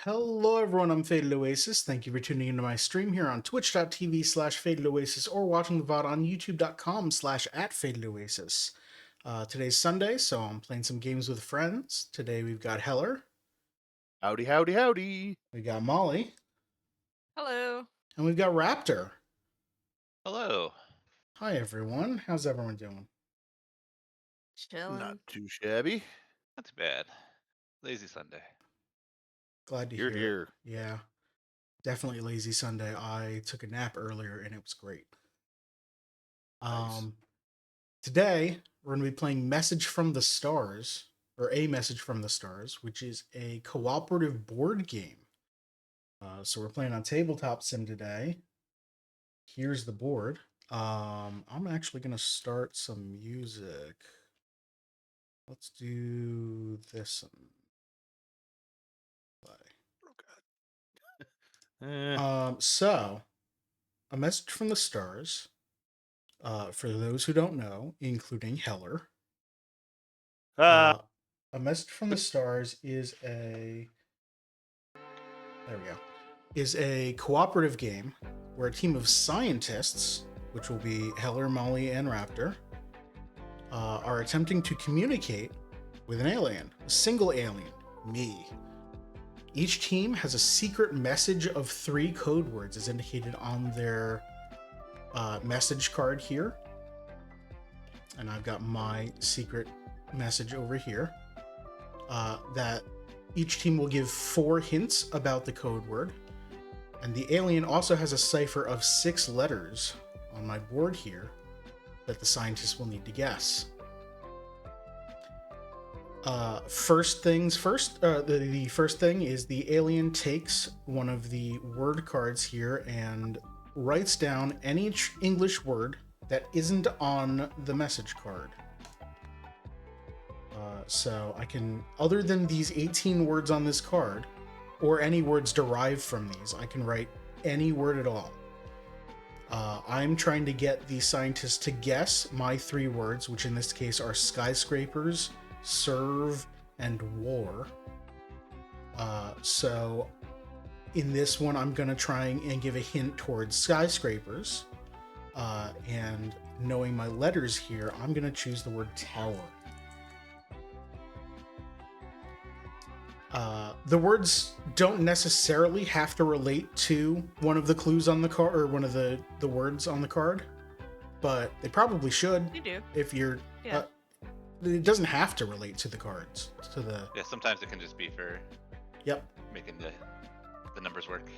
Hello everyone, I'm Faded Oasis. Thank you for tuning into my stream here on twitch.tv/Faded Oasis or watching the VOD on youtube.com/@Faded Oasis. Today's Sunday, so I'm playing some games with friends. Today we've got Heller, Howdy, howdy, howdy. we got Molly, Hello. and we've got Raptor. Hello. Hi everyone, how's everyone doing? Chilling. Not too shabby. Not too bad. Lazy Sunday. Glad to You're hear here. it. Yeah, definitely lazy Sunday. I took a nap earlier and it was great. Nice. Today we're going to be playing Message from the Stars, or A Message from the Stars, which is a cooperative board game. So we're playing on Tabletop Sim today. Here's the board. I'm actually going to start some music. Let's do this one. Play. So, A Message from the Stars, for those who don't know, including Heller, A Message from the Stars is a cooperative game where a team of scientists, which will be Heller, Molly, and Raptor, are attempting to communicate with an alien, a single alien, me. Each team has a secret message of 3 code words as indicated on their message card here. And I've got my secret message over here. That each team will give 4 hints about the code word. And the alien also has a cipher of 6 letters on my board here that the scientists will need to guess. First things first, the first thing is the alien takes one of the word cards here and writes down any English word that isn't on the message card. So I can, other than these 18 words on this card, or any words derived from these, I can write any word at all. I'm trying to get the scientists to guess my 3 words, which in this case are skyscrapers, serve, and war. So in this one, I'm going to try and give a hint towards skyscrapers. And knowing my letters here, I'm going to choose the word tower. The words don't necessarily have to relate to one of the clues on the card, or one of the words on the card, but they probably should. You do. If you're, Yeah. it doesn't have to relate to the cards. To the. Yeah, sometimes it can just be for Yep. making the numbers work.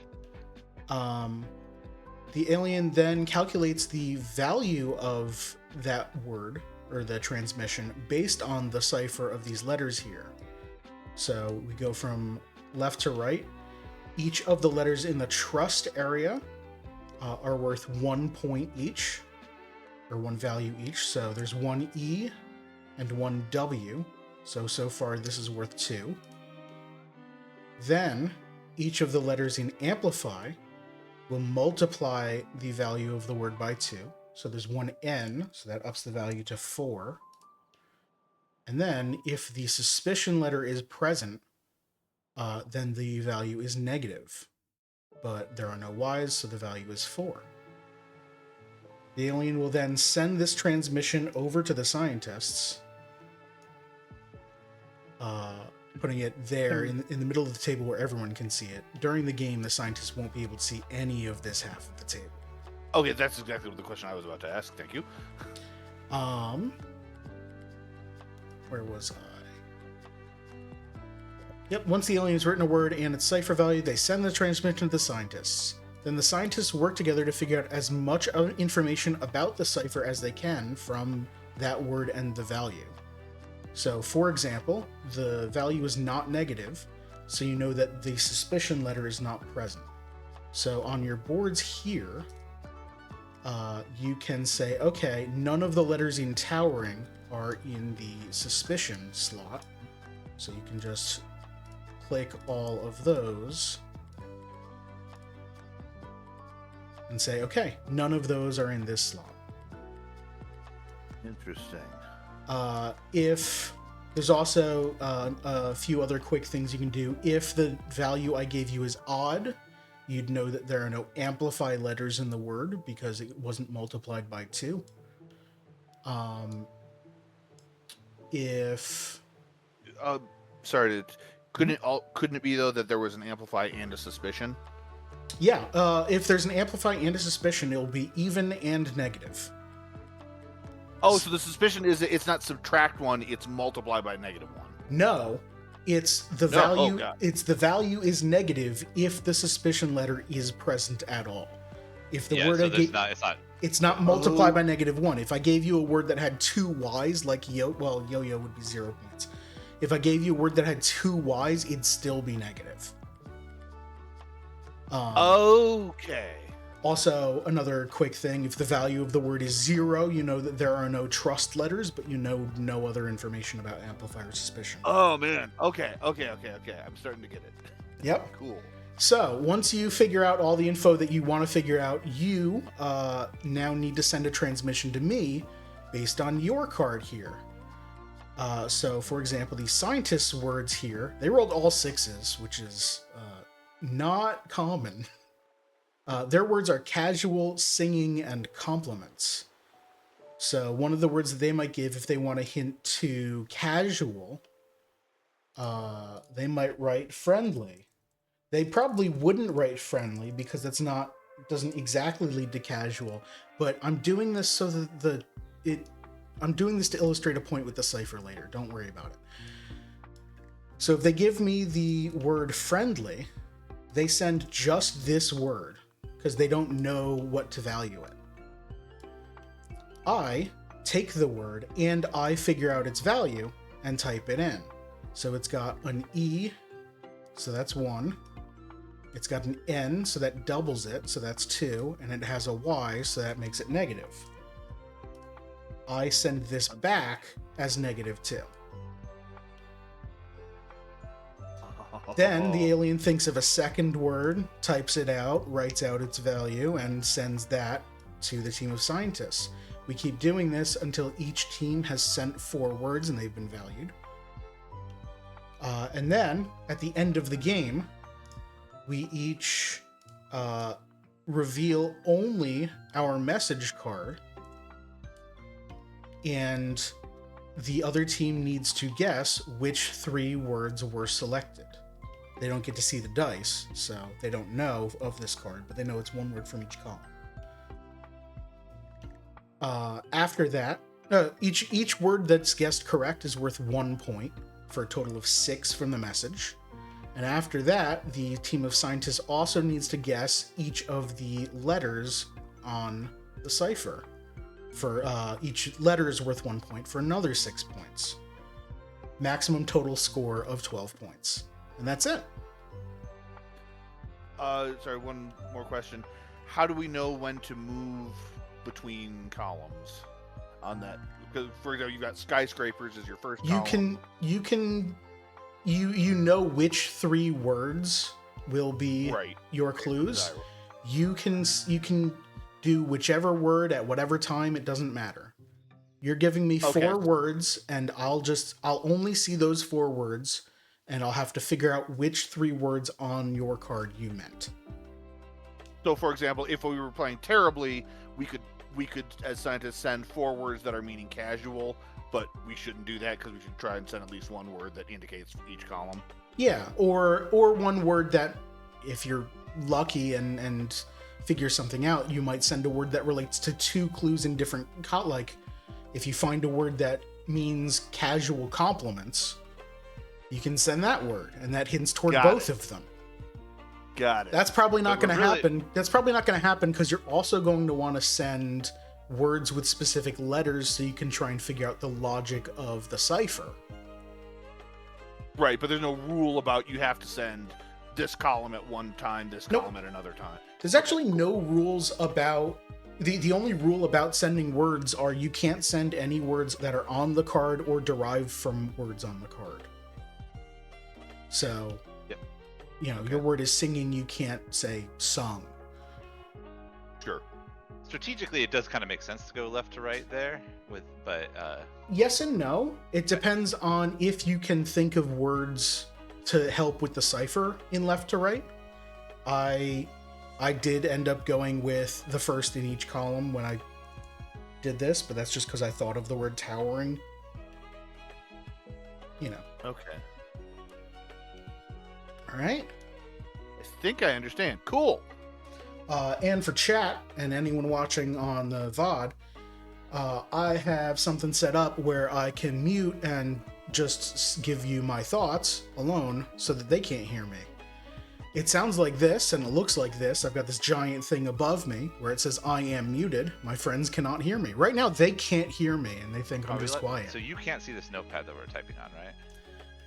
The alien then calculates the value of that word or the transmission based on the cipher of these letters here. So we go from left to right. Each of the letters in the trust area are worth 1 point each, or 1 value each. So there's 1 E and 1 W. So far this is worth 2. Then each of the letters in amplify will multiply the value of the word by 2. So there's 1 N, so that ups the value to 4. And then if the suspicion letter is present, then the value is negative. But there are no Y's, so the value is 4. The alien will then send this transmission over to the scientists, putting it there in the middle of the table where everyone can see it. During the game, the scientists won't be able to see any of this half of the table. Okay, that's exactly the question I was about to ask. Thank you. Where was I? Yep, once the alien has written a word and its cipher value, they send the transmission to the scientists. Then the scientists work together to figure out as much information about the cipher as they can from that word and the value. So, for example, the value is not negative, so you know that the suspicion letter is not present. So on your boards here, you can say, okay, none of the letters in towering are in the suspicion slot. So you can just click all of those and say, okay, none of those are in this slot. Interesting. If There's also a few other quick things you can do. If the value I gave you is odd, you'd know that there are no amplify letters in the word because it wasn't multiplied by 2. If Sorry, couldn't it be though that there was an amplify and a suspicion? if there's an amplify and a suspicion, it'll be even and negative. Oh, so the suspicion is it's not subtract 1, it's multiply by -1. No, it's the No, oh, value. God. It's the value is negative if the suspicion letter is present at all. If the Yeah, word so I there's gave, not, it's not, it's not multiplied Oh. by -1. If I gave you a word that had 2 Y's, like yo-yo would be 0 points. If I gave you a word that had 2 Y's, it'd still be negative. Okay. Also, another quick thing, if the value of the word is 0, you know that there are no trust letters, but you know no other information about amplifier suspicion. Oh man. Okay. I'm starting to get it. Yep. Cool. So, once you figure out all the info that you want to figure out, you now need to send a transmission to me based on your card here. So, for example, these scientists' words here, they rolled all 6s, which is not common. Their words are casual, singing, and compliments. So, one of the words that they might give if they want to hint to casual, they might write friendly. They probably wouldn't write friendly because doesn't exactly lead to casual, but I'm doing this so that I'm doing this to illustrate a point with the cipher later. Don't worry about it. So if they give me the word friendly, they send just this word because they don't know what to value it. I take the word and I figure out its value and type it in. So it's got an E, so that's 1. It's got an N, so that doubles it, so that's 2, and it has a Y, so that makes it negative. I send this back as -2. Then the alien thinks of a second word, types it out, writes out its value, and sends that to the team of scientists. We keep doing this until each team has sent 4 words and they've been valued. And then, at the end of the game, we each reveal only our message card, and the other team needs to guess which 3 words were selected. They don't get to see the dice, so they don't know of this card, but they know it's 1 word from each column. After that, each word that's guessed correct is worth 1 point, for a total of 6 from the message. And after that, the team of scientists also needs to guess each of the letters on the cipher. For each letter is worth 1 point for another 6 points. Maximum total score of 12 points. And that's it. Sorry, one more question. How do we know when to move between columns on that? Because, for example, you got skyscrapers as your first column. You know which 3 words will be Right. your clues. Exactly. You can do whichever word at whatever time, it doesn't matter. You're giving me 4 Okay. words, and I'll only see those 4 words, and I'll have to figure out which 3 words on your card you meant. So, for example, if we were playing terribly, we could as scientists send 4 words that are meaning casual, but we shouldn't do that because we should try and send at least 1 word that indicates each column. Yeah, or 1 word that, if you're lucky and figure something out, you might send a word that relates to 2 clues in different like if you find a word that means casual compliments, you can send that word, and that hints toward Got both it. of them. Got it. That's probably not But going to we're really- happen. That's probably not going to happen because you're also going to want to send words with specific letters so you can try and figure out the logic of the cipher. Right, but there's no rule about you have to send this column at one time, this Nope. column at another time. There's actually no rules about the only rule about sending words are you can't send any words that are on the card or derived from words on the card. So, Yep. Your word is singing, you can't say sung. Sure. strategically, it does kind of make sense to go left to right there. But Yes and no. It depends on if you can think of words to help with the cipher in left to right. I did end up going with the first in each column when I did this, but that's just because I thought of the word towering. You know. Okay. All right. I think I understand. Cool. And for chat and anyone watching on the VOD, I have something set up where I can mute and just give you my thoughts alone so that they can't hear me. It sounds like this and it looks like this. I've got this giant thing above me where it says I am muted. My friends cannot hear me. Right now they can't hear me and they think I'm just quiet. So you can't see this notepad that we're typing on, right?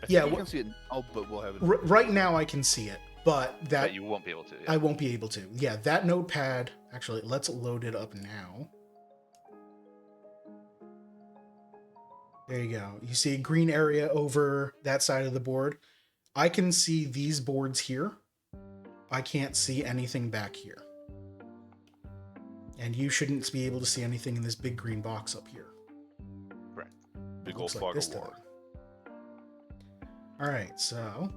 Yeah, we can see it. Oh, but we'll have it. Right now I can see it, but But you won't be able to. Yeah. I won't be able to. Yeah, that notepad, actually, let's load it up now. There you go. You see a green area over that side of the board. I can see these boards here. I can't see anything back here. And you shouldn't be able to see anything in this big green box up here. Correct. Big old Looks like fog this of war. time. All right, so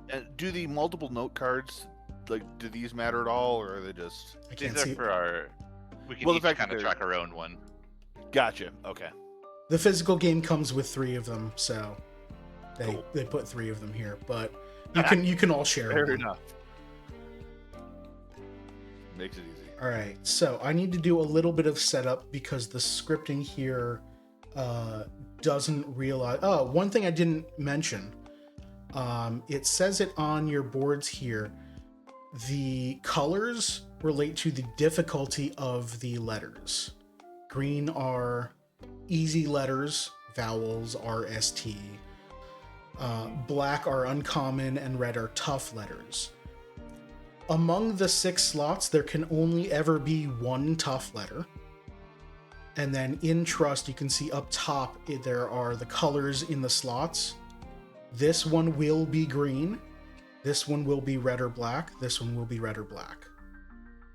And do the multiple note cards, like, do these matter at all, or are they just? I can't These are see. for our. We can Well, the each fact kind that of they're- track our own one. Gotcha. Okay. The physical game comes with 3 of them, so Cool. they put 3 of them here, but you can all share Fair one. enough. Makes it easy. All right, so I need to do a little bit of setup because the scripting here doesn't realize. Oh, one thing I didn't mention. It says it on your boards here. The colors relate to the difficulty of the letters. Green are easy letters, vowels, RST. Black are uncommon, and red are tough letters. Among the 6 slots, there can only ever be 1 tough letter. And then in Trust, you can see up top, there are the colors in the slots. This one will be green. This one will be red or black. This one will be red or black.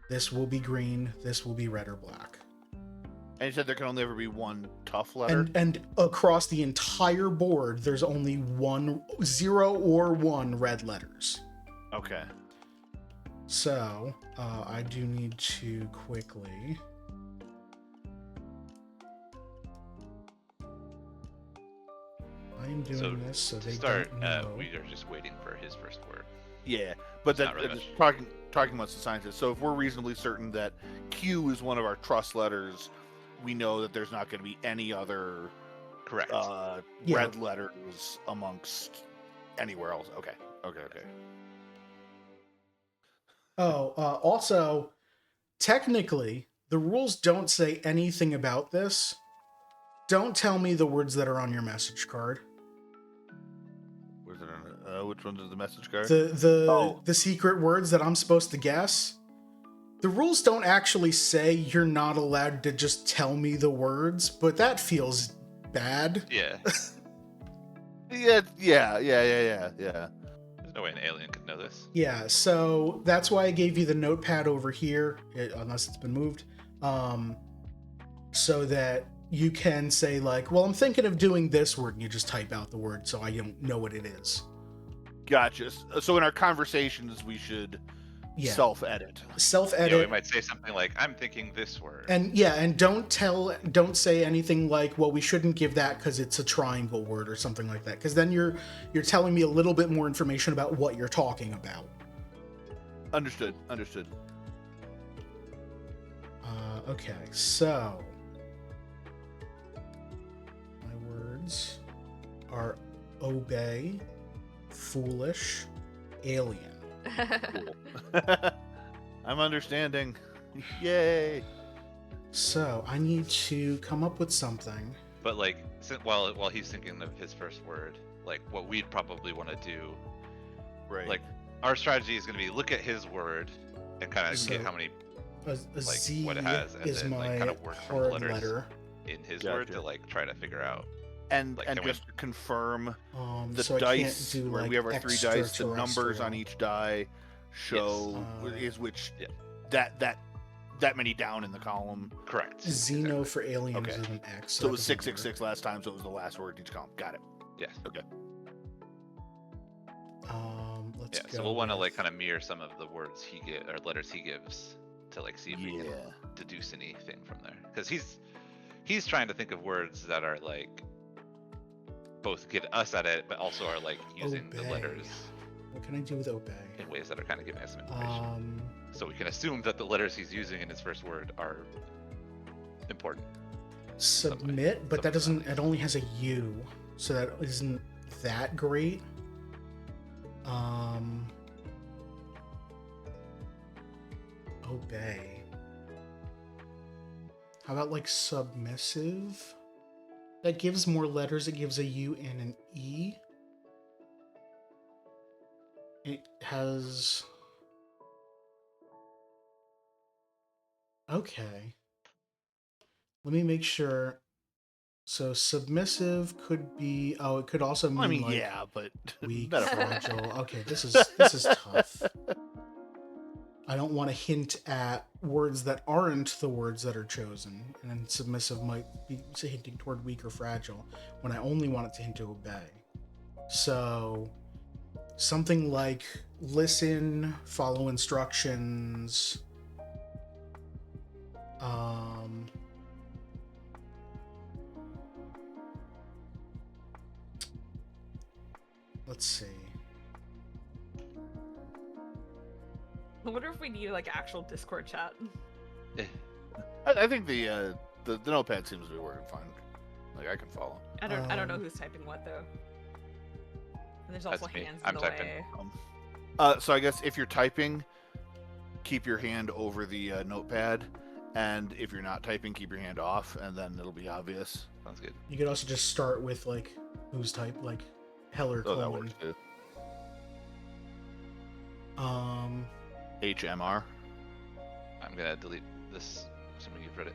This will be green. This will be red or black. And you said there can only ever be 1 tough letter. And across the entire board, there's only 0 or 1 red letters. Okay. So, I do need to quickly... I'm doing this so to they start, don't know. we are just waiting for his first word. Yeah, but Not that really talking amongst the scientists. So if we're reasonably certain that Q is one of our trust letters, we know that there's not going to be any other Correct. Yeah. red letters amongst anywhere else. Okay. Oh, also, technically, the rules don't say anything about this. Don't tell me the words that are on your message card. Where's it on? Which one's the message card? The secret words that I'm supposed to guess. The rules don't actually say you're not allowed to just tell me the words, but that feels bad. Yeah. Yeah. There's no way an alien could know this. Yeah, so that's why I gave you the notepad over here, unless it's been moved, so that you can say like, well, I'm thinking of doing this word, and you just type out the word so I don't know what it is. Gotcha. So in our conversations, we should Yeah. self-edit. Yeah, Self-edit. we might say something like, "I'm thinking this word." And don't say anything like, well, we shouldn't give that because it's a triangle word or something like that, because then you're telling me a little bit more information about what you're talking about. Understood. Okay, so my words are obey, foolish, alien. Cool. I'm understanding. Yay. So I need to come up with something. But like, while he's thinking of his first word, like what we'd probably want to do, Right. like our strategy is going to be look at his word and kind of So- get how many A Z what it has, and is then, like, my kind of work from the hard letters. letter. in his word Gotcha. to like try to figure out. and like, and can we- just to confirm the So I can't dice do, where like, we have our 3 dice, the numbers on extraterrestrial. each die show Yes. is which Yeah. that that many down in the column. Correct. Xeno for alien Okay. is with an X. So it that was doesn't 666 last time, so it was the last word in each column. Got it. Yes. Okay. matter. Let's Yeah. go. So we'll want to with- like kind of mirror some of the words he get or letters he gives to like see if we can Yeah. deduce anything from there. Because he's trying to think of words that are like both get us at it, but also are like using the Obey. letters What can I do with obey? in ways that are kind of giving us some information. Um, So we can assume that the letters he's using in his first word are important. submit, but that something doesn't. It only has a U, so that isn't that great. Obey. How about like submissive? That gives more letters. It gives a U and an E. It has. Okay. Let me make sure. So submissive could be. Oh, it could also mean I mean, like yeah, but weak, metaphor. fragile. Okay, this is tough. I don't want to hint at words that aren't the words that are chosen, and then submissive might be hinting toward weak or fragile when I only want it to hint to obey. So something like listen, follow instructions. Let's see. I wonder if we need like actual Discord chat. I think the notepad seems to be working fine. Like I can follow. I don't know Um, who's typing what though. And there's also That's me. hands I'm in the typing. way. So I guess if you're typing, keep your hand over the notepad, and if you're not typing, keep your hand off, and then it'll be obvious. Sounds good. You could also just start with like who's type, like Heller Oh, that Coleman. works too. HMR. I'm gonna delete this, assuming you've read it.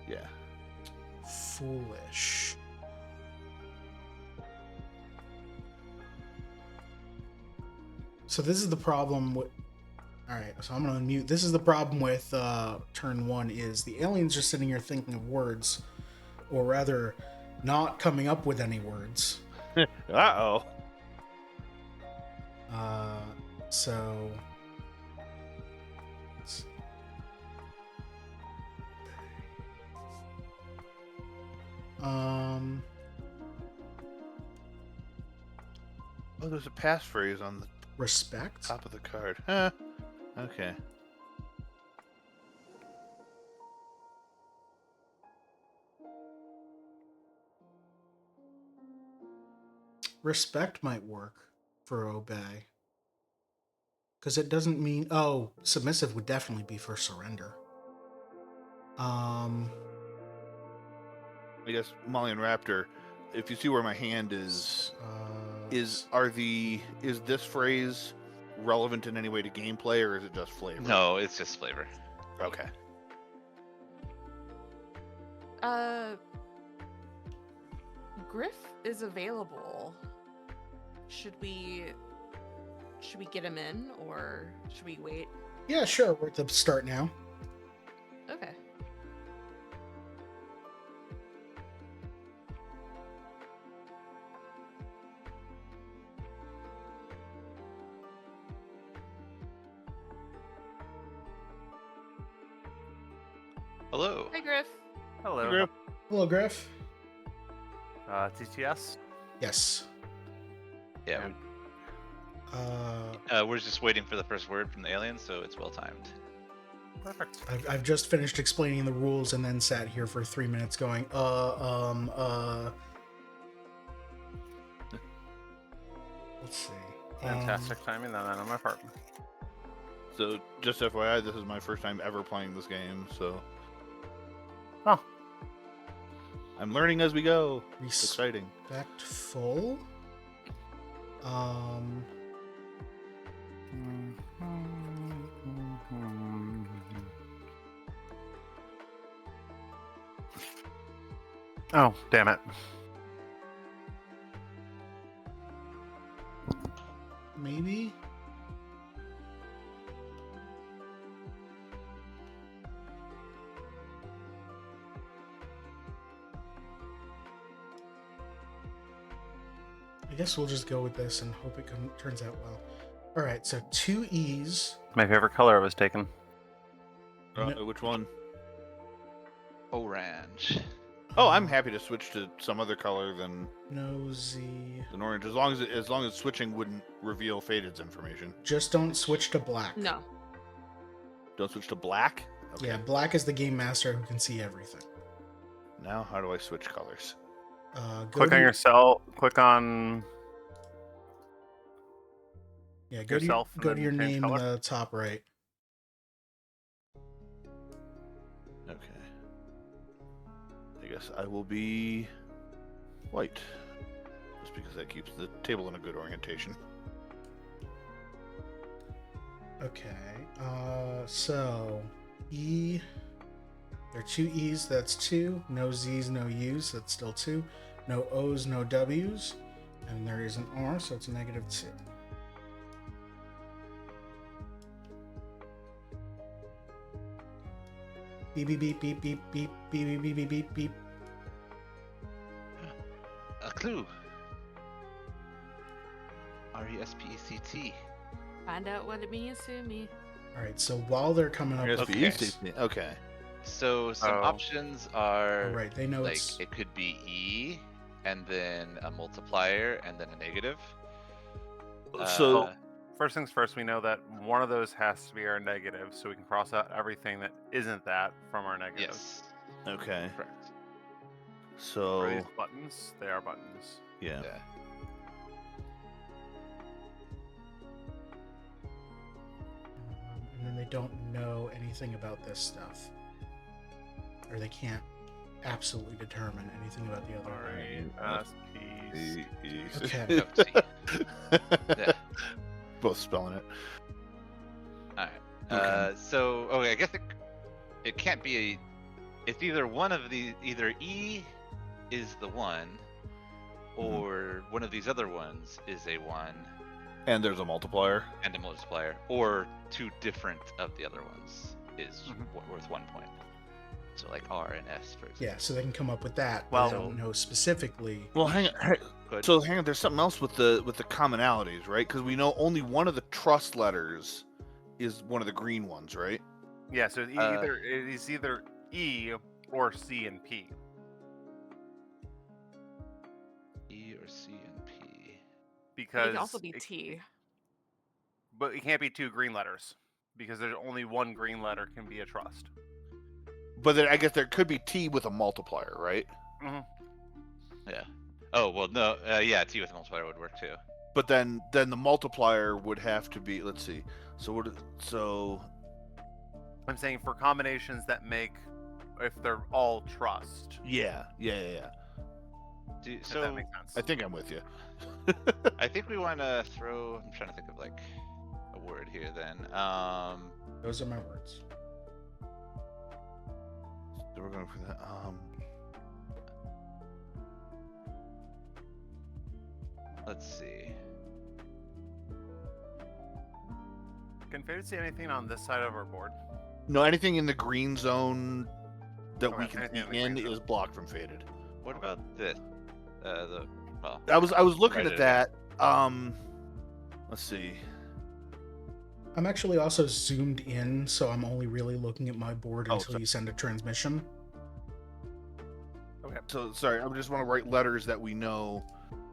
Yeah. Foolish. So this is the problem with. All right, so I'm gonna unmute. This is the problem with turn one: is the aliens just sitting here thinking of words, or rather, not coming up with any words. Uh-oh. So. let's see. Oh, there's a passphrase on the Respect. top of the card. Huh. Okay. Respect might work for obey. Because it doesn't mean. Oh, submissive would definitely be for surrender. I guess Molly and Raptor, if you see where my hand is this phrase relevant in any way to gameplay, or is it just flavor? No, it's just flavor. Okay. Griff is available. Should we get him in or should we wait? Yeah, sure. We're at the start now. Okay. Hello. Hi Griff. Hello. Griff. Hello, Griff. TTS. Yes. Yeah, we're just waiting for the first word from the aliens, so it's well timed. Perfect. I've just finished explaining the rules and then sat here for 3 minutes going, Let's see. Fantastic timing then on my part. So, just FYI, this is my first time ever playing this game, so Oh, I'm learning as we go. It's exciting. Respectful. oh, damn it. Maybe. I guess we'll just go with this and hope it turns out well. All right, so 2 E's. My favorite color was taken. Which one? Orange. Oh, I'm happy to switch to some other color than No Z. orange, as long as switching wouldn't reveal Fated's information. Just don't switch to black. No. Don't switch to black. Okay. Yeah, black is the game master who can see everything. Now, how do I switch colors? Go Click to on your cell. Click on. Yeah, go to yourself and go to then your change name in color. the top right. Okay. I guess I will be white, just because that keeps the table in a good orientation. Okay. So E. There are 2 E's. That's 2. No Z's. No U's. That's still 2. No O's. No W's. And there is an R, so it's -2. Beep beep beep beep beep beep beep beep beep beep beep beep. A clue. RESPECT. Find out what it means to me. All right. So while they're coming up, I guess with the Okay. easy thing- Okay. So some Oh. options are all right, they know like it's it could be E, and then a multiplier, and then a negative. So- Uh, First things first, we know that one of those has to be our negative, so we can cross out everything that isn't that from our negative. yes, Okay. correct. Are So these buttons? They are buttons. yeah. Yeah. and then they don't know anything about this stuff, or they can't absolutely determine anything about the other. R-E-S-P-C. Okay. Yeah. Both spelling it. All right. Okay. So okay, I guess it can't be it's either one of the either E is the one, or one of these other ones is a 1 And there's a multiplier. and a multiplier, or 2 different of the other ones is worth 1 point. So like R and S, for example. Yeah, so they can come up with that. Well- But they don't know specifically. Well, hang on. Good. So hang on. There's something else with the commonalities, right? Because we know only one of the trust letters is one of the green ones, right? Yeah, so it is either E or C and P. E or C and P. Because It could also be it- T. But it can't be 2 green letters because there's only 1 green letter can be a trust. But then I guess there could be T with a multiplier, right? Yeah. Oh well, no. Yeah, T with a multiplier would work too. But then the multiplier would have to be. Let's see. So I'm saying for combinations that make, if they're all trust. yeah. Do, If so that makes sense. I think I'm with you. I think we want to throw. I'm trying to think of like a word here. Then. Those are my words. So we're going for that. Let's see. Can Faded see anything on this side of our board? No, anything in the green zone that we Okay, can anything see in the in green is blocked from Faded. What about this? Well. I was looking Right, at that. Let's see. I'm actually also zoomed in, so I'm only really looking at my board Oh, until sorry. you send a transmission. So sorry, I just want to write letters that we know.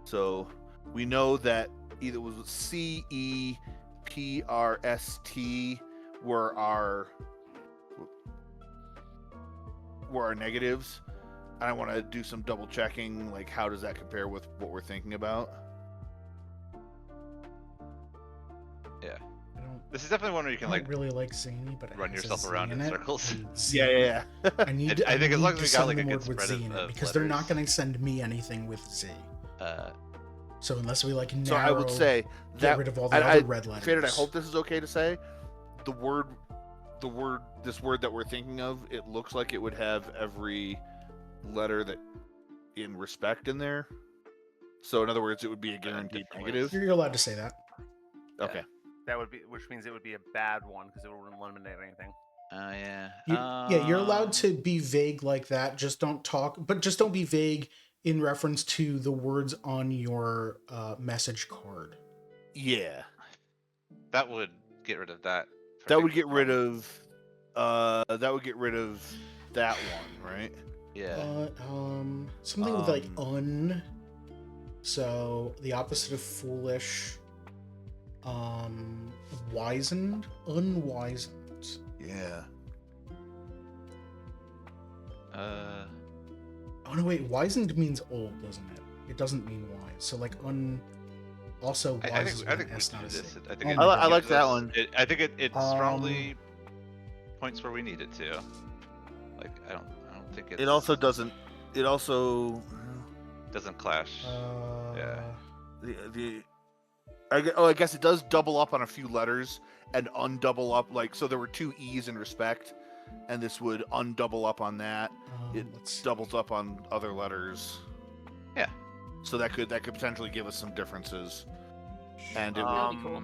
So we know that either it was C, E, P, R, S, T were our negatives. And I want to do some double checking, like how does that compare with what we're thinking about? Yeah. I don't, This is definitely one where you I can don't like. really like zany, but it run has a yourself Z around in it, circles. and Z- Yeah. I need. I think as need long as to we got, send like, a them good word with spread Z in of it, because they're not letters. going to send me anything with Z. Uh, So unless we like narrow, So I would say get that rid of all the I- other red letters. Faded, I hope this is okay to say. This word that we're thinking of, it looks like it would have every letter that in respect in there. So in other words, it would be a guaranteed different negative. You're allowed to say that. Okay. That would be, which means it would be a bad one because it wouldn't eliminate anything. yeah. Yeah, you're allowed Um, to be vague like that. Just don't talk, but just don't be vague in reference to the words on your message card. Yeah. That would get rid of that. That would get particular rid problem. of that one, right? Yeah. Something with like un. So the opposite of foolish. Wizened, unwizened. Yeah. Oh no, wait. Wizened means old, doesn't it? It doesn't mean wise. So like also wise I is think with we an S, can not do a this. C. I think Oh it my I like gives that us- one. I think it strongly Um, points where we need it to. Like I don't think It also doesn't. It also doesn't clash. Yeah. I guess it does double up on a few letters and undouble up. Like so, there were two E's in respect, and this would undouble up on that. It let's doubles up on other letters. Yeah. So that could potentially give us some differences. And it would. That'd be cool.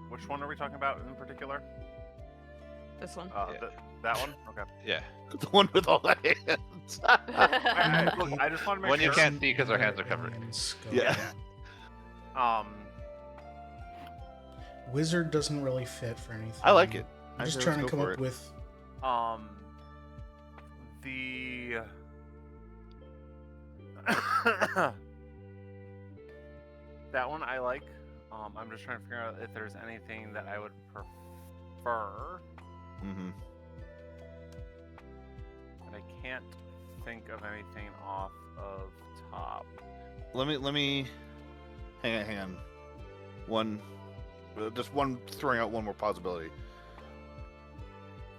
Which one are we talking about in particular? This one. Yeah. That one? Okay. Yeah. The one with all the hands. Look, I just want to make One sure. you can't see because our hands are covered. Yeah. Wizard doesn't really fit for anything. I like it. I'm I just say trying to let's come go for up it. with. The that one I like. I'm just trying to figure out if there's anything that I would prefer, Mm-hmm. and I can't think of anything off of top. Let me. Hang on. Just one. Throwing out one more possibility.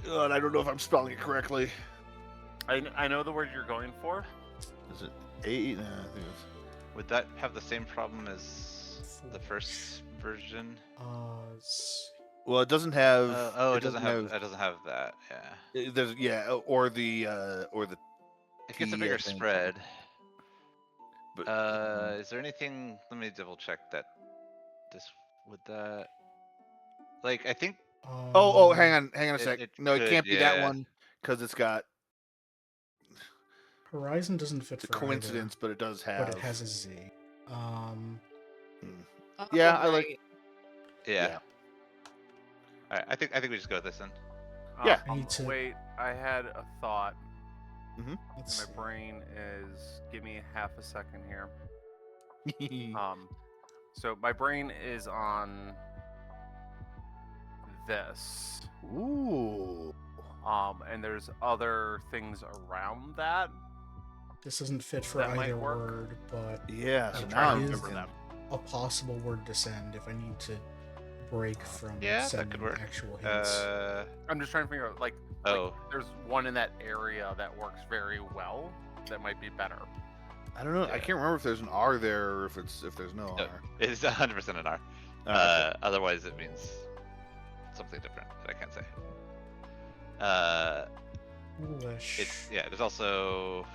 And I don't know if I'm spelling it correctly. I know the word you're going for. Is it A? Nah, I think it's. Would that have the same problem as the first version? Well, it doesn't have. It doesn't have. It doesn't have that. Yeah. There's or the It gets a P, bigger I think. spread. But Is there anything? Let me double check that. This would that. Like I think. hang on a It- sec. it No, it could, can't be that yeah. one because it's got Horizon doesn't fit the for either, coincidence, but it does have. but it has a Z. Yeah, I like- Yeah. Yeah. All right. I think we just go with this then. Yeah. I need to- Wait, I had a thought. Let's My see. brain is. Give me half a second here. So my brain is on this. Ooh. And there's other things around that. This doesn't fit for That might either work. word, but Yeah. So It now I is remember them. a possible word to send if I need to break from Yeah, that sending could work. actual hints. I'm just trying to figure out like Oh. there's one in that area that works very well that might be better. I don't know. I Yeah. can't remember if there's an R there or if there's no No, R. it's 100% an R. Okay. Otherwise, it means something different that I can't say. Foolish. It's yeah. There's also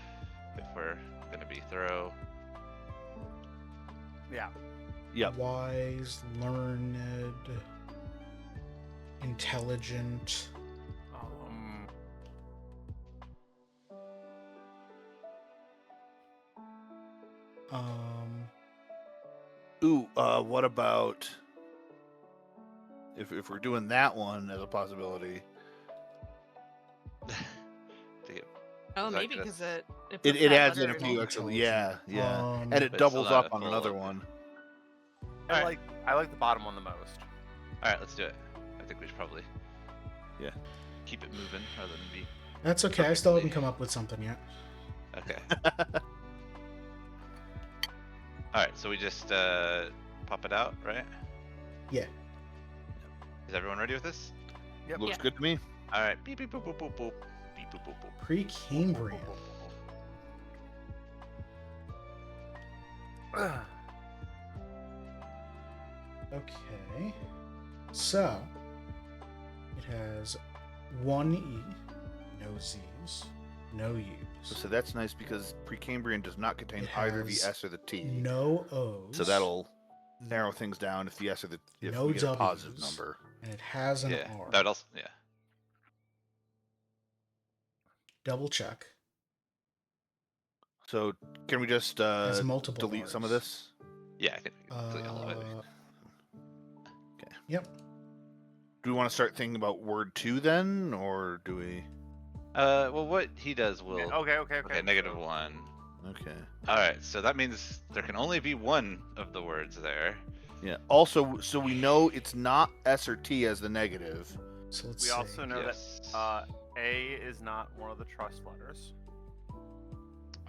if we're gonna be thorough. Yeah. Yep. Wise, learned, intelligent. Ooh. What about if we're doing that one as a possibility? To get, Oh, Is that maybe good? because it It puts that adds in a letter few in. actually. Yeah. Yeah. And it But still doubles not up a on full another open. one. Alright. I like the bottom one the most. all right, let's do it. I think we should probably Yeah. keep it moving rather than be That's okay. I still haven't Perfectly. come up with something yet. okay. All right, so we just pop it out, right? Yeah. Is everyone ready with this? Yep. Looks Yeah. good to me. All right. Beep beep boop boop boop boop. Beep boop boop boop. Precambrian. Okay. So it has one E, no Z's, no U's, So that's nice because Precambrian does not contain It either the has S or the T. no O's. So that'll narrow things down if the S or the if No we get a positive W's. number. and it has an Yeah, R. that would also yeah. Double check. So can we just Has multiple delete some of Rs. this? Yeah, I can delete all of it. Yep. Do we want to start thinking about word 2 then, or do we? Well, what he does will. Okay. Okay, negative so- 1. Okay. All right, so that means there can only be one of the words there. Yeah. Also, so we know it's not S or T as the negative. So let's We see. also know Yes. that A is not one of the trust letters.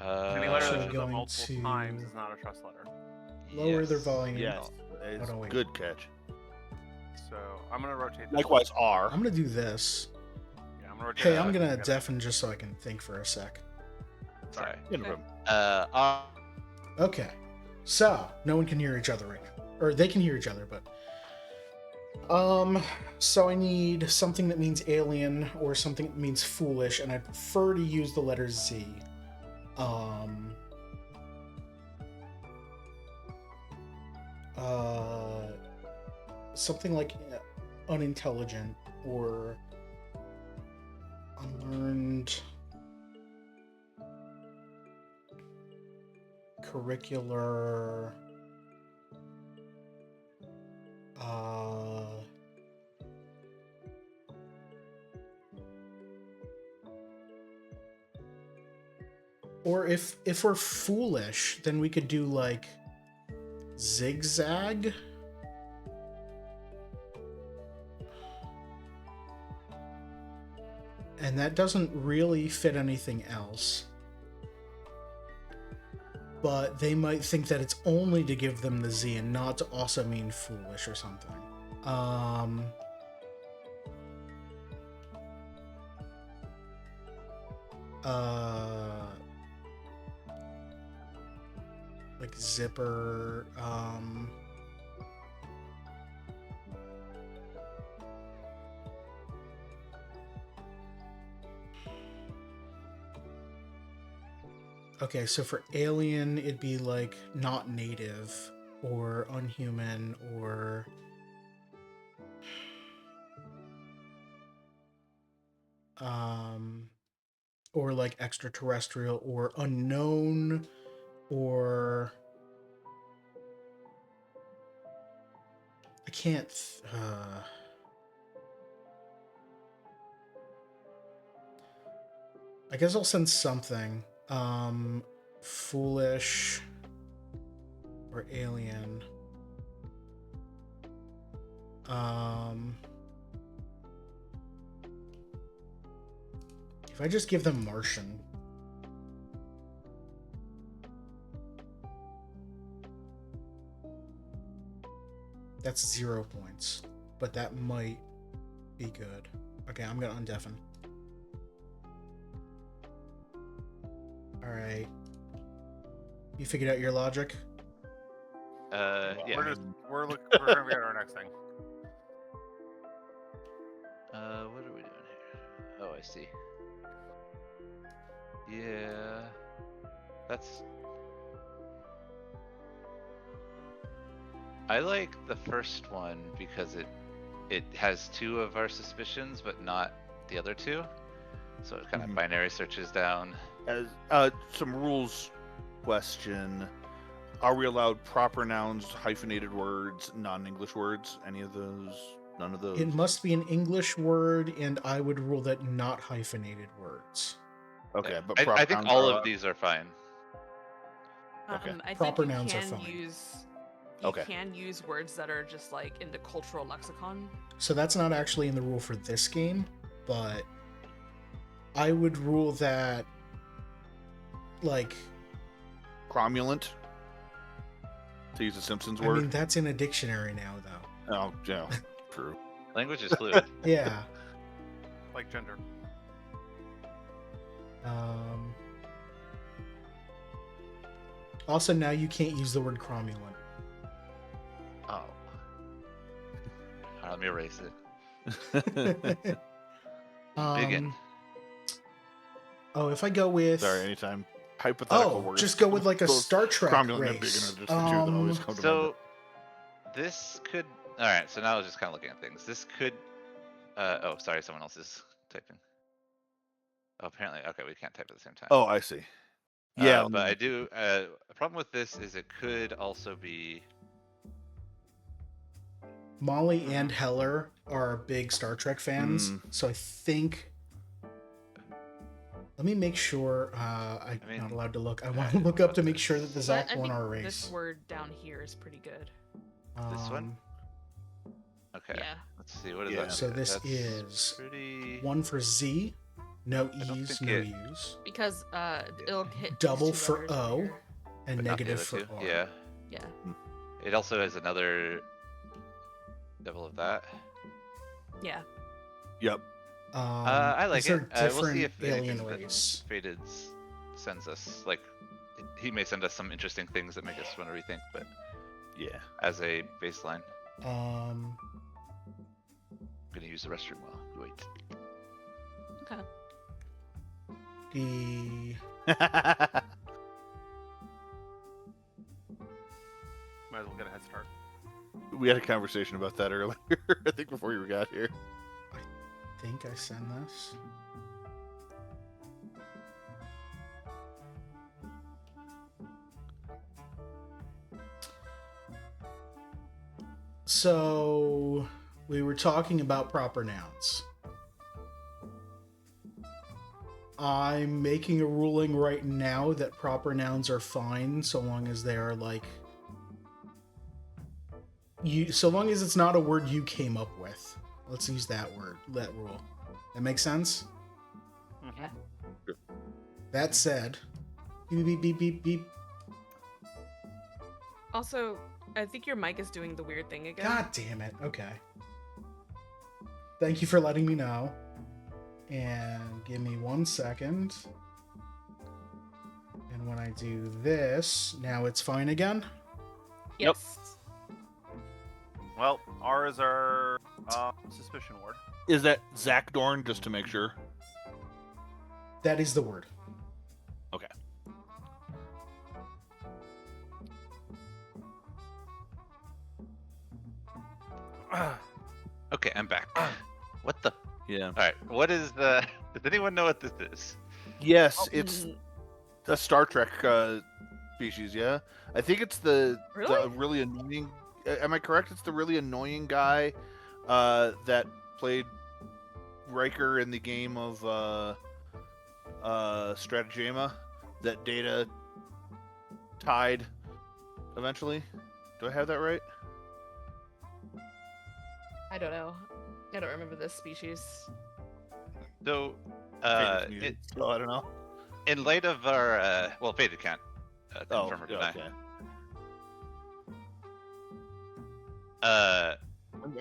Uh, Any letter Actually that shows going up multiple to- times is not a trust letter. Lower their yes. volume. Yes. It's no, wait. good catch. So I'm gonna rotate. This. Likewise, R. I'm gonna do this. Yeah, I'm gonna rotate. Hey, that I'm gonna together. deafen just so I can think for a sec. Sorry. Yeah, no Okay. problem. R. Okay. So no one can hear each other right now, or they can hear each other, but so I need something that means alien or something that means foolish, and I prefer to use the letter Z. Something like unintelligent or unlearned, curricular, or if we're foolish, then we could do like zigzag. And that doesn't really fit anything else. But they might think that it's only to give them the Z and not to also mean foolish or something. Like zipper, okay, so for alien, it'd be like not native or unhuman or like extraterrestrial or unknown or I can't I guess I'll send something. Foolish or alien. If I just give them Martian. That's 0 points, but that might be good. Okay, I'm gonna undeafen. Alright. You figured out your logic? Yeah. We're gonna figure out our next thing. What are we doing here? Oh, I see. Yeah. That's. I like the first one because it has 2 of our suspicions, but not the other 2. So it kind of Mhm. binary searches down. As some rules question: are we allowed proper nouns, hyphenated words, non-English words? Any of those? None of those. It must be an English word, and I would rule that not hyphenated words. Okay, Yeah. but I proper think nouns all are of allowed? these are fine. Okay. I Proper think you nouns are can fine. use. You Okay. can use words that are just like in the cultural lexicon. So that's not actually in the rule for this game, but I would rule that like Cromulent. To use a Simpsons I word. mean that's in a dictionary now though. Oh, yeah, true. Language is fluid. Yeah. Like gender. Also now you can't use the word cromulent. Oh. Alright, let me erase it. Begin. Oh, if I go with Sorry, anytime hypothetical oh, words. just go with like a Both Star Trek cromulent and race. bigger, just the two that always come to mind. So this could. All right. So now I was just kind of looking at things. This could. Oh, sorry. Someone else is typing. Oh, apparently. Okay, we can't type at the same time. Oh, I see. Yeah, But I do. A problem with this is it could also be. Molly and Heller are big Star Trek fans, Mm. so I think. Let me make sure. I'm mean, not allowed to look. I I want to don't look know up to about make sure that the this. Zach I won think our race. this word down here is pretty good. This one? Um, Okay. Yeah. Let's see. What is Yeah. that? So this That's is pretty. One for Z, no don't E's, think no it- U's, Because it'll hit these Double two for letters right O. here. and but not the negative other for two. R. Yeah. Yeah. It also has another double of that. Yeah. Yep. I like these are it. We'll see different if alien anything that race. Faded sends us. Like, he may send us some interesting things that make us want to rethink. But Yeah. as a baseline, Um, I'm gonna use the restroom while we wait. Okay. the Might as well get a head start. We had a conversation about that earlier. I think before you got here. I think I send this. So we were talking about proper nouns. I'm making a ruling right now that proper nouns are fine so long as they are like so long as it's not a word you came up with. Let's use that rule. That makes sense? Yeah. That said, beep beep beep beep beep. Also, I think your mic is doing the weird thing again. God damn it. Okay. Thank you for letting me know. And give me 1 second. And when I do this, now it's fine again. Yep. Yes. Well, R is our suspicion word. Is that Zach Dorn, just to make sure? That is the word. Okay. Okay, I'm back. What the? Yeah. All right. What is the? Does anyone know what this is? Yes, it's Mm, a Star Trek species, yeah? I think it's the Really? really annoying... Am I correct? It's the really annoying guy that played Riker in the game of Stratagema that Data tied eventually. Do I have that right? I don't know. I don't remember this species. So, Faded's muted, so I don't know. in light of our, well, Faded can't Oh, confirm or deny. okay.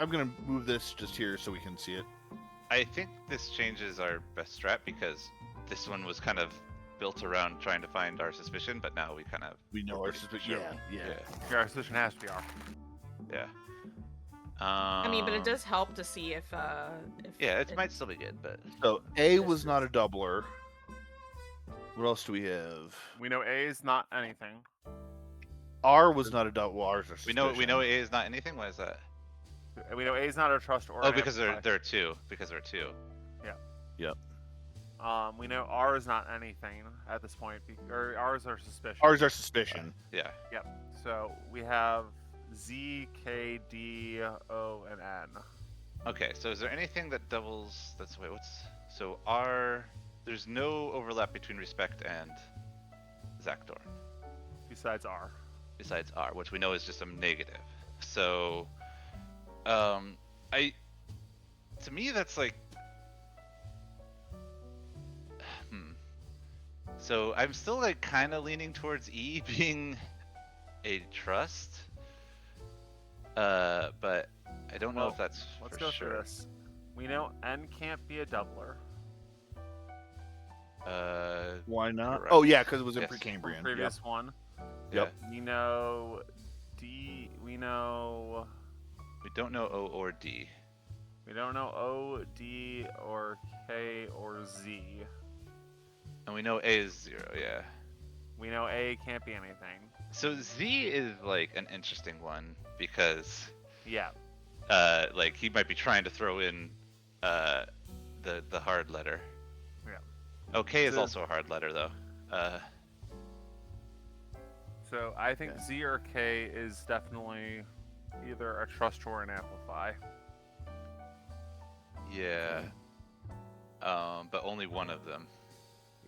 I'm gonna move this just here so we can see it. I think this changes our best strat because this one was kind of built around trying to find our suspicion, but now we kind of We know we're our pretty suspicion. sure. Yeah. Yeah, our suspicion has to be R. yeah. I mean, but it does help to see if Yeah, it might still be good, but So A was not a doubler. What else do we have? We know A is not anything. R was not a double. Well, R's are we know suspicion. A is not anything. Why is that? We know A is not a trust or. Oh, an because there amplify. are two. Because there are two. We know R is not anything at this point. Or R is our suspicion. R's are suspicion. Yeah. Yep. So we have Z, K, D, O, and N. Okay. So is there anything that doubles? That's wait. What's so R? There's no overlap between respect and Zakdor. Besides R. Besides R, which we know is just a negative. So, to me, that's like, So I'm still like kind of leaning towards E being a trust, but I don't know Well, if that's Let's for go sure. through this. We know N can't be a doubler. Why not? Correct. Oh yeah, because it was in Yes. Precambrian. Previous one. Yep. We know D. We know. We don't know O or D. We don't know O, D, or K, or Z. And we know A is 0, yeah. We know A can't be anything. So Z is like an interesting one because Yeah. like he might be trying to throw in the hard letter. Yeah. OK is The- also a hard letter though. So I think Z or K is definitely either a trust or an amplify. Yeah. But only one of them.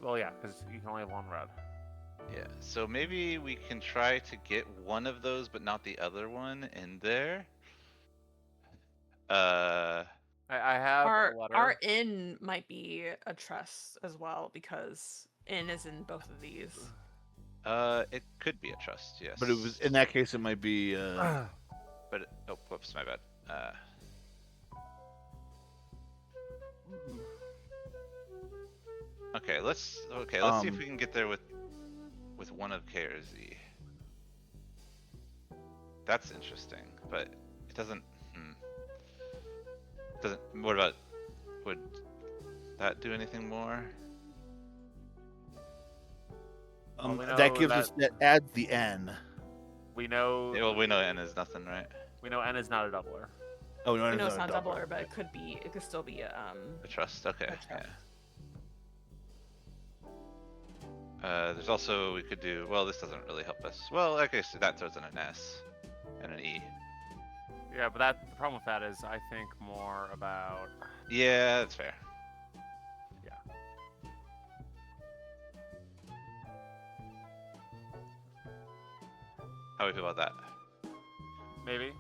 Well, yeah, because you can only have one red. Yeah. So maybe we can try to get one of those, but not the other one in there. I have a letter. Our in might be a trust as well because in is in both of these. It could be a trust, yes. But it was in that case, it might be. But oh, whoops, my bad. Okay, let's see if we can get there with one of K or Z. That's interesting, but it doesn't. Doesn't. What about? Would that do anything more? Well, we that know gives us that adds the N. We know. Yeah, well, we know N is nothing, right? We know N is not a doubler. Oh, no, We know it's not doubler, but it could still be A trust. Okay. a trust. Yeah. There's also we could do. Well, this doesn't really help us. Well, I guess that throws in an S and an E. Yeah, but the problem with that is I think more about. Yeah, that's fair. Yeah. How do we feel about that? Maybe.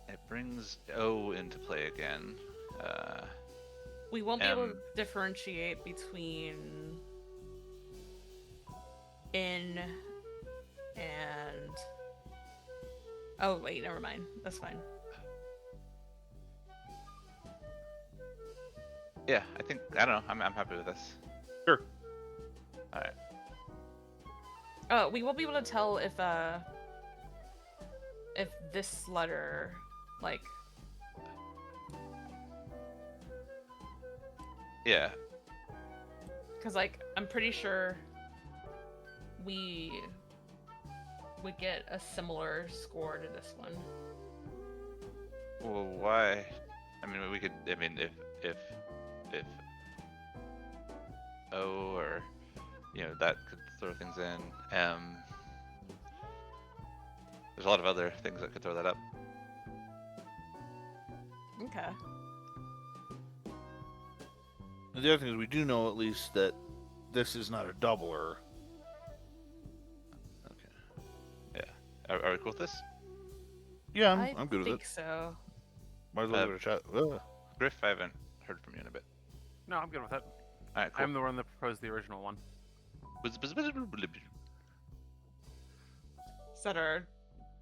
It brings O into play again. We won't be able to M. differentiate between in and. Oh wait, never mind. That's fine. Yeah, I don't know. I'm happy with this. Sure. All right. We won't be able to tell if this letter, like, Yeah. because like I'm pretty sure we would get a similar score to this one. Well, why? I mean, we could. I mean, if O or that could throw things in. There's a lot of other things that could throw that up. Okay. The other thing is we do know at least that this is not a doubler. Are we cool with this? Yeah, I I'm good with think it. so. Might as well give it a shot. Ugh. Griff, I haven't heard from you in a bit. No, I'm good with it. All right, cool. I'm the one that proposed the original one. Is that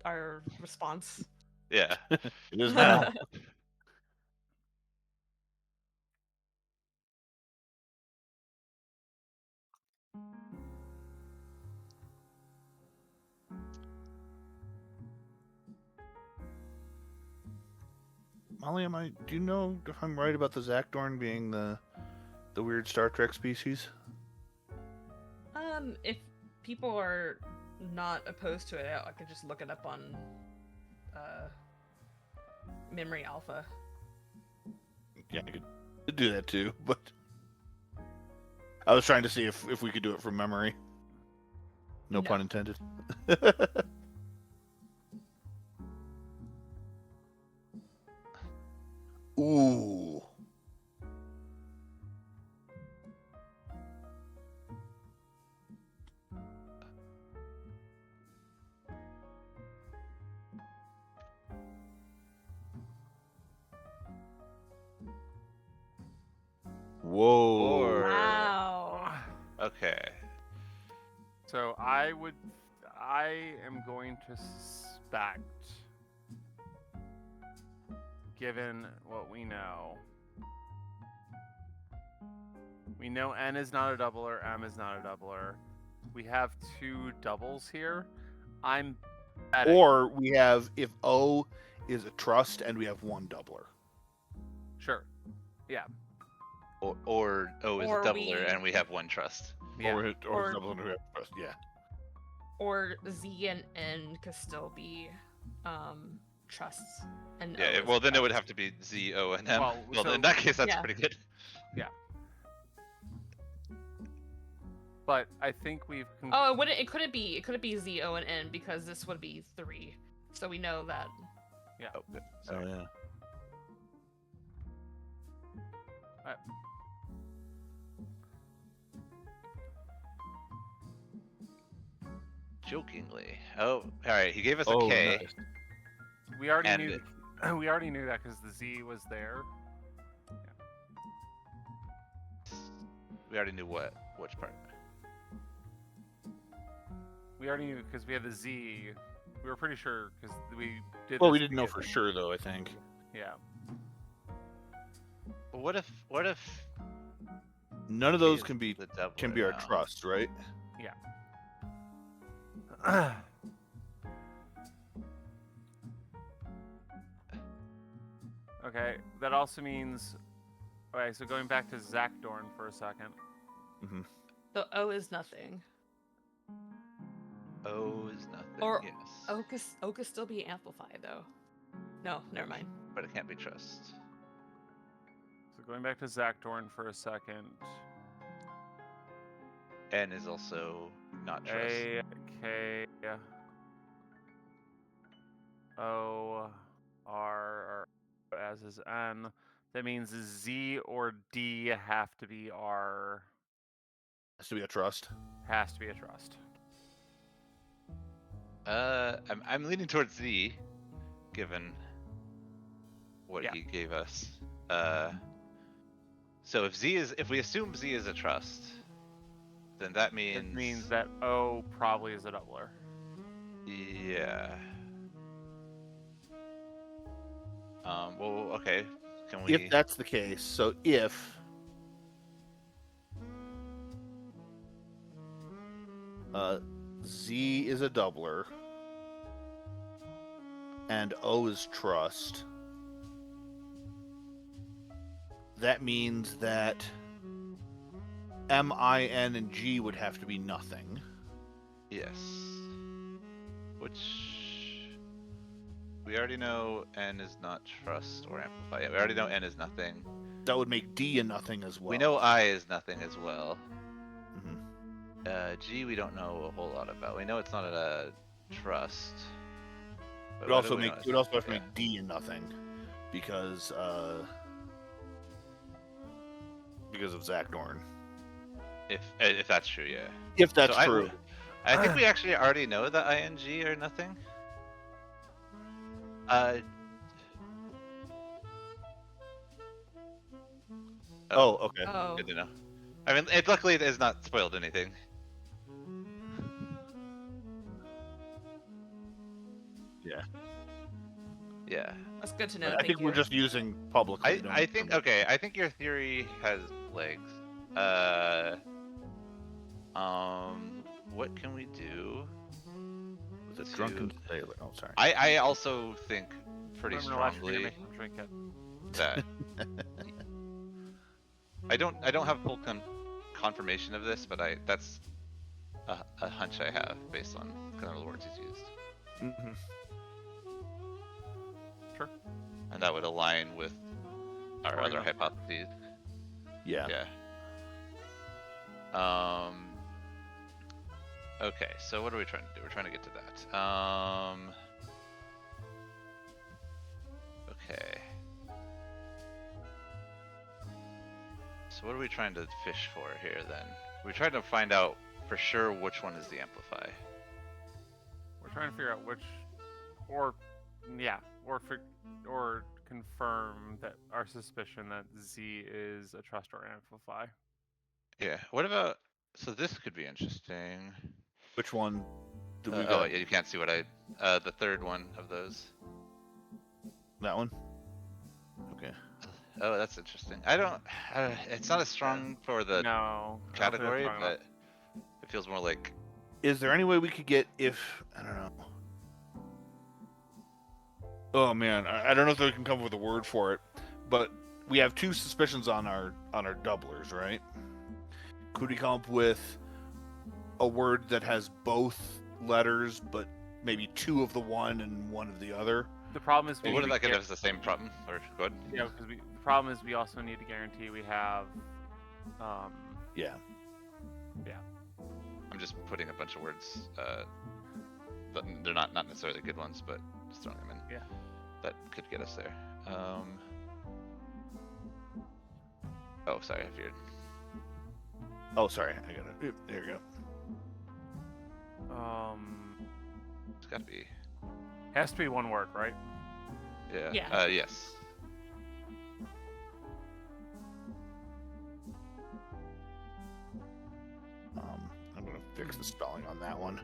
our response? Yeah. It is now. Molly, do you know if I'm right about the Zakdorn being the weird Star Trek species? If people are not opposed to it, I could just look it up on Memory Alpha. Yeah, I could do that too, but I was trying to see if we could do it from memory. No pun intended. Ooh. Whoa. Or Wow. okay. So I am going to suspect, given what we know N is not a doubler, M is not a doubler. We have two doubles here. I'm betting. Or we have if O is a trust and we have one doubler. Sure. Yeah. Or O is Or a doubler we- and we have one trust. Yeah. Or Or- double and we have trust. Yeah. Or Z and N could still be trusts. And O Yeah. is Well, then it would trust. have to be Z, O, and M. Well, Well, so- in that case, that's Yeah. pretty good. but I think we've. Oh, it wouldn't. It couldn't be. It couldn't be Z, O, and N because this would be 3. So we know that. Yeah. Oh, good. Oh Sorry. yeah. Jokingly. Oh, all right. He gave us a Oh, K. nice. We already And knew. We already knew that because the Z was there. We already knew what. Which part? We already knew because we had the Z. We were pretty sure because we did. Well, this we didn't know for together. sure though. I think. Yeah. But what if None of he those is can be the doubler our now? trust, right? Okay, that also means. Okay, so going back to Zach Dorn for a second. Mm-hmm. The O is nothing. O is nothing. Or yes. O could still be amplified though. No, never mind. But it can't be trust. So going back to Zach Dorn for a second. N is also not trust. A K O R as is N. That means Z or D have to be R. Has to be a trust. Has to be a trust. I'm leaning towards Z, given what Yeah. he gave us. So if we assume Z is a trust, then that means It means that O probably is a doubler. yeah. Well, okay. Can we? If that's the case, so if Z is a doubler and O is trust, that means that M, I, N, and G would have to be nothing. Yes. Which we already know N is not trust or amplify. Yeah, we already know N is nothing. That would make D a nothing as well. We know I is nothing as well. Mhm. G we don't know a whole lot about. We know it's not a trust. It But would what also do we make know? it would also have to Yeah. make D a nothing because of Zach Dorn. If that's true, yeah. If that's So true. I think we actually already know that ing are nothing. Oh, Oh, okay. Oh. good to know. I mean, luckily it has not spoiled anything. Yeah. That's good to know. I Thank think you. we're just using publicly. I think okay. I think your theory has legs. What can we do? Was it drunken sailor? Oh, sorry. I also think pretty Remember last year, strongly make him drink it. that I don't have full confirmation of this, but that's a hunch I have based on kind of the words he's used, Mm-hmm. Sure. and that would align with our Why other not? hypotheses. Yeah. Yeah. Okay, so what are we trying to do? We're trying to get to that. Okay. So what are we trying to fish for here then? We're trying to find out for sure which one is the amplify. We're trying to figure out which, or confirm that our suspicion that Z is a trust or amplify. Yeah. What about? So this could be interesting. Which one do we Oh, got? yeah, you can't see what I. The third one of those. That one? Okay. Oh, that's interesting. It's not as strong for the No. I don't think that's category, strong enough. but it feels more like. Is there any way we could get if I don't know? Oh man, I don't know if they can come up with a word for it, but we have two suspicions on our doublers, right? Could we come up with a word that has both letters, but maybe two of the one and one of the other? The problem is we Well, what need if to that could have the same problem? Or good? yeah, because the problem is we also need to guarantee we have Yeah. I'm just putting a bunch of words. But they're not necessarily good ones, but just throwing them in. Yeah. That could get us there. Oh, sorry, I feared. Oh, sorry. I got it. There you go. It's got to be. Has to be one word, right? Yeah. Yeah. Yes. I'm gonna fix the spelling on that one.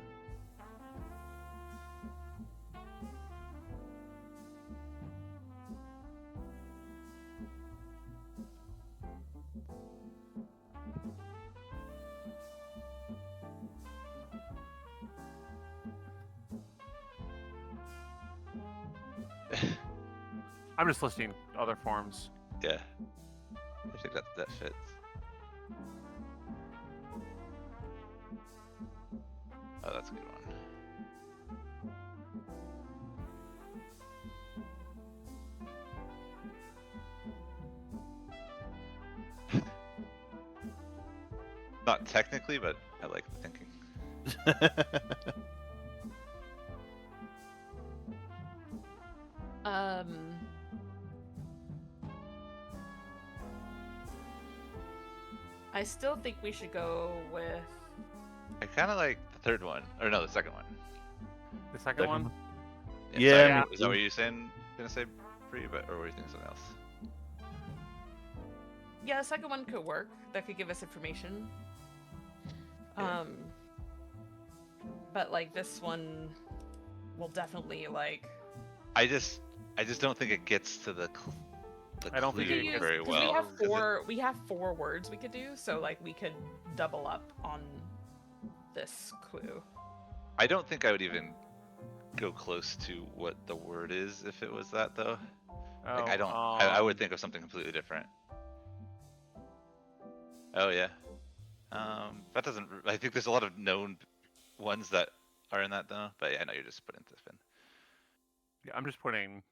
I'm just listing other forms. Yeah. I think that fits. Oh, that's a good one. Not technically, but I like the thinking. I still think we should go with. I kind of like the third one, or no, the second one. The second one? Yeah, Yeah. Is that what you're saying? Gonna say pre, but or were you thinking something else? Yeah, the second one could work. That could give us information. Yeah. But like this one will definitely like. I just don't think it gets to the. I don't think clue it gets- very 'cause well. we have 'cause it- four. We have 4 words we could do, so like we could double up on this clue. I don't think I would even go close to what the word is if it was that though. Like I don't. I would think of something completely different. Oh yeah. That doesn't. I think there's a lot of known ones that are in that though. But yeah, I know you're just putting this in. Yeah, I'm just putting.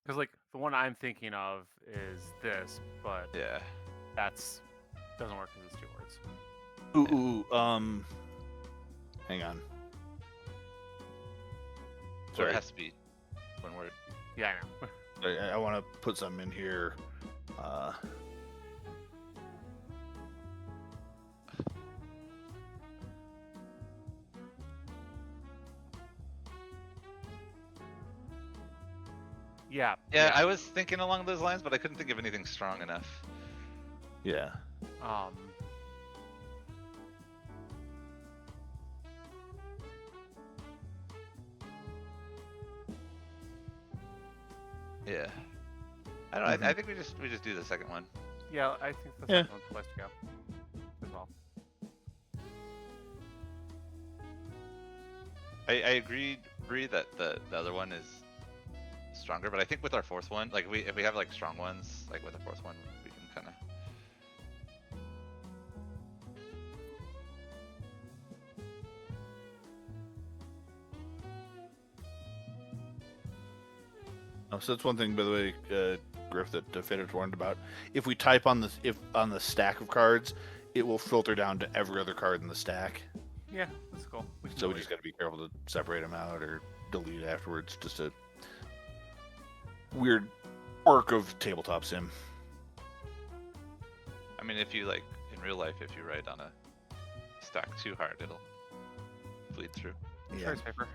Because like the one I'm thinking of is this, but Yeah. that's doesn't work because it's 2 words. Hang on. So Sorry. it has to be one word. Yeah, I know. I want to put something in here. Yeah. Yeah, I was thinking along those lines, but I couldn't think of anything strong enough. Yeah. Um. Yeah. I don't know. I think we just do the second one. Yeah, I think the Yeah. second one's the place to go as well. I agree that the other one is stronger, but I think with our fourth one, like if we have like strong ones, like with the fourth one, we can kind of. Oh, so that's one thing, by the way, Griff, that Fedor warned about. If we type on the stack of cards, it will filter down to every other card in the stack. Yeah, that's cool. We can So we delete just got to be careful to separate them out or delete afterwards. Just a weird quirk of tabletop sim. I mean, if you like in real life, if you write on a stack too hard, it'll bleed through. Choice paper.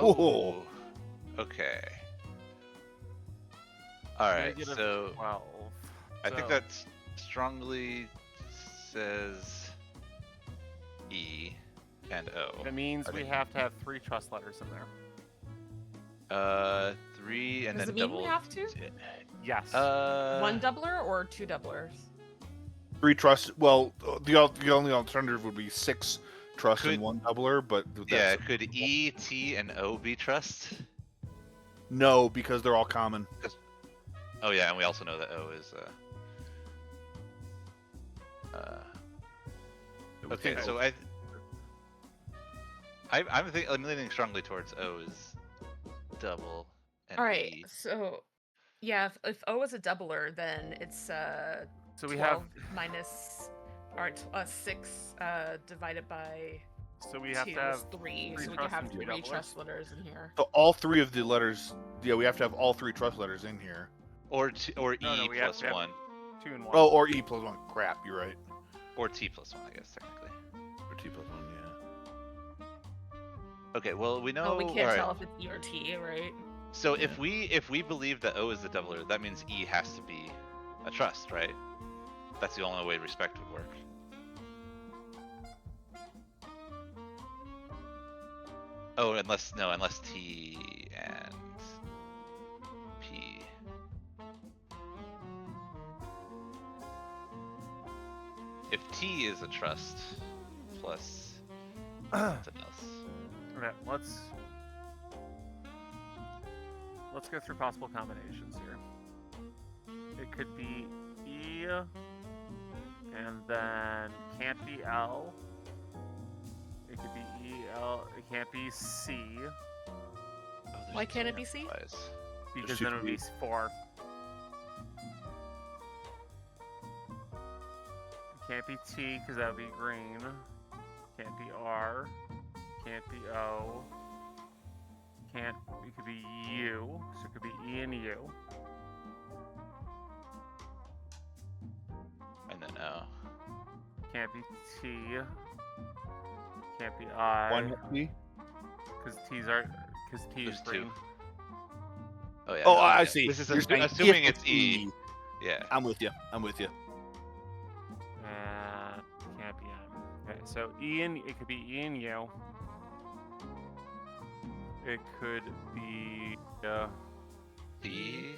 Oh. Okay. All right. Negative So 12. I think So- that strongly says E and O. That means I we think- have to have 3 trust letters in there. 3 and Does then it mean double. we have to? Yes. One doubler or 2 doublers? 3 trust. Well, the only alternative would be 6 trust Could- and 1 doubler, but Yeah, that's could E, T, and O be trust? no, because they're all common. Oh yeah, and we also know that O is okay, think so I'm leaning strongly towards O is double and All right. E. So, yeah, if O is a doubler, then it's So we 12 have minus or 6 divided by so we have 2 to have is 3. three So we trust can have and 2 3 doublers. trust letters in here. So all 3 of the letters. Yeah, we have to have all 3 trust letters in here. Or No, E we have plus to have- 1. 2 and 1. Oh, or E plus 1. Crap, you're right. Or T plus 1, I guess, technically. Or T plus 1, yeah. Okay, well we know. Oh, we can't alright. tell if it's E or T, right? So Yeah. if we believe that O is the doubler, that means E has to be a trust, right? That's the only way respect would work. Oh, unless T and P. If T is a trust plus something else. Okay, let's go through possible combinations here. It could be E, and then can't be L. It could be E, L. It can't be C, Oh, there's Why can't it be different C? replies. because two then it would be Ts. 4. It can't be T, because that would be green. Can't be R. Can't be O. It could be U, so it could be E and U. And then O. Can't be T. Can't be I. 1 T. Because T There's is 2. green. Oh yeah. Oh, no, I yeah. see. This is You're saying assuming if it's E. Yeah. I'm with you. I'm with you. And can't be M. Okay, so it could be E and U. It could be T.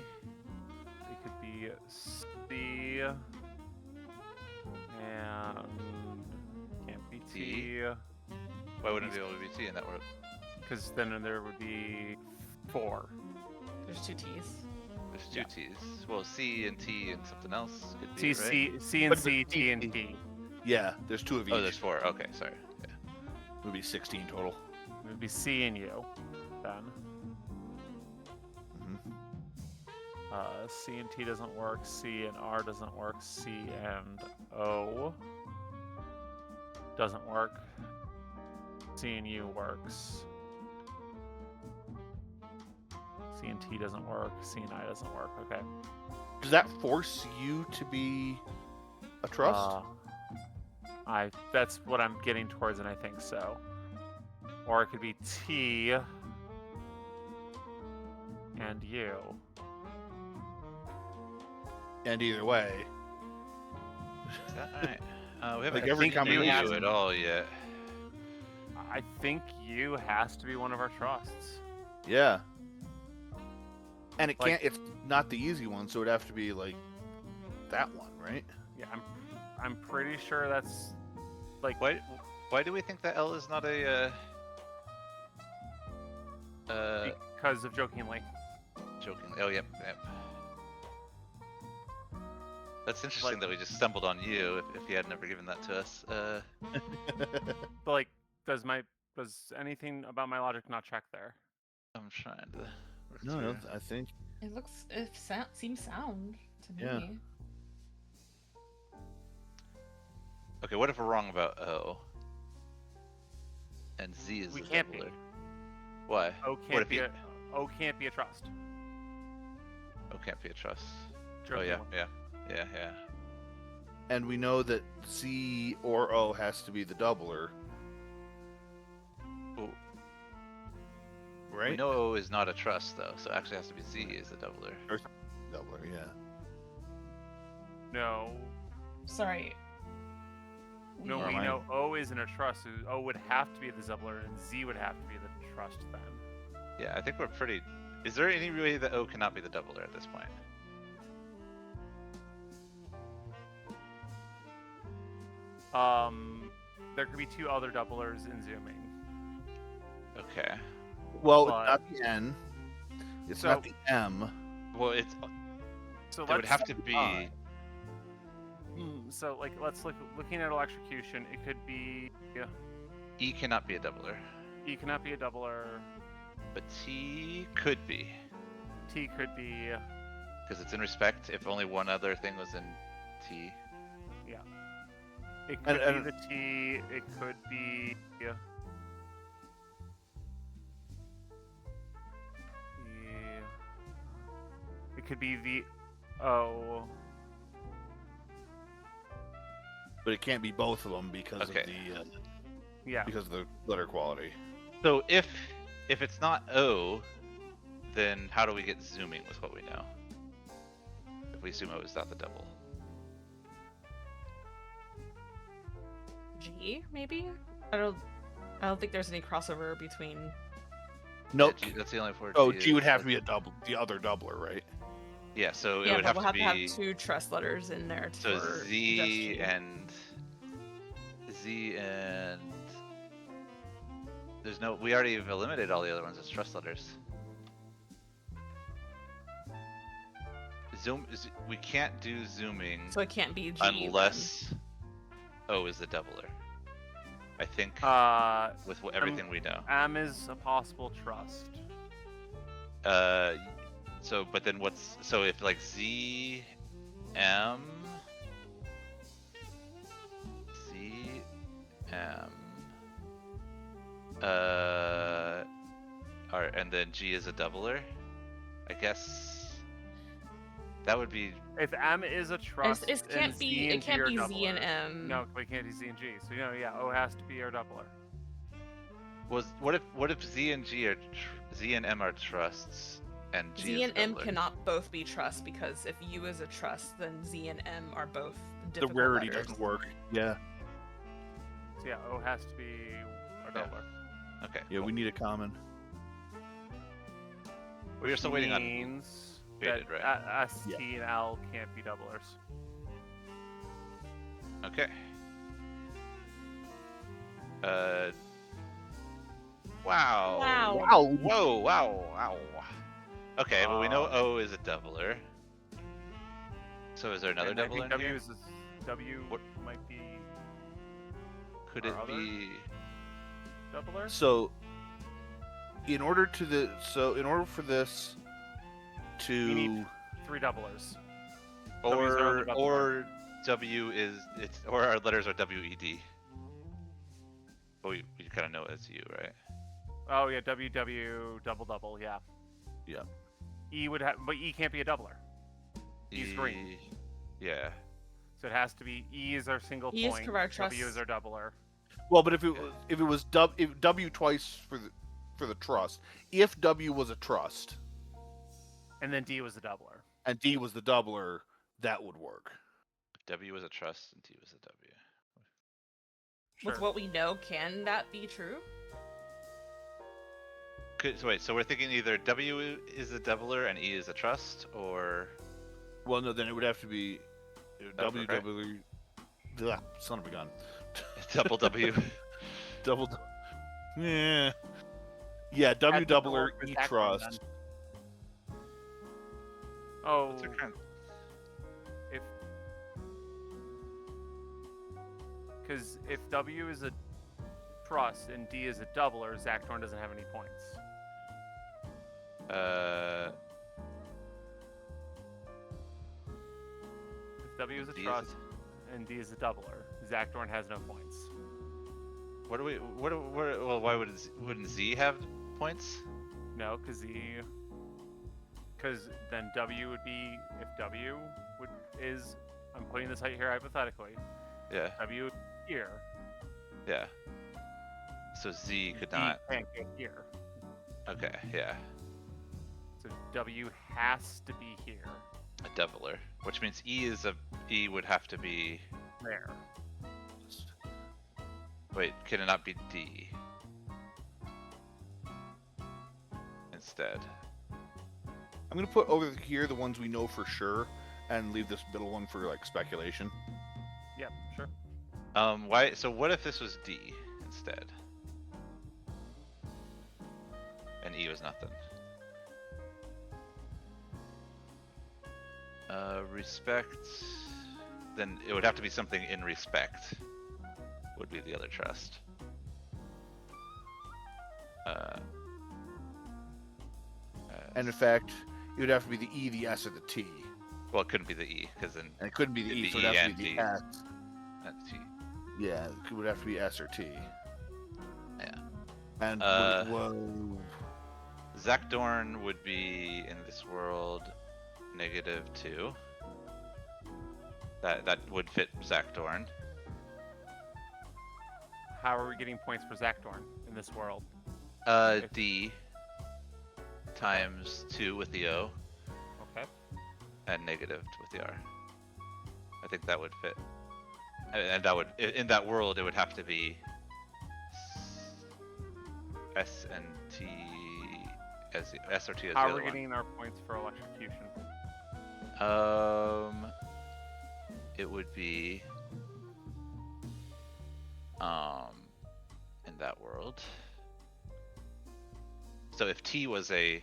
it could be C. And can't be T. T. Why wouldn't it be able to be T in that world? Because then there would be 4. There's 2 T's. There's 2 T's. Well, C and T and something else could be, T, right? C and But C, the T and T- T. Yeah, there's 2 of each. Oh, there's 4. Okay, sorry. Yeah. It would be 16 total. It would be C and U then. Mhm. C and T doesn't work. C and R doesn't work. C and O doesn't work. C and U works. C and T doesn't work. C and I doesn't work. Okay. Does that force you to be a trust? That's what I'm getting towards, and I think so. Or it could be T and U. And either way, Is that right? We haven't Like every think U combination- at all yet. I think U has to be one of our trusts. yeah. And it Like- can't. It's not the easy one, so it'd have to be like that one, right? Yeah, I'm pretty sure that's like Why do we think that L is not a because of jokingly. jokingly? Oh, yep. That's interesting that we just stumbled on you if you had never given that to us. But like, does anything about my logic not check there? I'm trying to. work No, no, through. I think. Seems sound to me. Yeah. Okay, what if we're wrong about O? And Z is We the can't be. doubler. Why? O What can't if be you- O can't be a trust. O can't be a trust. Oh yeah, Jokingly. yeah. And we know that C or O has to be the doubler, Ooh, right? we know O is not a trust though, so it actually has to be Z is the doubler. Doubler, yeah. No. Sorry. No, Or we am I- know O isn't a trust, so O would have to be the doubler, and Z would have to be the trust then. Yeah, I think we're pretty Is there any way that O cannot be the doubler at this point? There could be two other doublers in zooming. Okay. Well, But- it's not the N. It's not the M. Well, it's So it would let's have to be. So like let's looking at electrocution. It could be E cannot be a doubler, E cannot be a doubler. but T could be T could be because it's in respect. If only one other thing was in T. it could And- be the T. It could be it could be the O. But it can't be both of them because Okay. of the Yeah. because of the letter quality. So if it's not O, then how do we get zooming with what we know? If we assume O is not the double. G, maybe? I don't think there's any crossover between. Nope. Yeah, G, that's the only word. Oh, G G would is, have to be a double, the other doubler, right? Yeah, so it Yeah, would but have we'll to have be. to have two trust letters in there So for just Z G. and there's no. We already have eliminated all the other ones as trust letters. We can't do zooming So it can't be G. then. unless O is the doubler. I think with everything we know. M is a possible trust. So but then so if like Z M and then G is a doubler, I guess that would be. If M is a trust, It then can't Z be. and It can't G be are Z and doubler. M. No, we can't do Z and G. So yeah, O has to be our doubler. What if Z and G are Z and M are trusts and G Z is and M doubler? cannot both be trust because if U is a trust, then Z and M are both The difficult rarity letters. doesn't work. Yeah. So yeah, O has to be our Yeah. doubler. Okay. Yeah, we need a common. We are still waiting on means Faded, that right? S, T, and L can't be doublers. Okay. Wow. Wow. Wow. Whoa, wow, wow. Okay, well we know Um, O is a doubler. So is there another And I doubler think in W here? is W What- might be Could our it other? be doubler. So, in order for this to need- 3 doublers. W's are or the doubler. or W is it's or our letters are WED. But we kind of know it as U, right? Oh yeah, W double, yeah. Yeah. E would have, but E can't be a doubler. E's green. Yeah. So it has to be E is our single E is point. for our trust. W is our doubler. well, but if it was W twice for the trust, if W was a trust And then D was a doubler. and D was the doubler, that would work. W is a trust and T was a W. Sure. With what we know, can that be true? So wait, so we're thinking either W is a doubler and E is a trust, or Well, no, then it would have to be W okay. W. Ugh, son of a gun. double W. Double. Yeah. Yeah, W That's what the doubler word E is acronym trust. then. Oh, What's our current- because if W is a trust and D is a doubler, Zactorn doesn't have any points. If W is a D is trust and D is a doubler, Zactorn has no points. What do we? Well, why wouldn't Z have points? No, because then W would be if W is. I'm putting this out here hypothetically. Yeah, W would be here. yeah. So Z could D not. can't get here. Okay, yeah. So W has to be here. A doubler, which means E would have to be. There. Wait, can it not be D instead? I'm gonna put over here the ones we know for sure, and leave this middle one for like speculation. Yep, sure. Why? So what if this was D instead? And E was nothing. Respect. Then it would have to be something in respect. Would be the other trust. And in fact, it would have to be the E, the S, or the T. Well, it couldn't be the E because then And it couldn't be the It'd E, be so it would have E to be and the T. S. that's T. Yeah, it would have to be S or T. Yeah. And whoa. Zakdorn would be in this world -2. That would fit Zakdorn. How are we getting points for Zakdorn in this world? D times 2 with the O Okay. and negative with the R. I think that would fit. And that would, in that world, it would have to be S and T as S or T as How the are other we one. getting our points for electrocution? It would be in that world. So if T was a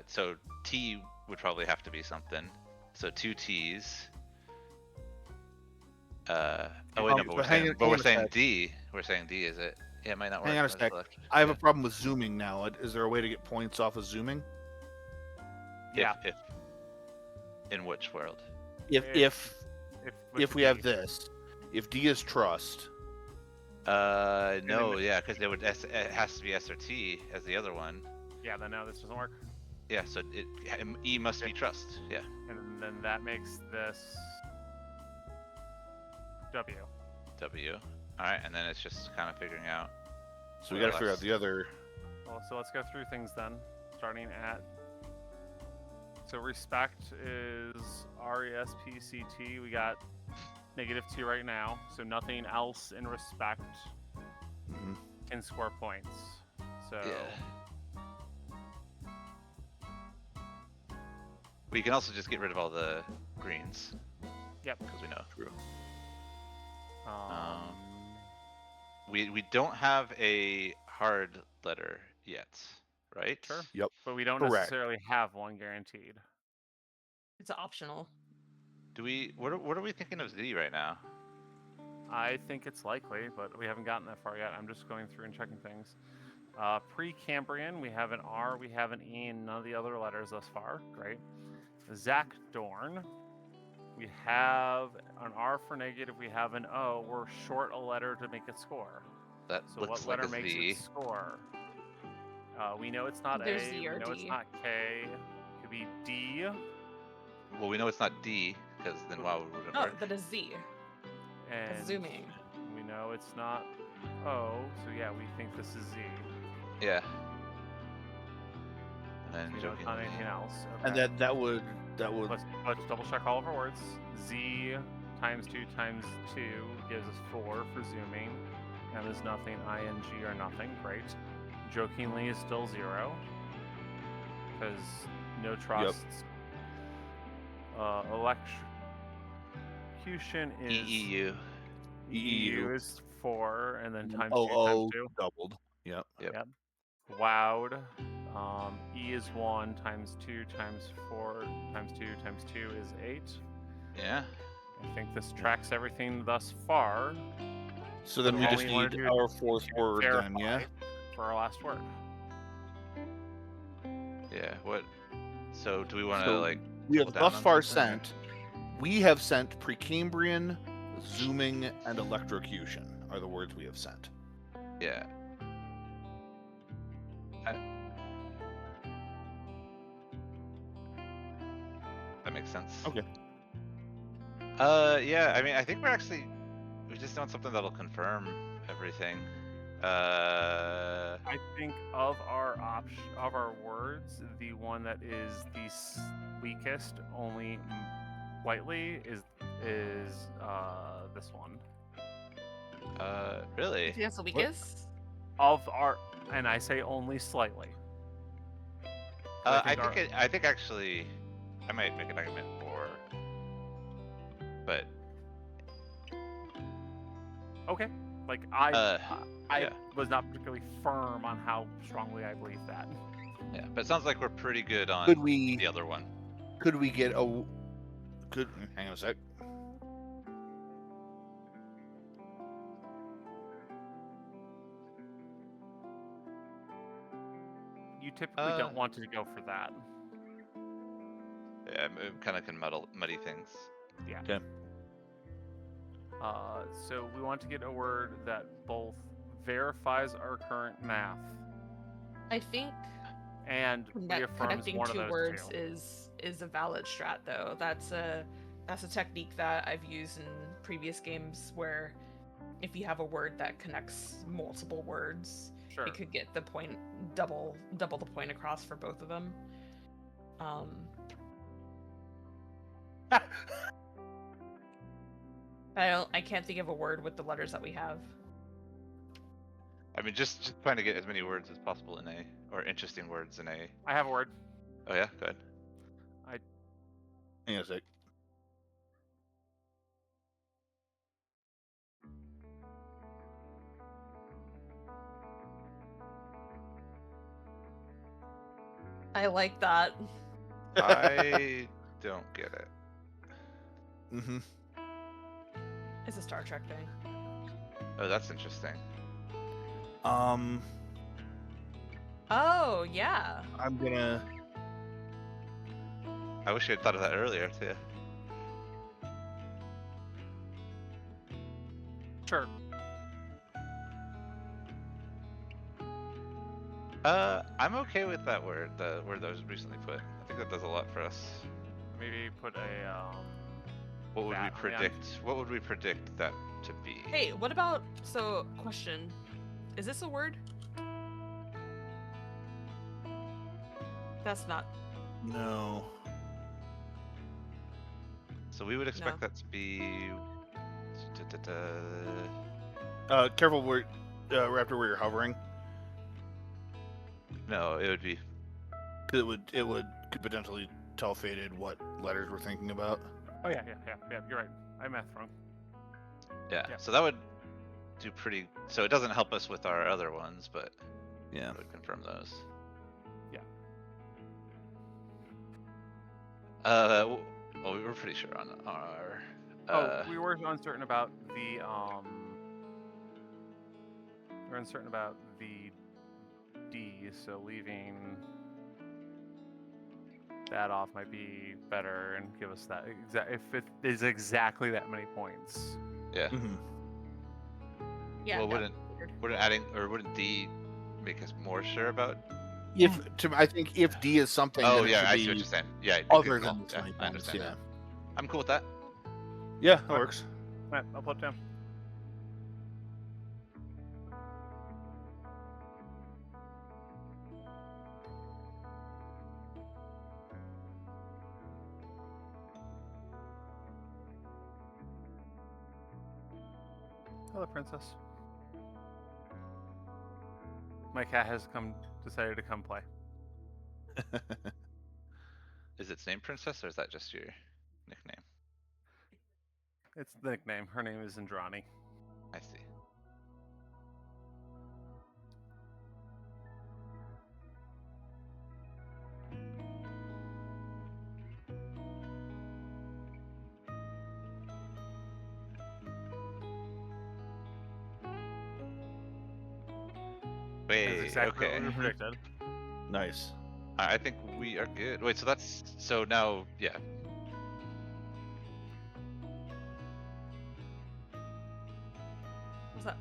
so T would probably have to be something. So 2 T's. Oh wait, no, but we're saying, D. We're saying D, is it? Yeah, it might not work. Hang on a Let's sec. select- I have a yeah. problem with zooming now. Is there a way to get points off of zooming? Yeah. If in which world? If With we the have D. this, if D is trust, No, yeah, because it has to be S or T as the other one. Yeah, then no, this doesn't work. Yeah, so E must be trust. Yeah. And then that makes this W. W. All right, and then it's just kind of figuring out. so we got to figure out Less. the other. Well, so let's go through things then. Starting at. So respect is RESPCT. We got -2 right now. So nothing else in respect Mhm. can score points. So Yeah. We can also just get rid of all the greens. Yep. Because we know. True. We don't have a hard letter yet, right? Sure. Yep. But we don't Correct. necessarily have one guaranteed. It's optional. Do we? What are we thinking of Z right now? I think it's likely, but we haven't gotten that far yet. I'm just going through and checking things. Pre-Cambrian, we have an R, we have an E, and none of the other letters thus far. Great. Zakdorn, we have an R for negative, we have an O. We're short a letter to make it score. That So looks what like letter a makes Z. it score? We know it's not There's A, Z we or know it's D. not K. It could be D, Well, we know it's not D because then why would it Oh, work? that is Z. and That's zooming. we know it's not O. So yeah, we think this is Z. Yeah. And then We know it's not jokingly. anything else. And Okay. that would Let's double check all of our words. Z times 2 times 2 gives us 4 for zooming. And there's nothing, ing or nothing. Great. Jokingly is still 0. Because no trusts. Electrocution is EEU. EU is 4, and then times 2 OO times 2. doubled. Yep. Yep. Wowed. E is 1 times 2 times 4 times 2 times 2 is 8. Yeah. I think this tracks everything thus far. So then we All just we wanna need do our fourth to word then, yeah? verify For our last word. Yeah. What? So do we want to So like? We have pull down thus on far something, or- sent. We have sent Precambrian, zooming, and electrocution are the words we have sent. Yeah. That makes sense. Okay. Yeah. I mean, I think we just want something that'll confirm everything. I think of our words, the one that is the weakest, only slightly, is this one. Really? You think that's the weakest? Of our, and I say only slightly. I think actually, I might make an argument for, but Okay. Like I yeah. was not particularly firm on how strongly I believe that. yeah. But it sounds like we're pretty good on Could we the other one. could we get a could hang on a sec. You typically don't want to go for that. Yeah, it kind of can muddy things. Yeah. Okay. So we want to get a word that both verifies our current math I think and reaffirms connecting one of two those words two. is a valid strat though. That's a technique that I've used in previous games where if you have a word that connects multiple words, Sure. it could get the point double the point across for both of them. I can't think of a word with the letters that we have. I mean, just trying to get as many words as possible in A, or interesting words in A. I have a word. Oh yeah, good. Hang on a sec. I like that. I don't get it. Mm-hmm. It's a Star Trek thing. Oh, that's interesting. Oh yeah. I'm gonna. I wish I had thought of that earlier too. Sure. I'm okay with that word, the word that was recently put. I think that does a lot for us. Maybe put a What would we Yeah, predict? What would we predict that to be? Hey, what about question? Is this a word? That's not. No. So we would expect No. that to be. Careful where, Raptor, where you're hovering. No, it would be. It could potentially tell Faded what letters we're thinking about. Oh yeah. You're right. I math wrong. Yeah. Yeah. So that would do pretty. So it doesn't help us with our other ones, but Yeah. it would confirm those. Yeah. Well, we were pretty sure on our. We were uncertain about the We're uncertain about the D, so leaving that off might be better and give us that if it is exactly that many points. Yeah. Mm-hmm. Yeah. Well, that's weird. wouldn't D make us more sure about? I think if D is something. Oh then it yeah, should I be see what you're saying. Yeah. Other good call. than the Yeah, 20 I points, understand yeah. that. I'm cool with that. Yeah, that works. Alright, I'll put it down. Hello, princess. My cat has decided to come play. Is its name Princess, or is that just your nickname? It's the nickname. Her name is Indrani. I see. That's Wait. exactly Okay. what we predicted. Nice. I think we are good. Wait. So now. Yeah. What's up?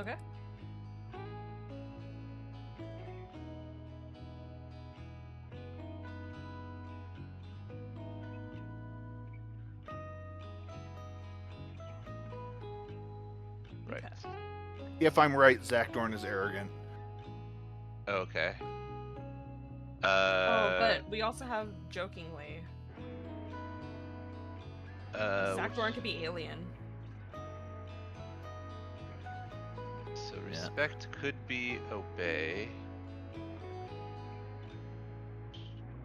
Okay. Right. Okay. If I'm right, Zach Dorn is arrogant. Okay. Oh, but we also have jokingly. Zach Dorn could be alien. So Yeah. respect could be obey.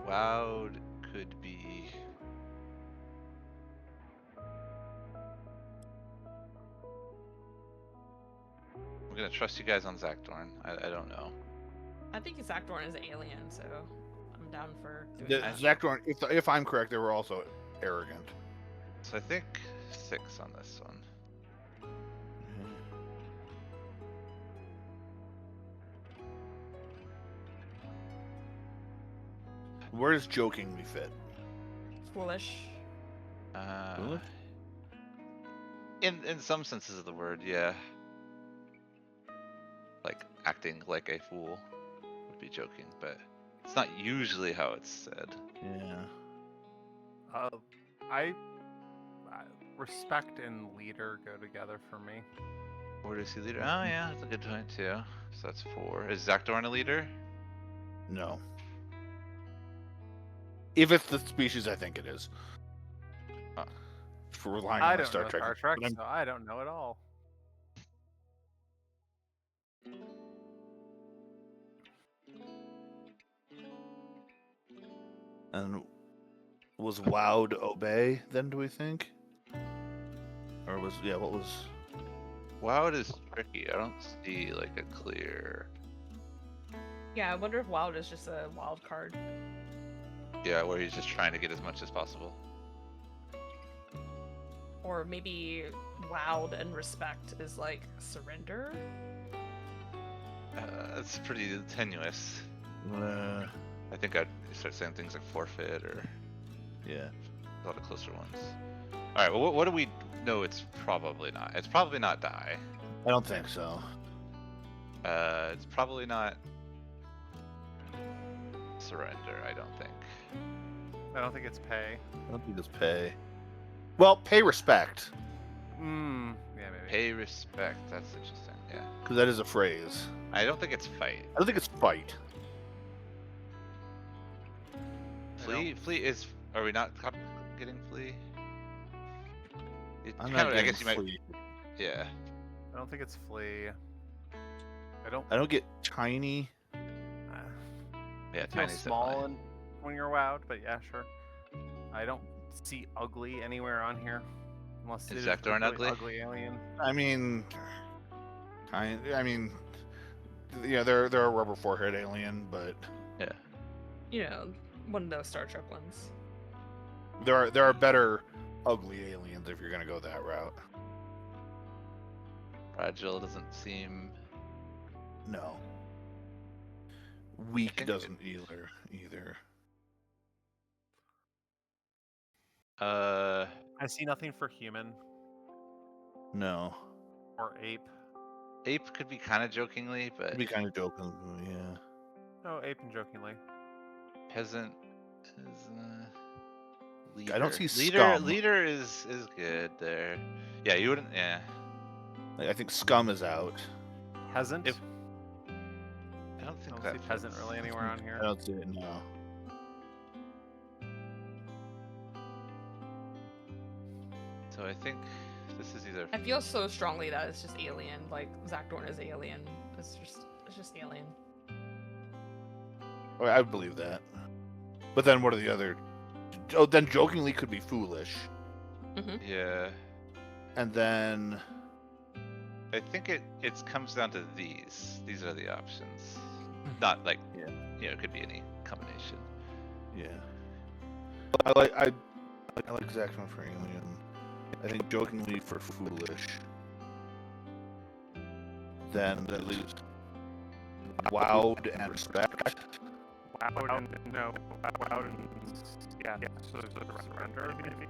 Wowed could be. I'm gonna trust you guys on Zakdorn. I don't know. I think Zakdorn is alien, so I'm down for doing The that. Zakdorn, if I'm correct, they were also arrogant. So I think 6 on this one. Where does jokingly fit? Foolish. Uh, in some senses of the word, yeah. Like acting like a fool would be joking, but it's not usually how it's said. Yeah. I respect and leader go together for me. Where does he leader? Oh yeah, that's a good point too. So that's 4. Is Zakdorn a leader? No. If it's the species, I think it is. Huh. For relying I on don't Star know Trek. Star Trek, but I'm- so I don't know at all. And was wowed obey then, do we think? Or was, yeah, what was. Wow, it is tricky. I don't see like a clear. Yeah, I wonder if Wild is just a wild card. Yeah, where he's just trying to get as much as possible. Or maybe Wowed and Respect is like surrender? That's pretty tenuous. Uh, I think I'd start saying things like forfeit or yeah. a lot of closer ones. Alright, well, what do we know it's probably not? It's probably not die. I don't think so. It's probably not surrender, I don't think. I don't think it's pay. I don't think it's pay. Well, pay respect, Yeah, maybe. Pay respect, that's interesting, yeah. because that is a phrase. I don't think it's fight. I don't think it's fight. Flee is. Are we not getting flee? It I'm kinda- not I getting guess you might. flee. Yeah. I don't think it's flee. I don't. I don't get tiny. Yeah, I feel tiny small and when you're wowed, but yeah, sure. I don't see ugly anywhere on here, unless it Is is Zakdorn a ugly? ugly alien. I mean, yeah, they're a rubber forehead alien, but Yeah. You know, one of those Star Trek ones. there are better ugly aliens if you're gonna go that route. Fragile doesn't seem. No. Weak think- doesn't either. I see nothing for human No. or ape. Ape could be kind of jokingly, but It'd be kind of joking, yeah. No, ape and jokingly. peasant is. Leader. I don't see leader. scum. Leader is good there. Yeah, you wouldn't. Yeah. Like, I think scum is out. Peasant. If- I don't I think don't that see peasant fits. really anywhere on here. I don't see it, no. So I think this is either. I feel so strongly that it's just alien. Like Zakdorn is alien. It's just alien. I would believe that. But then what are the other? Oh, then jokingly could be foolish. Yeah. And then I think it comes down to these. These are the options. Not like Yeah. You know, it could be any combination. yeah. I like Zakdorn for alien. I think jokingly for foolish. Then that leaves wowed and respect. Wowed and no. Wowed and yeah. So there's a surrender maybe.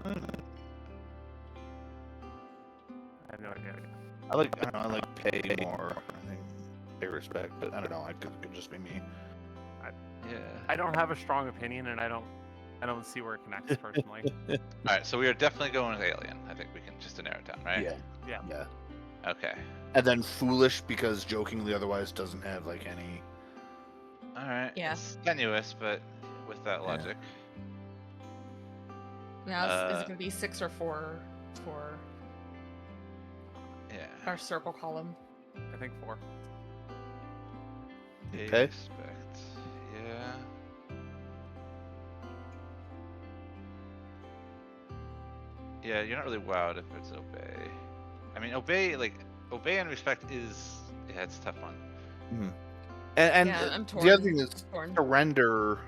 I have no idea. I like pay more. I think pay respect, but I don't know. It could just be me. Yeah. I don't have a strong opinion, and I don't see where it connects personally. All right, so we are definitely going with alien. I think we can just narrow it down, right? Yeah. Yeah. Okay. And then foolish because jokingly otherwise doesn't have like any. All right. Yeah. It's tenuous, but with that Yeah. logic. Now, is Uh, it gonna be 6 or 4 for? Yeah. Our circle column. I think 4. Okay. Expect. Yeah. Yeah, you're not really wowed if it's obey. I mean, obey and respect is, yeah, it's a tough one. And Yeah, I'm the other torn. thing is Torn. surrender.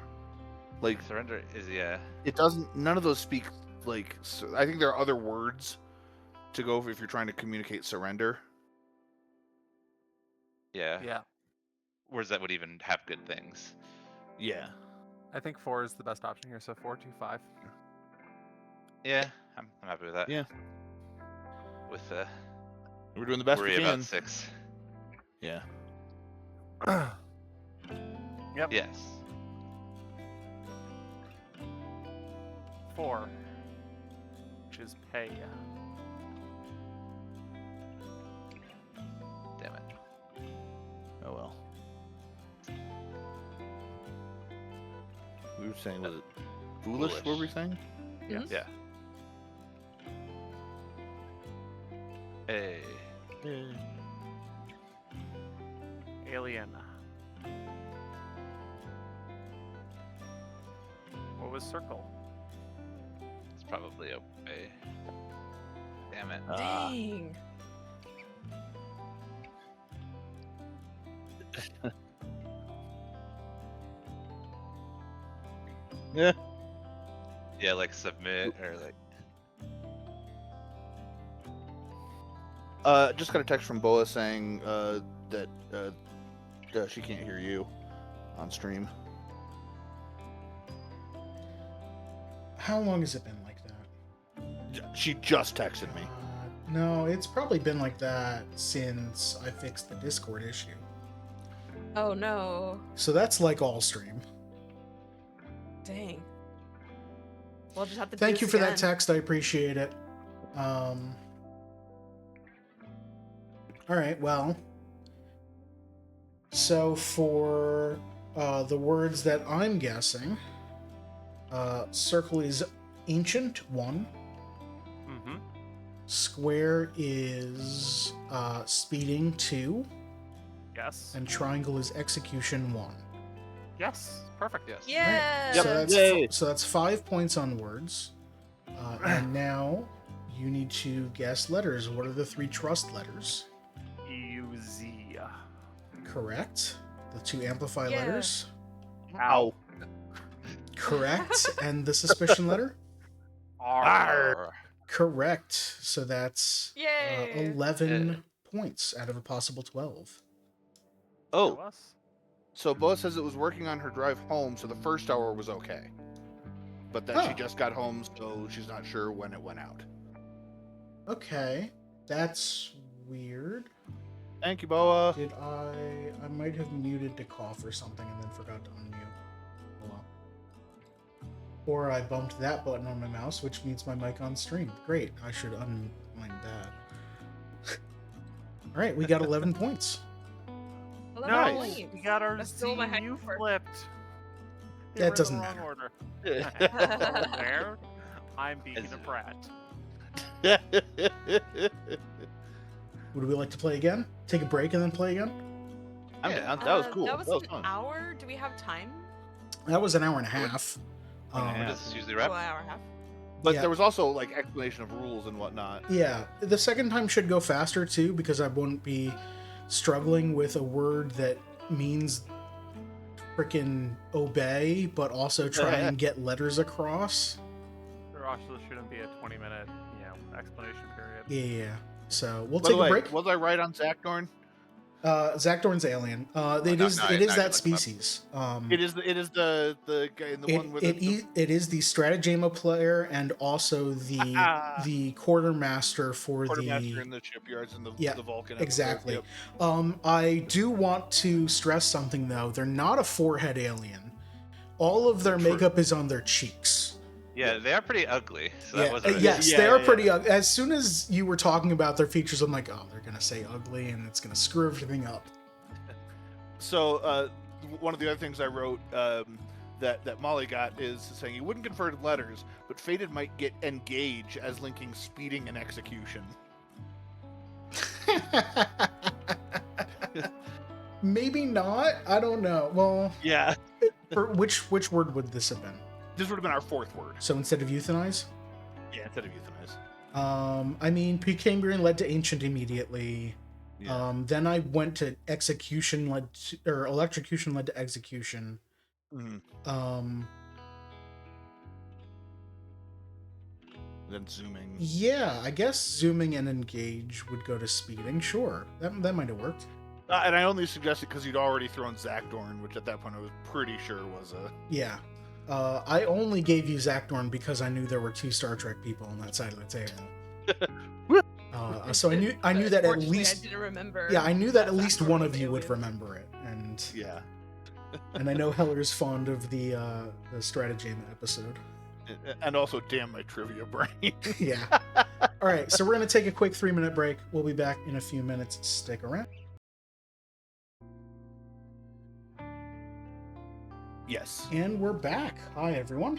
Like Surrender is, yeah. it doesn't. None of those speak like. I think there are other words to go if you're trying to communicate surrender. Yeah. Yeah. Words that would even have good things. Yeah. I think 4 is the best option here, so 4, 2, 5. Yeah, I'm happy with that. Yeah. With We're doing the best worry we can. about 6. Yeah. Yep. Yes. 4, which is pay. Damn it. Oh well. We were saying, was it foolish? What were we Foolish. saying? Yes. Yeah. Hey. Alien. What was circle? It's probably obey. Damn it. Dang. Yeah. Yeah, like submit or like. Just got a text from Boa saying that she can't hear you on stream. How long has it been like that? She just texted me. No, it's probably been like that since I fixed the Discord issue. Oh no. So that's like all stream. Dang. We'll just have to. Thank do you this for that again. text. I appreciate it. All right. Well, so for the words that I'm guessing, circle is ancient 1. Mm-hmm. Square is speeding 2, Yes. and triangle is execution 1. Yes. Perfect. Yes. Yeah. So that's 5 points on words. And now you need to guess letters. What are the 3 trust letters? E-U-Z. Correct. The 2 amplify Yeah. letters. Ow. Correct. And the suspicion letter? R. Correct. So that's Yay. 11 points out of a possible 12. Oh, Us. so Boa says it was working on her drive home, so the first hour was okay. But that she Oh. just got home, so she's not sure when it went out. Okay. That's weird. Thank you, Boa. Did I might have muted to cough or something and then forgot to unmute. Oh well. Or I bumped that button on my mouse, which means my mic on stream. Great. I should unwind that. All right, we got 11 points. 11 Nice. points. We got our That's still my high you score. flipped. They That were in the doesn't wrong matter. Order. There. I'm being As- a brat. Would we like to play again? Take a break and then play again? I'm Yeah. down. That was cool. That was was an fun. hour. Do we have time? That was an hour and a half. Hour and a When half. does this usually Oh, wrap? an hour and a half. But Yeah. there was also like explanation of rules and whatnot. Yeah, the second time should go faster too because I wouldn't be struggling with a word that means freaking obey, but also try and get letters across. There also shouldn't be a 20-minute, explanation period. Yeah. So we'll By take the way, a break. was I right on Zakdorn? Zakdorn's alien. It no, is no, it no, is I that looked him up. species. It is the guy in the one with It is the stratagema player and also the quartermaster for quartermaster in the the shipyards and Yeah, the Vulcan. episode. exactly. Yep. I do want to stress something though. They're not a 4-head alien. All of their True. makeup is on their cheeks. Yeah, they are pretty ugly. So that Yeah, wasn't. yes, Yeah, they are yeah. pretty ugly. As soon as you were talking about their features, I'm like, oh, they're gonna say ugly, and it's gonna screw everything up. So one of the other things I wrote that Molly got is saying you wouldn't convert letters, but Fated might get engage as linking speeding and execution. Maybe not. I don't know. Well, Yeah. for which word would this have been? This would have been our fourth word. So instead of euthanize? Yeah, instead of euthanize. I mean, Precambrian led to ancient immediately. Yeah. Then I went to execution led to, or electrocution led to execution. Mhm. Then zooming. Yeah, I guess zooming and engage would go to speeding. Sure, that might have worked. And I only suggested because you'd already thrown Zakdorn, which at that point I was pretty sure was a. Yeah. I only gave you Zakdorn because I knew there were 2 Star Trek people on that side of the table. So I knew that at Unfortunately, least I didn't remember. yeah, I knew that at least Zakdorn one was of you would alien. remember it, and Yeah. and I know Heller's fond of the stratagem episode. And also, damn my trivia brain. Yeah. All right, so we're gonna take a quick 3-minute break. We'll be back in a few minutes. Stick around. Yes. And we're back. Hi, everyone.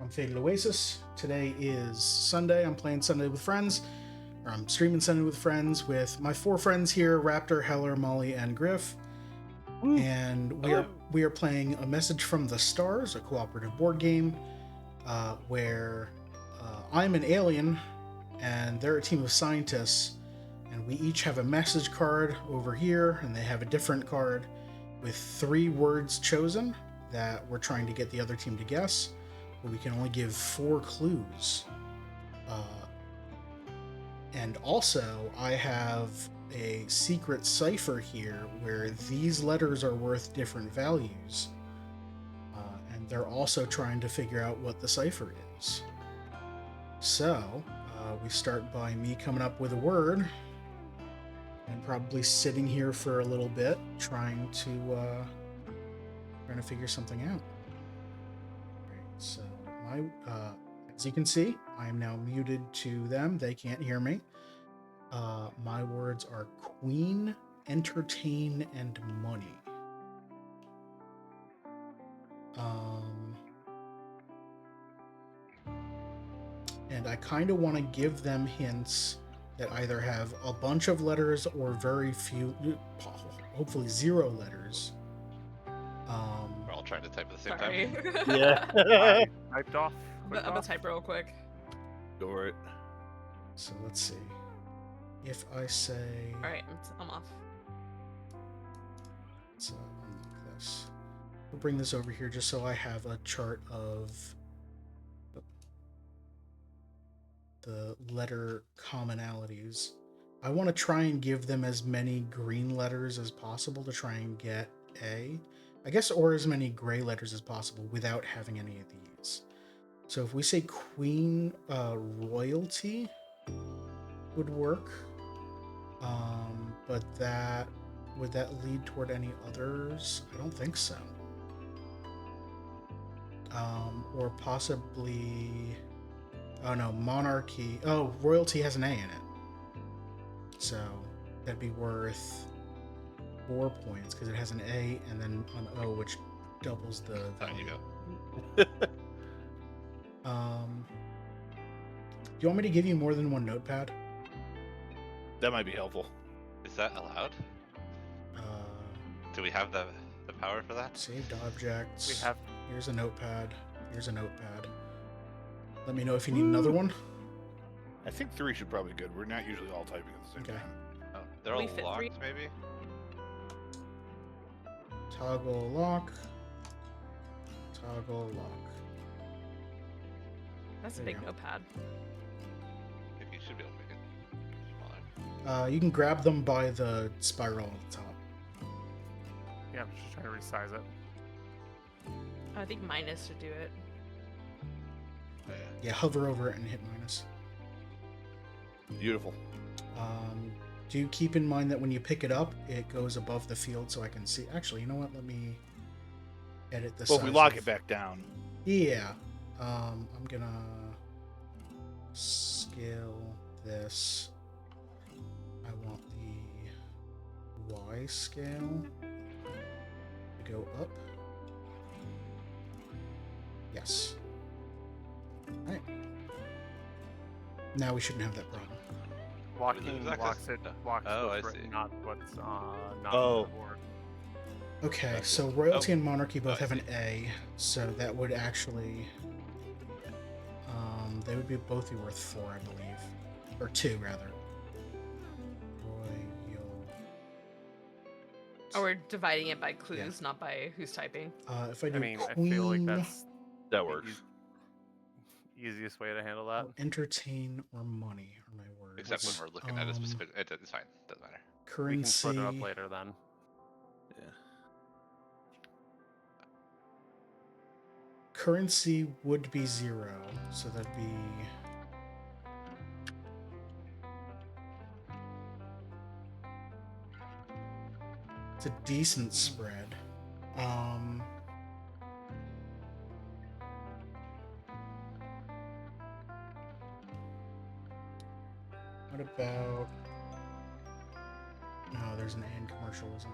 I'm Faded Oasis. Today is Sunday. I'm playing Sunday with friends, or I'm streaming Sunday with friends with my 4 friends here: Raptor, Heller, Molly, and Griff. And we are playing A Message from the Stars, a cooperative board game, where I'm an alien, and they're a team of scientists, and we each have a message card over here, and they have a different card with 3 words chosen that we're trying to get the other team to guess, but we can only give 4 clues. And also, I have a secret cipher here where these letters are worth different values, and they're also trying to figure out what the cipher is. So, we start by me coming up with a word, and probably sitting here for a little bit, trying to figure something out. Right, so as you can see, I am now muted to them. They can't hear me. My words are queen, entertain, and money. And I kind of want to give them hints that either have a bunch of letters or very few, hopefully 0 letters. We're all trying to type at the same Sorry. time. Yeah. Typed off. I'm clicked gonna off. type real quick. Go for it. So let's see. If I say, All right, I'm off. so unlock this. We'll bring this over here just so I have a chart of the letter commonalities. I want to try and give them as many green letters as possible to try and get A. I guess, or as many gray letters as possible without having any of these. So if we say queen, royalty would work. But would that lead toward any others? I don't think so. Or possibly, oh no, monarchy. Oh, royalty has an A in it. So that'd be worth 4 points because it has an A and then an O, which doubles the There you value. go. Do you want me to give you more than 1 notepad? That might be helpful. Is that allowed? Do we have the power for that? Saved objects. We have. Here's a notepad. Here's a notepad. Let me know if you need another one. I think 3 should probably be good. We're not usually all typing at the same Okay. time. Oh, they're all We fit locked, 3? maybe? Toggle lock. Toggle lock. That's a There you big go. notepad. I think you should be able to make it smaller. You can grab them by the spiral at the top. Yeah, I'm just trying to resize it. I think minus should do it. Yeah, hover over it and hit minus. Beautiful. Do keep in mind that when you pick it up, it goes above the field so I can see. Actually, you know what? Let me edit this. Well, if we lock it back down. Yeah. I'm gonna scale this. I want the Y scale to go up. Yes. Alright. Now we shouldn't have that problem. Joaquin lose walks access? walks Oh, what's I written, see. not what's not Oh. on the board. Okay, Gotcha. so royalty Oh. and monarchy both I have an see. A, so that would actually, they would be both be worth 4, I believe, or 2 rather. Royal. Oh, we're dividing it by clues, not by who's typing. If I do I mean, queen, I feel like that's That the works. easiest way to handle that. or entertain or money are my words. Except when we're looking at a specific. It's fine. Doesn't matter. We can currency. split it up later then. Yeah. Currency would be 0, so that'd be. It's a decent spread. What about? No, there's an A in commercialism.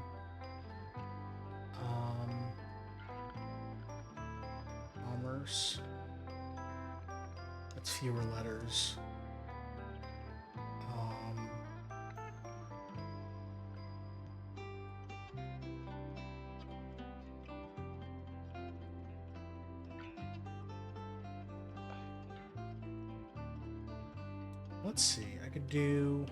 Commerce. That's fewer letters. Let's see. I could do.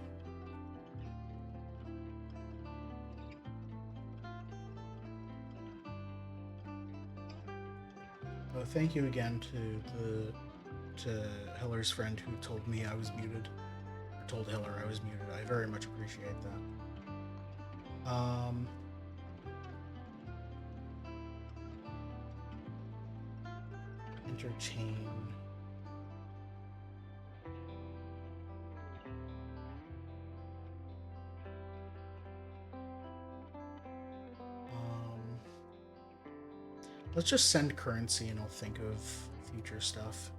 Thank you again to Hiller's friend who told me I was muted, or told Hiller I was muted. I very much appreciate that. Entertain. Let's just send currency and I'll think of future stuff.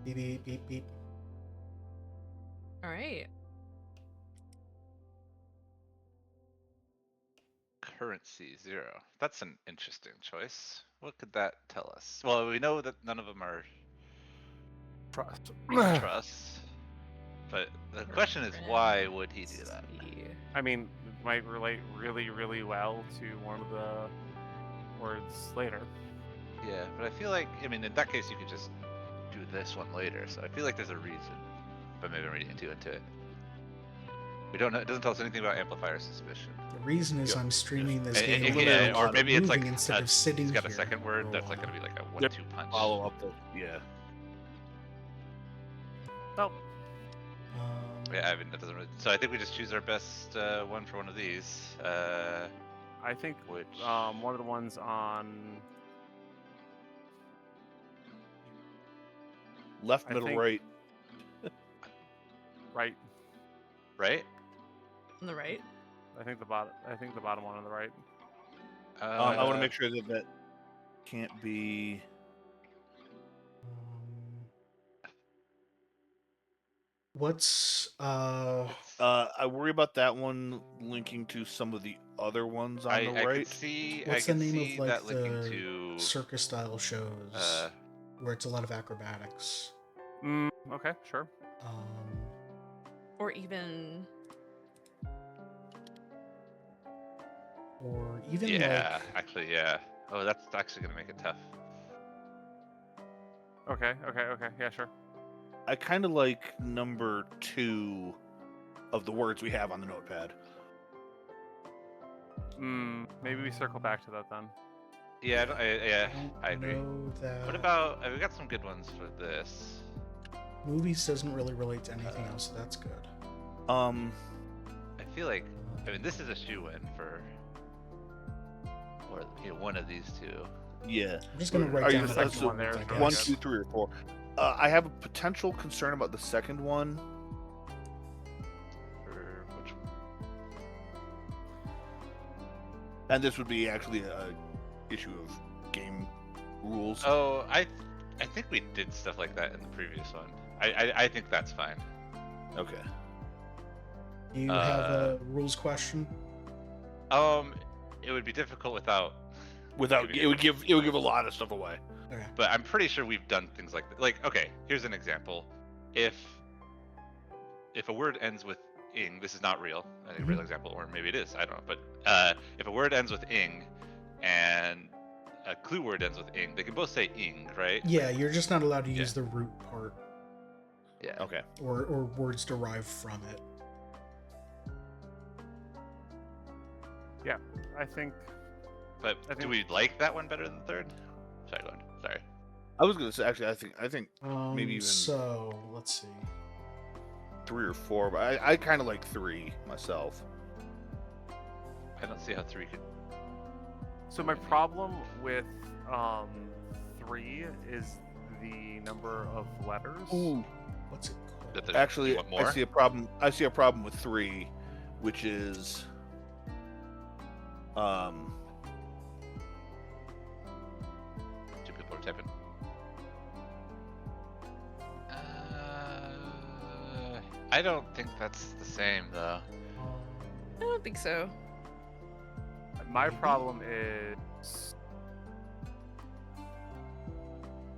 Beep, beep, beep, beep. All right. Currency 0. That's an interesting choice. What could that tell us? Well, we know that none of them are Trust. trusts. But the question is, why would he do that? I mean, it might relate really, really well to one of the words later. Yeah, but I feel like, I mean, in that case, you could just do this one later. So I feel like there's a reason. But maybe I'm reading too into it. We don't know. It doesn't tell us anything about amplifier suspicion. The reason is Yep. I'm streaming this And- game and- live yeah, or while maybe it's like moving instead of sitting he's got a here second for word a that's like while. going to be like a Yep. 1-2 punch. Follow up. Yeah. Oh, Yeah, I mean, that doesn't really. So I think we just choose our best one for one of these. I think Which. one of the ones on Left, I middle, think- right. right. Right? On the right. I think the bottom one on the right. I want to make sure that that can't be. What's I worry about that one linking to some of the other ones on I the could right. see. What's I the could name of, see like, that linking the to. circus style shows where it's a lot of acrobatics? Okay, sure. Or even Or even Yeah, like actually, yeah. Oh, that's actually gonna make it tough. Okay, yeah, sure. I kind of like number 2 of the words we have on the notepad. Maybe we circle back to that then. Yeah, I agree. know that What about? We got some good ones for this. movies doesn't really relate to anything else, so that's good. Um, I feel like, I mean, this is a shoe-in for, or one of these two. yeah. I'm just gonna Are write you down the the second second one there? I One, guess. 1, 2, 3, or 4. I have a potential concern about the second one. For which one? And this would be actually a issue of game rules. Oh, I think we did stuff like that in the previous one. I think that's fine. Okay. Do you have a rules question? It would be difficult without Without it would give a lot of stuff away. Okay. But I'm pretty sure we've done things like that. Like, okay, here's an example. If a word ends with ing, this is not real, a real example, or maybe it is, I don't know. But if a word ends with ing and a clue word ends with ing, they can both say ing, right? Yeah, you're just not allowed to Yeah. use the root part Yeah. Okay. or words derived from it. I think But I do think- we like that one better than the third? Sorry, go on. Sorry. I was gonna say actually I think Maybe even- So let's see. 3 or 4, but I kind of like 3 myself. I don't see how 3 could. so. My problem with 3 is the number of letters. What's it called? That there's- Actually, you want more? I see a problem. I see a problem with 3, which is Two people are typing. I don't think that's the same though. I don't think so. My problem is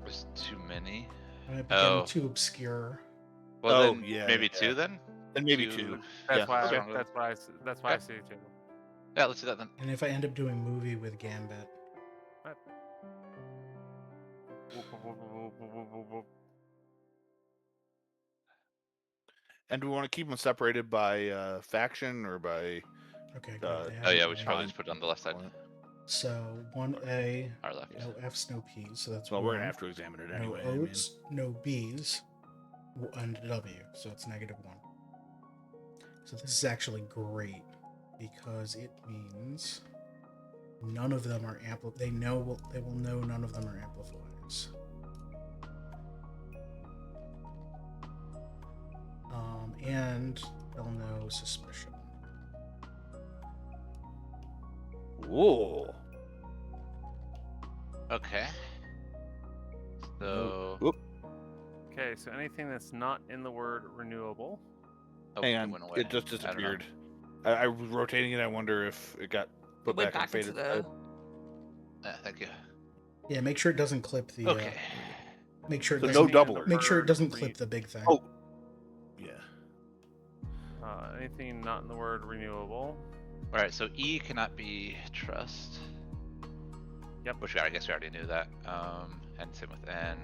There's too many. It became Oh. too obscure. Well, Oh, then yeah, maybe yeah. 2 then. and maybe 2. that's Yeah, why okay. that's why I Okay. say 2. Yeah, let's do that then. And if I end up doing movie with Gambit, And do we want to keep them separated by faction or by? okay. Uh, Good. They Oh yeah, haven't we should been. probably just put it on the left side. So 1A, Our left. no F's, no P's. So that's Well, we're gonna one. have to examine it No anyway. I mean. O's, no B's, and W. So it's -1. So this is actually great because it means none of them are they will know none of them are amplifiers. And they'll know suspicion. Whoa. Okay. So. Whoop. Okay, so anything that's not in the word renewable. Oh, Hang it on, went away. it just I don't know. disappeared. I was rotating it. I wonder if it got put It went back and back into faded. the. Thank you. Yeah, make sure it doesn't clip the. Okay. Make sure it So no doesn't. double. Make sure it word doesn't re- clip the big thing. Oh. Yeah. Anything not in the word renewable. All right. So E cannot be trust. Yep. Which I guess we already knew that. And same with N.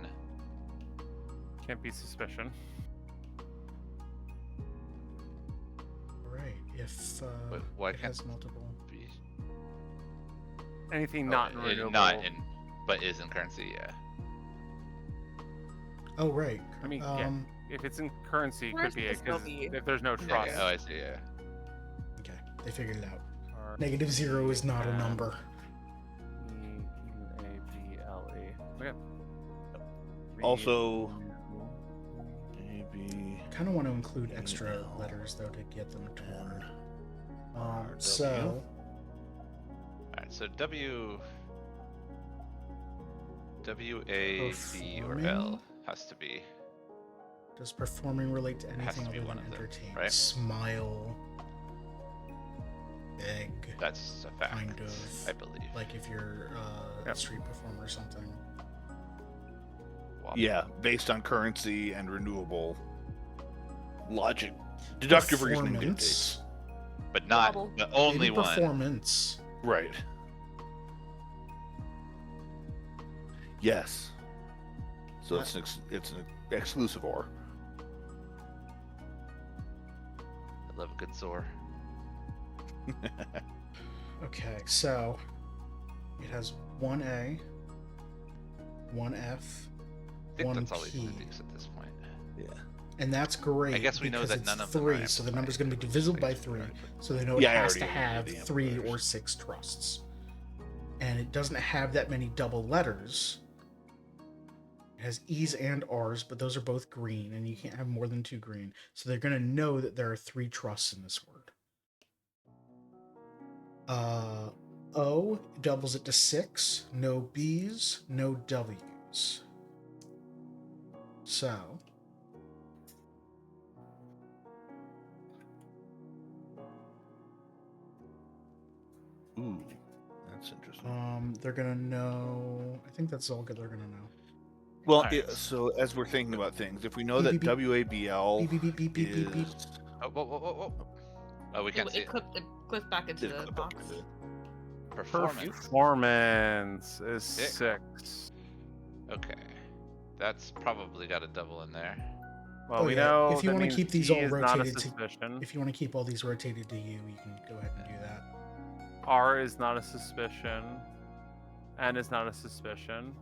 Can't be suspicion. Right. If Wait, why it can't has multiple. be? Anything not in Oh, renewable. not in, but is in currency. Yeah. Oh right. I mean, yeah. If it's in currency, it could be Currency it could still 'cause be. if there's no Yeah, trust. oh, I see. Yeah. Okay, they figured it out. Or -0 is not a Yeah. number. E-U-A-B-L-E. Okay. Also, maybe Kind of want to include extra L. letters though to get them to word. R, So All right. So W. W A B or L Performing? has to be. does performing relate to to anything be other one than of them, entertain? right? Smile. Beg. That's a fact. Kind of. I believe. Like if you're a Yep. street performer or something. Wobble. yeah, based on currency and renewable logic, deductive reasoning dictates. Performance. But not. Wobble. But only Maybe one. performance. Right. Yes. So it's an exclusive or. I love a good Zor. Okay, so it has 1A, 1F, I think One that's all we P. can deduce at this point. Yeah. and that's great. I guess we know because that it's none of them are 3, so the amplified. number's going to be divisible by 3. So they know it Yeah, I has to already have knew the 3 amplifiers. or 6 trusts. And it doesn't have that many double letters. It has E's and R's, but those are both green, and you can't have more than 2 green. So they're going to know that there are 3 trusts in this word. O doubles it to 6. No B's, no W's. So Ooh, That's interesting. They're gonna know. I think that's all good. They're gonna know. Well, Alright. so as we're thinking about things, if we know Beep, that beep, WABL Beep, beep, beep, beep, beep, beep. is Oh, whoa. Oh, we can't see It clipped back into Did the clip box. up. performance. Performance is Six. 6. Okay, that's probably got a double in there. Well, Oh, we yeah. know If you that wanna means keep these T all is not a rotated to- suspicion. If you want to keep all these rotated to you, you can go ahead and do that. R is not a suspicion. N is not a suspicion.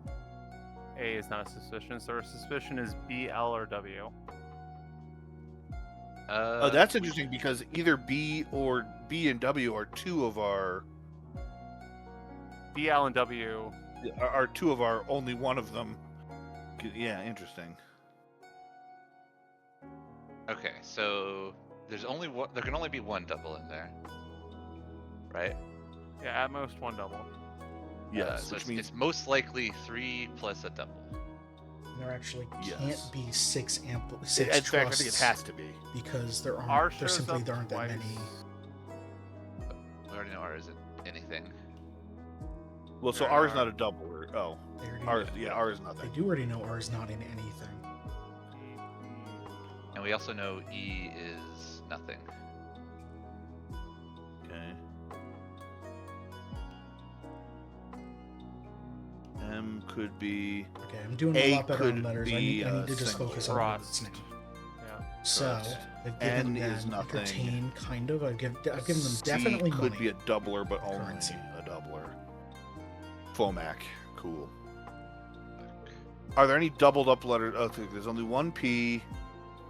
A is not a suspicion. So our suspicion is B, L, or W. Oh, that's interesting because either B and W are two of our B, L, and W. are two of our only one of them. Yeah, interesting. Okay, so there's only one. There can only be one double in there, right? Yeah, at most one double. Yes, so which it's, means it's most likely 3 plus a double. There actually Yes. can't be six in six fact, I think it trusts has to be. because there R aren't. There shows simply up there aren't that twice. many. We already know R isn't anything. Well, so There R is are- not a double. Oh, They already R. know. Yeah, R is They nothing. do already know R is not in anything. And we also know E is nothing. Okay. M could be. Okay, I'm doing A a lot better on could letters. I be, need to just single. focus on Trust. words now. Yeah. So Trust. I've given N is them nothing. entertain, kind of. I've given them C definitely could money. be a doubler, but only Currency. a doubler. Fomac, cool. Are there any doubled up letters? Oh, there's only one P.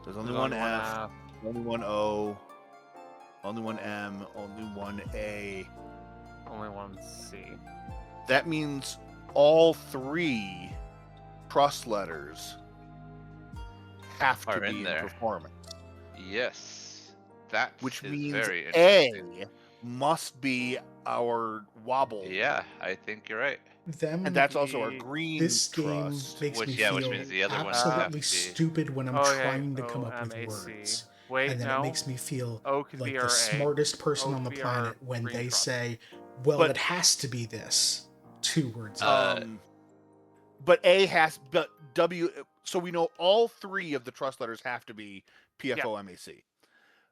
There's only one F. Only one O. Only one M. Only one A. Only one C. That means all three trust letters have to Are be in in there. performance, Yes, that which is means very A interesting. must be our wobble. Yeah, I think you're right. Them. And that's also our The- green this game trust. makes me Which feel means the other ones have absolutely to be- stupid when I'm Oh, yeah, trying to come up with OMAC. words. Wait, And then no. it makes me feel O could like be our the A. smartest person O on the could be our planet when green they trust. say, well, But- it has to be this. 2 words. But A has, but W. So we know all three of the trust letters have to be PFOMAC.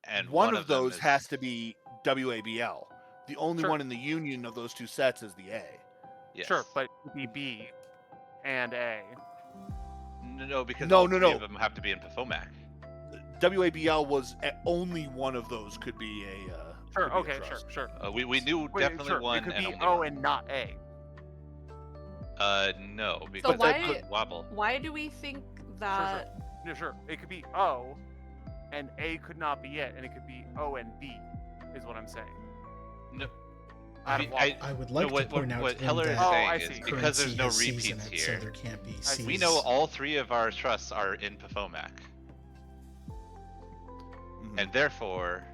And one of them those is- has to be WABL. The only Sure. one in the union of those two sets is the A. Yes. Sure, but it could be B and A. No, because No, all no, three no. of them have to be in Pofomac. WABL was only one of those could be a. Sure, could be a okay, trust. sure. We knew Wait, definitely sure. one It could and be only O one. and not A. No, because why- that could wobble. Why do we think that? Yeah, sure. It could be O, and A could not be it, and it could be O and B, is what I'm saying. No, Out I of mean, wobble. I would like no, what- to point what- out what to Heller them is that saying I is see. currency because there's no has Cs in repeats it, here. so there can't be I Cs. see. We know all three of our trusts are in Pofomac, Mhm. and therefore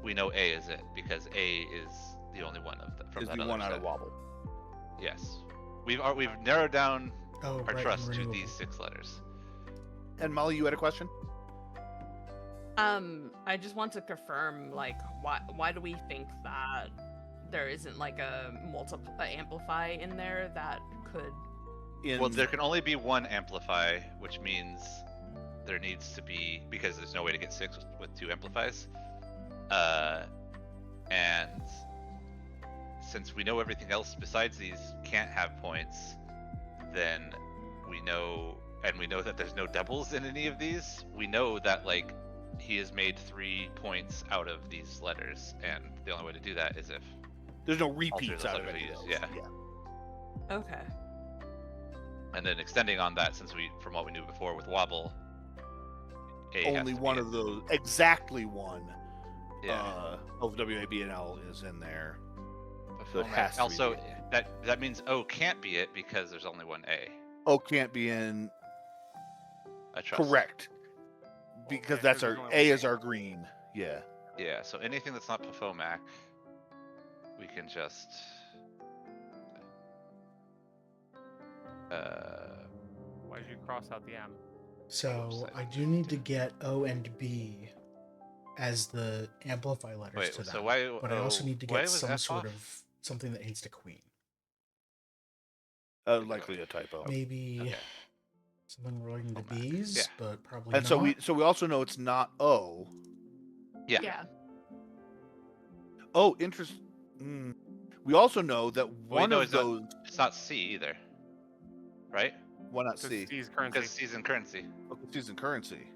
we know A is it because A is the only one of them from is that the other one out of set. wobble. Yes, we've narrowed down Oh, our right, trust to renewable. these 6 letters. And Molly, you had a question? I just want to confirm, like, why do we think that there isn't like a amplify in there that could? In Well, there can only be one amplify, which means there needs to be, because there's no way to get 6 with 2 amplifies. And since we know everything else besides these can't have points, then we know, and we know that there's no doubles in any of these. We know that, like, he has made 3 points out of these letters, and the only way to do that is if there's no three of repeats those out of letters any of are those. used, yeah. Okay. And then extending on that, since from what we knew before with wobble, A has Only to be one in. of those, exactly one Yeah. of WAB and L is in there. So it Pofomac. has to be Also, the A. that means O can't be it because there's only one A. O can't be in. I trust. Correct. Because Okay, that's so our there's only A one is our green. Yeah. Yeah. So anything that's not Pofomac, we can just. Why did you cross out the M? So I do need to get O and B as the amplify letters Wait. to that. So why? But I also need to why get was some F sort off? of something that hints to queen. Likely a typo. Maybe Okay. something relating to Fomac. bees, Yeah. but probably And not. so we also know it's not O. Yeah. Yeah. Oh, interesting. We also know that Well, one no, of it's not- those. It's not C either, right? Why not Because C? C's currency. Because C's in currency. Okay, C's in currency.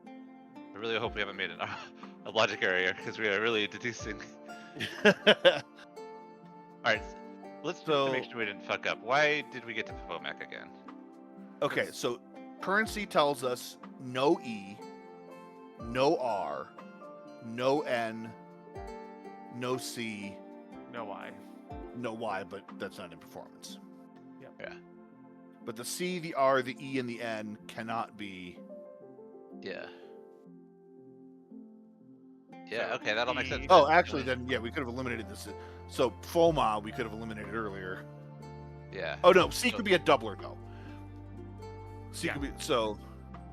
I really hope we haven't made a logic error here because we are really deducing. All right, let's just make So- sure we didn't fuck up. Why did we get to Fomac again? Okay, so currency tells us no E, no R, no N, no C, No Y. no Y, but that's not in performance. Yep. Yeah. But the C, the R, the E, and the N cannot be. Yeah. Yeah. Okay, that all makes sense. E- Oh, then. actually, then yeah, we could have eliminated this. So FOMA we could have eliminated earlier. Yeah. Oh no, C So- could be a doubler though. C Yeah. could be so.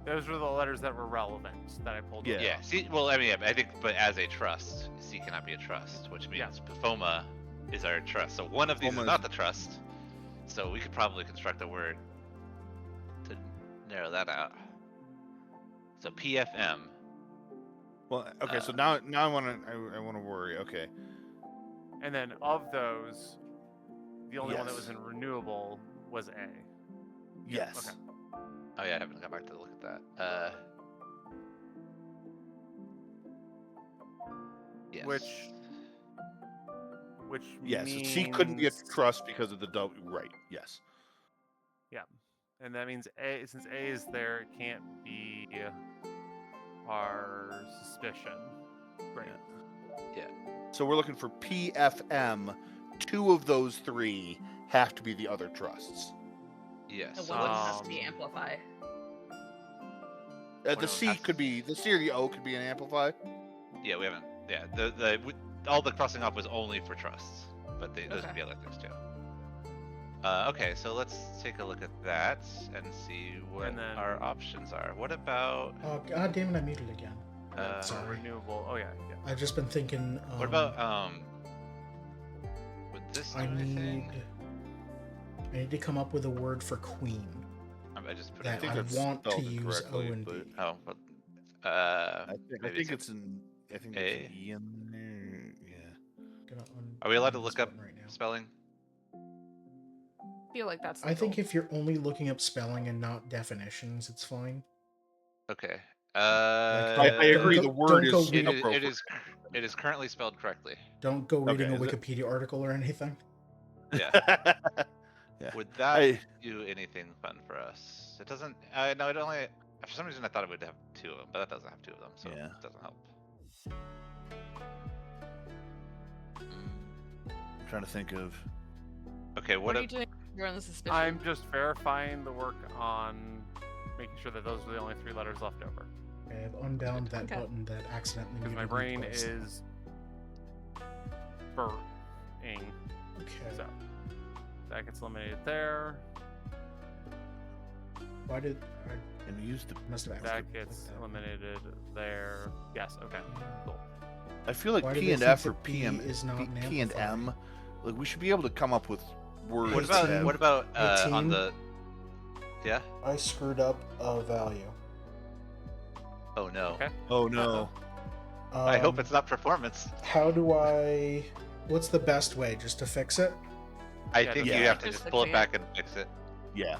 Those were the letters that were relevant that I pulled. Yeah. up. Yeah. C. Well, I mean, I think, but as a trust, C cannot be a trust, which means Yeah. Pofoma is our trust. So one of these Pofoma is is- not the trust. So we could probably construct a word to narrow that out. So PFM. Well, okay, so now I want to worry. Okay, And then of those, the only one that was Yes. in renewable was A. yes. Okay. Oh yeah, I haven't got back to look at that. Yes. Which Yes, means... C couldn't be a trust because of the double. Right. Yes. And that means A, since A is there, it can't be our suspicion. Right. So we're looking for PFM. Two of those three have to be the other trusts. Yes. The So one let's. has to be amplify. The no, C that's- could be the C or the O could be an amplify. Yeah, we haven't. Yeah, all the crossing off was only for trusts, but those could be other things too. Okay, so let's take a look at that and see what And then- our options are. What about? Oh, god damn it, I muted again. Sorry. Renewable. Oh, yeah. I've just been thinking. What about would this do I anything? need to come up with a word for queen I just put that it. think I that's want to spelled use O incorrectly, and but- B. Oh, but I maybe think it's it's an. I think A. there's an E in there. Yeah. Gonna are we allowed to undo look this up button right now. spelling? I feel like that's. I think legal. if you're only looking up spelling and not definitions, it's fine. Okay. I agree. Don't The go- word don't go is read- inappropriate. it is currently spelled correctly. Don't go reading Okay, a is it- Wikipedia article or anything. Yeah. Yeah. Would that I- do anything fun for us? It doesn't. No, it only. For some reason, I thought it would have two of them, but that doesn't have two of them, so Yeah. it doesn't help. I'm trying to think of. Okay, What what? are you doing? You're on the suspicion. I'm just verifying the work on making sure that those are the only three letters left over. Okay, I've unbound that Okay. button that accidentally Because my muted brain me twice. is burning. Okay. So that gets eliminated there. Why did I And we used the. must have That accidentally gets clicked that. eliminated there. Yes. Okay. Cool. I feel like Why do P they and think F or that B PM is not an P and amplifier? M. Like we should be able to come up with words. What Hey, about? team. What about Hey, on team. the? Yeah. I screwed up a value. Oh no. Okay. Oh no. I hope Um, it's not performance. How do I? What's the best way? Just to fix it? I Yeah, think just- you have to just just the pull it clear. back and fix it. Yeah.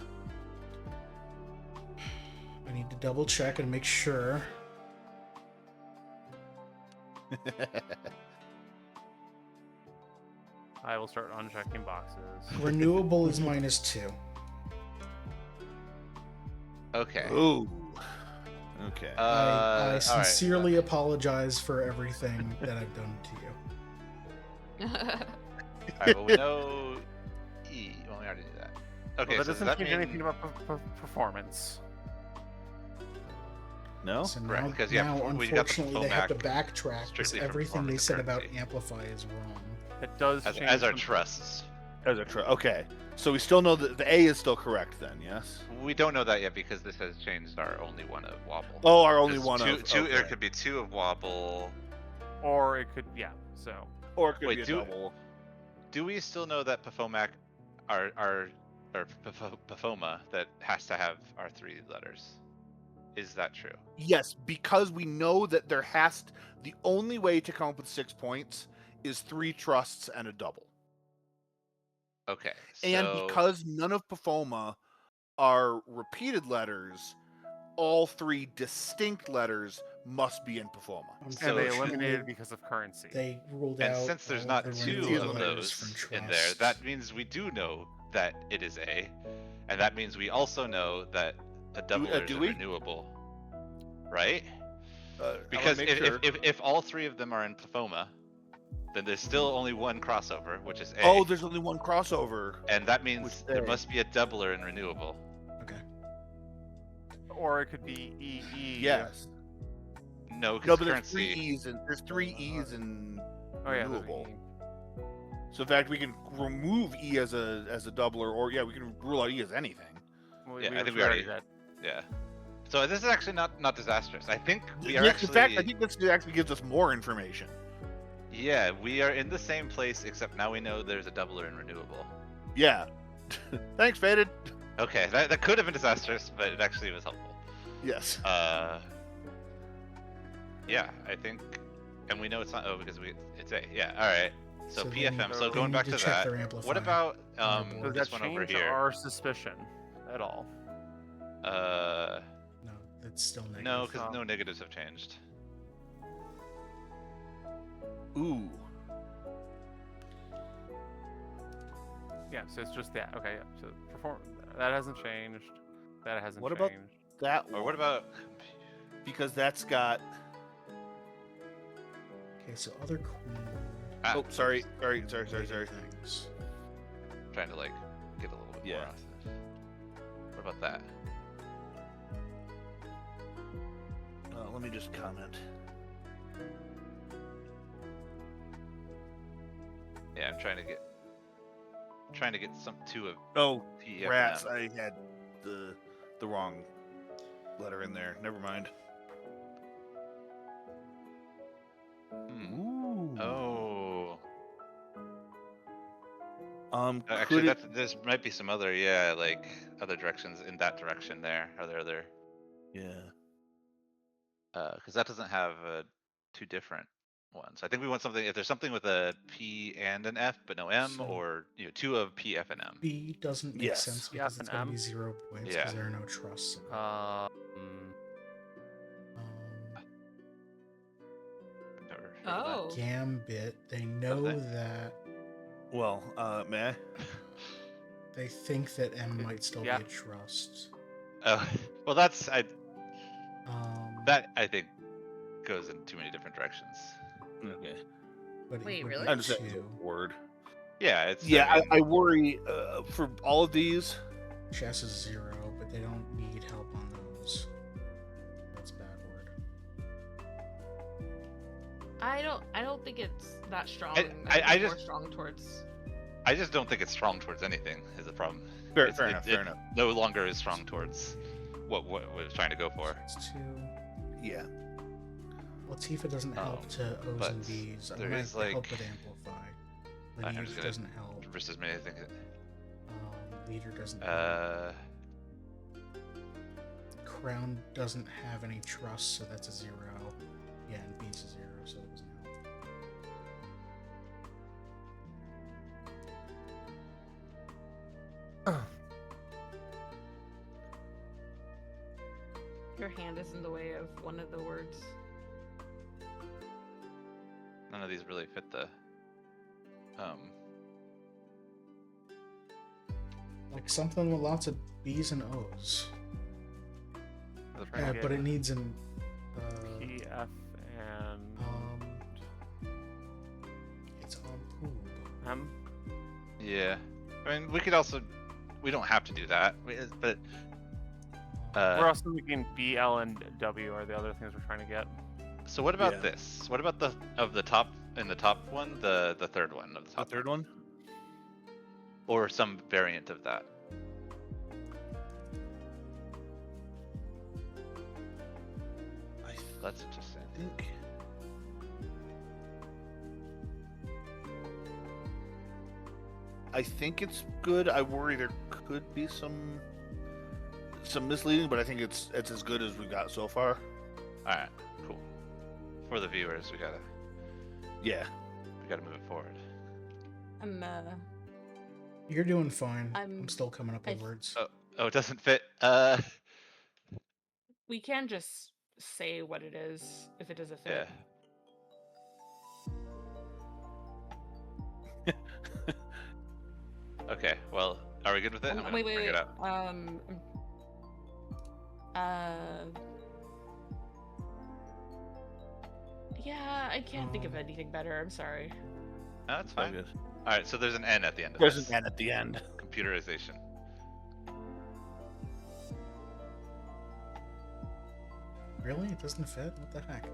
I need to double check and make sure. I will start unchecking boxes. Renewable is -2. Okay. Ooh. Okay. I all right. sincerely apologize for everything that I've done to you. All right. Well, we know E. Well, we already knew that. Okay. Well, that so does doesn't that change mean? anything about performance. no. So Right, now, because, yeah, now we got the unfortunately, they have to Fomac backtrack because strictly from everything they performance said and about currency. Amplify is wrong. It does change As our from- trusts. As a okay. So we still know that the A is still correct then. Yes. We don't know that yet because this has changed our only one of wobble. Oh, our only There's one two, of. two. There okay. could be two of wobble. Or it could, yeah. So Or it could Wait, be a do- double. do we still know that Pafomac or Pafoma that has to have our 3 letters? Is that true? Yes, because we know that the only way to come up with 6 points is 3 trusts and a double. Okay. And so- because none of Pafoma are repeated letters, all 3 distinct letters must be in Pafoma. And they Unfortunately, eliminated because of currency. They ruled And out. since there's all not the 2 renewable of letters those from in there, trust. that means we do know that it is A, and that means we also know that a doubler do is we? renewable, right? I wanna Because make if, sure. if all 3 of them are in Pafoma, then there's still only one crossover, which is A. Oh, there's only one crossover. and that means with there A. must be a doubler in renewable. Okay. Or it could be EE. Yes. No, No, because but there's 3 currency. E's and there's 3 E's in Oh yeah. there's renewable. EE. So in fact, we can remove E as a doubler, or yeah, we can rule out E as anything. Yeah, I think we already- that. Yeah. So this is actually not disastrous. I think we are Yes, actually. in fact, I think this actually gives us more information. Yeah, we are in the same place, except now we know there's a doubler in renewable. Yeah. Thanks, Faded. Okay, that could have been disastrous, but it actually was helpful. Yes. Yeah, I think, and we know it's not O because it's A. Yeah, all right. So they PFM. need- So they going need back to check that, their amplifier. what about Does Does this that one over change here? our suspicion at all? No, it's still negative. No, because Oh. no negatives have changed. Ooh. Yeah, so it's just that. Okay, yeah. So that hasn't changed. That hasn't What changed. about that Or what one, about? because that's got. Okay, so other queen. Ah, Oh, sorry. Sorry. things. trying to like get a little bit Yeah. more off this. What about that? Let me just comment. Yeah, I'm trying to get some 2 of Oh, PFM. rats! I had the wrong letter in there. Never mind. Hmm. Ooh. Oh. Could Actually, it? there's might be some other like other directions in that direction. There are there other Yeah. because that doesn't have 2 different ones. I think we want something. If there's something with a P and an F but no M, So- or 2 of P, F, and M. B doesn't make Yes. sense F because and it's going to M? be 0 points Yeah. because there are no trusts. Um, Never heard of that. Oh. Gambit, they know Okay. that Well, may I? they think that M might still Yeah. be a trust. Oh, well, that I think goes in too many different directions. Okay. But it Wait, would really? be I understand the 2. word. Yeah, it's Yeah, mean, I worry for all of these. Chess is 0, but they don't need help on those. That's a bad word. I don't think it's that strong. I think it's more just- strong towards. I just don't think it's strong towards anything. Is the problem? Fair It's- enough. it Fair enough. No longer is strong towards what it's trying to go for. It's 2. Yeah. Well, Tifa doesn't help to O's but and B's. there might is, like- help with Amplify. I'm Lineage just gonna- doesn't help. Just as many, I think. Leader doesn't help. Crown doesn't have any trust, so that's a 0. Yeah, and B's a 0, so it doesn't help. Your hand is in the way of one of the words. None of these really fit the. Like something with lots of B's and O's. the Trying to Yeah, get but it needs an. P, F, and It's on Poob. M. Yeah, I mean, we could also. We don't have to do that, but. We're also thinking B, L, and W are the other things we're trying to get. So what about Yeah. this? What about the top in the top one, the third one of the The top, third one. or some variant of that? I That's interesting. think. I think it's good. I worry there could be some misleading, but I think it's as good as we got so far. All right, cool. For the viewers, we gotta Yeah. move it forward. You're doing fine. I'm I'm- still coming up with words. Oh, it doesn't fit. We can just say what it is if it doesn't Yeah. fit. Okay. Well, are we good with it? I'm gonna Wait, bring it up. Yeah, I can't think of anything better. I'm sorry. No, that's All fine. good. All right. So there's an N at the end of There's this. an N at the end. Computerization. Really? It doesn't fit? What the heck?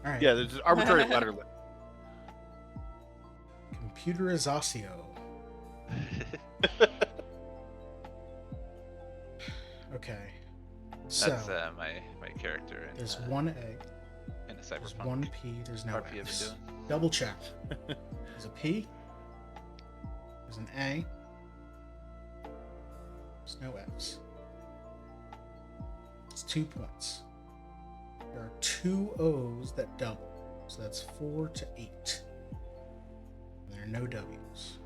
All right. Yeah, there's an arbitrary letter. Computerizatio. Okay. So That's my character. In, there's one A, in a there's cyberpunk. one P, there's no RP I've been F's. doing. Double check. There's a P. There's an A. There's no F's. It's 2 points. There are 2 O's that double. So that's 4 to 8. And there are no W's.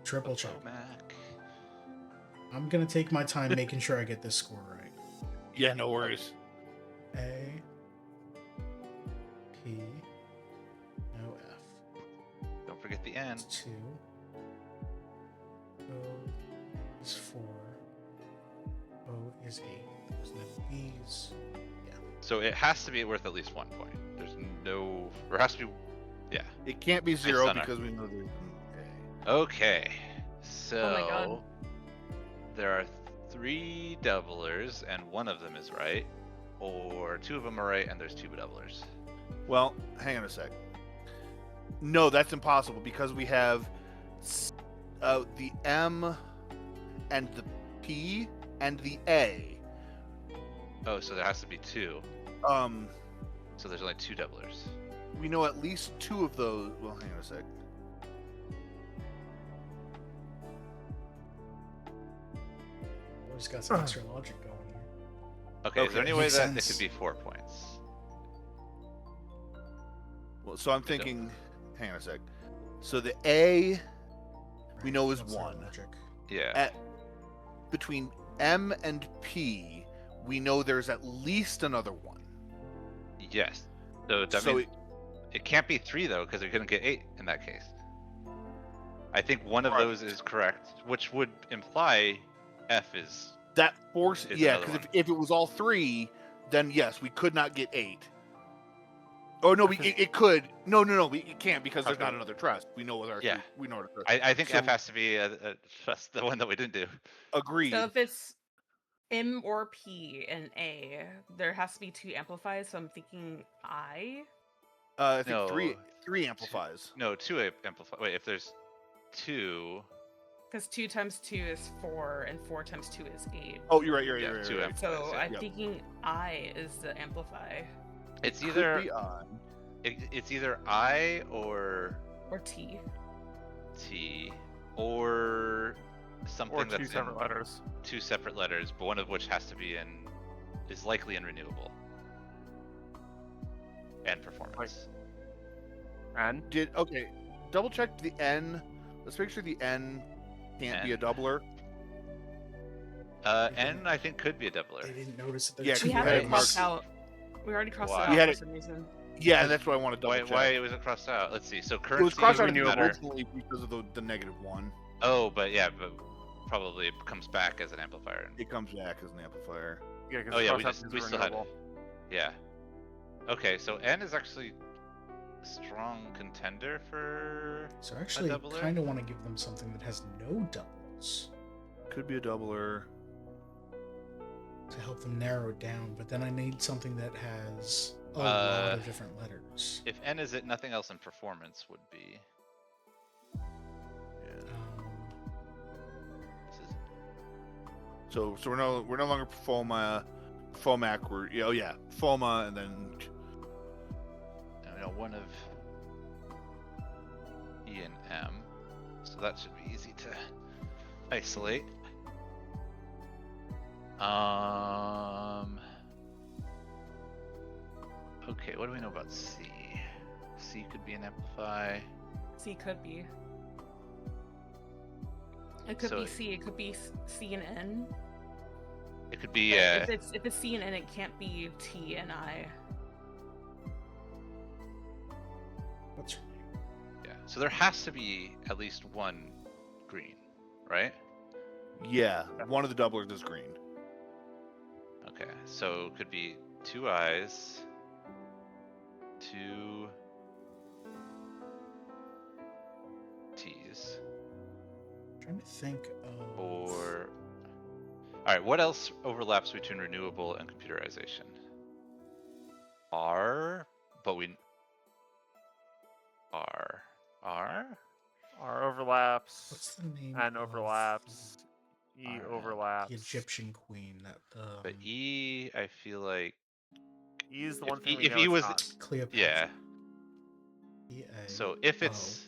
Triple check. Mac. I'm gonna take my time making sure I get this score right. Yeah, no worries. A. P. No F. Don't forget the N. It's 2. O is 4. O is 8. There's no B's. So it has to be worth at least 1 point. There's no. Or it has to be. Yeah. It can't be 0 Center. because we know there's an A. Okay. So. Oh my God. There are 3 doublers, and 1 of them is right. Or 2 of them are right, and there's 2 doublers. Well, hang on a sec. No, that's impossible because we have the M and the P and the A. Oh, so there has to be 2. So there's only 2 doublers. We know at least 2 of those. Well, hang on a sec. We just got some extra logic going here. Okay, is there Okay, any way makes that it sense. could be 4 points? Well, so I'm thinking. Hang on a sec. So the A We know is That's our 1. logic. Yeah. at between M and P, we know there's at least another 1. Yes. So that So means it can't be 3 though, because we couldn't get 8 in that case. I think one of Right. those is correct, which would imply F is. that force, Is yeah, another because one. if it was all 3, then yes, we could not get 8. Oh no, it could. No, it can't because there's Okay. not another trust. We know what our Yeah. we know what our trust. I think So- F has to be that's the one that we didn't do. Agreed. So if it's M or P and A, there has to be 2 amplifies. So I'm thinking I. I think No. 3 amplifies. No, 2 amplify. Wait, if there's 2. Because 2 times 2 is 4, and 4 times 2 is 8. Oh, you're right. Yeah, You're 2 right. amplifies. So yeah. I'm Yep. thinking I is the amplify. It's Could either be on. it's either I or Or T. T or something Or that's 2 separate in letters. 2 separate letters, but one of which has to be is likely in renewable and performance. And Okay, double check the N. Let's make sure the N can't be a N. doubler. N I think could be a doubler. They didn't notice that Yeah, there's We 2 have had it it crossed marked. out. We already crossed Why? it We out had for it- some reason. Yeah, that's what I want to double Why, check. why was it crossed out? Let's see. So It currency was crossed out wouldn't matter. originally because of the negative 1. Oh, but probably it comes back as an amplifier. It comes back as an amplifier. yeah, 'cause Oh, yeah, we cross-out just- is we still had it. renewable. Yeah. Okay, so N is actually a strong contender for. So I actually doubler? kind of want to give them something that has no doubles Could be a doubler. to help them narrow it down, but then I need something that has a lot of different letters. If N is it, nothing else in performance would be. This is So we're no longer FOMA, FOMAC. We're FOMA, and then one of E and M. So that should be easy to isolate. Okay, what do we know about C? C could be an amplify. C could be. It could So be C. It could be C and N. It could be But if it's C and N, it can't be T and I. What's yeah. So there has to be at least one green, right? Yeah, one of the doublers is green. Okay, so it could be 2 I's, 2 T's, trying to think of or all right. What else overlaps between renewable and computerization? R, but we R. R overlaps. what's the name? N of overlaps. E R, overlaps. the Egyptian queen that But E, I feel like E is the if one thing E- we if know E it's was- not. Cleopatra. yeah. E-A. So if it's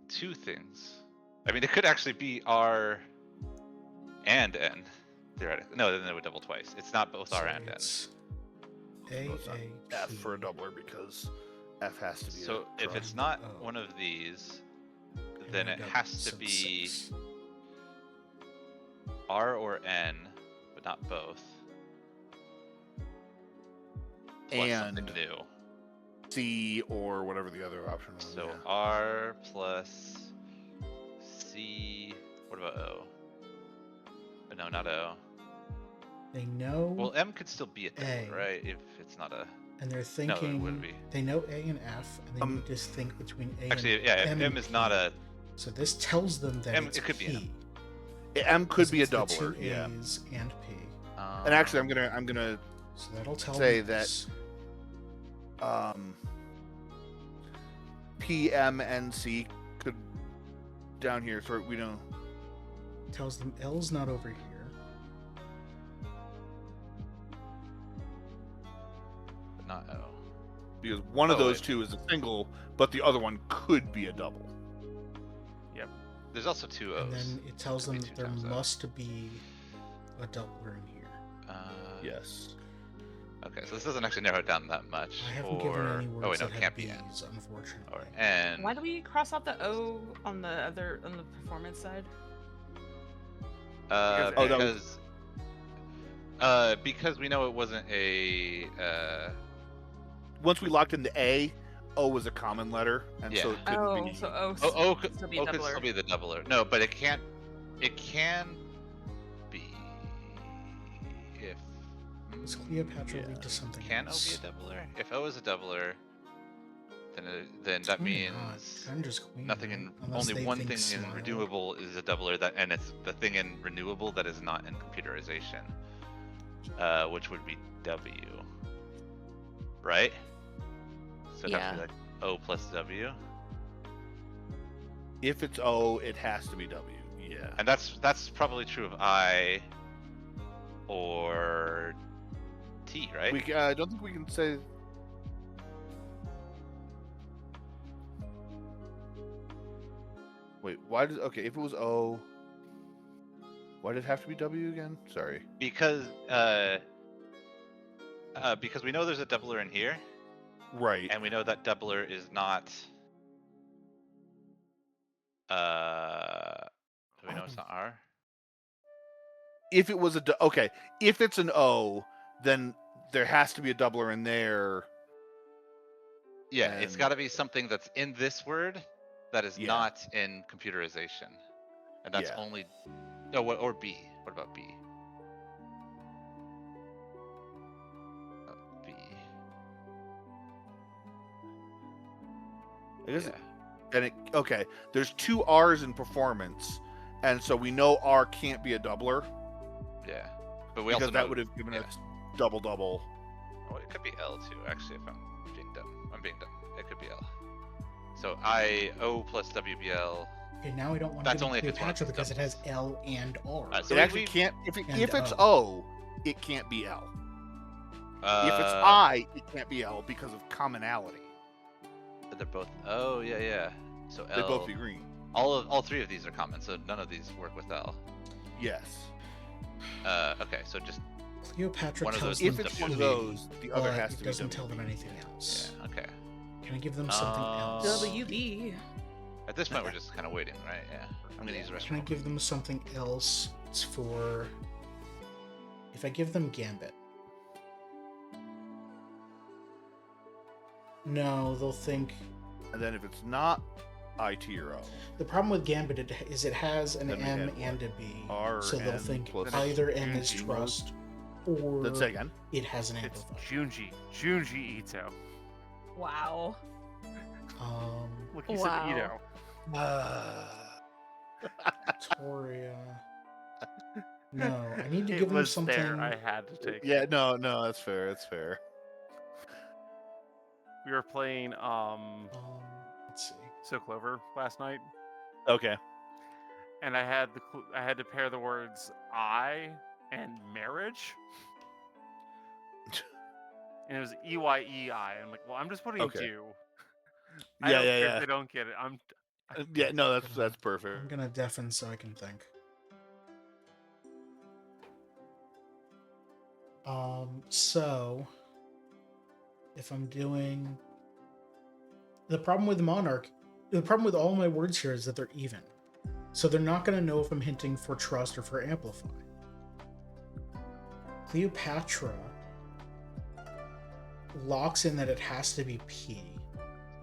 2 things, I mean, it could actually be R and N. Theoretically, no, then it would double twice. It's not both R and N. it's A Well, it's not A F P. for a doubler because F has to be. So a if it's cross. not Oh. one of these, And then we it got has to some be 6. R or N, but not both. Plus something And new. C or whatever the other option was. So yeah. R plus C. What about O? But no, not O. They know, Well, M could still be a double, A. right? If it's not a. and they're No, it thinking. wouldn't be. They know A and F, and they Um, need to think between A Actually, and yeah. M, M and is not P. a. So this tells them that M- it's it could be an P. M could be a It's the doubler. two Yeah. A's and P. And actually, I'm gonna So that'll tell say them that- this. P, M, and C could down here. So we know. Tells them L's not over here. but not O. Because one of Oh, those wait. two is a single, but the other one could be a double. There's also 2 O's. And then it tells Could be them 2 that there times O. must be a doubler in here. Yes. Okay, so this doesn't actually narrow it down that much. I haven't or... given any words oh wait, no, that it have can't be N. B's, unfortunately. Or N. Why do we cross out the O on the performance side? Because Oh, that was- because we know it wasn't a Once we locked into A, O was a common letter, and so Yeah. it couldn't Oh, be. so O, O could could still be a O could doubler. still be the doubler. No, but it can't. It can be if. Does Cleopatra yeah. lead to something Can O else? be a doubler? If O is a doubler, then that Maybe not. means Kinda just queen, nothing right? in Unless only they one think thing in smile. renewable is a doubler that, and it's the thing in renewable that is not in computerization, which would be W, right? So it'd have to be like O plus W, If it's O, it has to be W. Yeah. and that's probably true of I or T, right? I don't think we can say. Wait, why did if it was O, why did it have to be W again? Sorry. Because we know there's a doubler in here, Right. and we know that doubler is not. Do we know it's not R? If it was if it's an O, then there has to be a doubler in there. Yeah, it's And- got to be something that's in this word that is Yeah. not in computerization, and that's Yeah. only. No, or B. What about B? B. It is, Yeah. and there's 2 R's in performance, and so we know R can't be a doubler Yeah. But we because also that know, would have given yeah. us double. Oh, it could be L too. Actually, if I'm being dumb, it could be L. So I O plus WBL. Okay, now we don't want That's to only if it's one of Cleopatra the because it has L and R. So It actually we- can't. And If it's O. O, it can't be L. Uh, If it's I, it can't be L because of commonality. They're both. Oh yeah, yeah. So They L. both be green. All three of these are common, so none of these work with L. Yes. Okay, so just Cleopatra One of tells those them If it's P, one of those, the other but has it to be doesn't WB. tell them anything else. yeah. Okay. Can I give them something else? WB. At this point, we're just kind of waiting, right? Yeah. I'm gonna use Can I restaurant. give them something else? It's for... If I give them Gambit. No, they'll think... And then if it's not IT or O, The problem with Gambit is it has an Then we M had what? and a B. R, So they'll N think plus either M is Junji. trust or let's say again. it has an It's amplifier. Junji Ito. Wow. Look, he Wow. said Ito. Victoria. No, I need to It give them was something. there. I had to take Yeah, it. no, that's fair. That's fair. We were playing Let's see. Silk Clover last night, Okay. and I had to pair the words "I" and "marriage," and it was EYEI. I'm like, well, I'm just putting Okay. "do." I Yeah, don't care yeah, if they don't get it. Yeah, no, that's I'm perfect. gonna deafen so I can think. So if I'm doing the problem with Monarch, the problem with all my words here is that they're even. So they're not gonna know if I'm hinting for trust or for amplify. Cleopatra locks in that it has to be P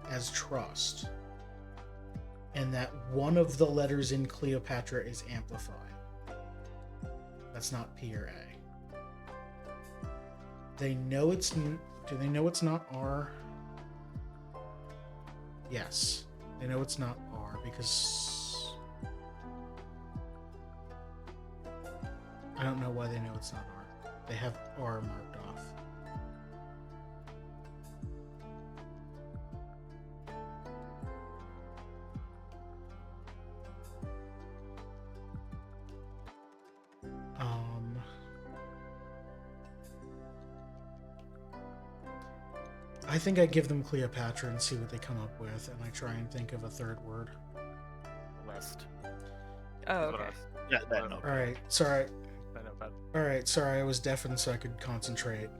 as trust. And that one of the letters in Cleopatra is amplify. That's not P or A. They know it's. Do they know it's not R? Yes, they know it's not R because I don't know why they know it's not R. They have R marked off. I think I give them Cleopatra and see what they come up with, and I try and think of a third word. List. Oh, is what I okay. was- Yeah, that no. All right, sorry. I know, but All right, sorry. I was deafened so I could concentrate.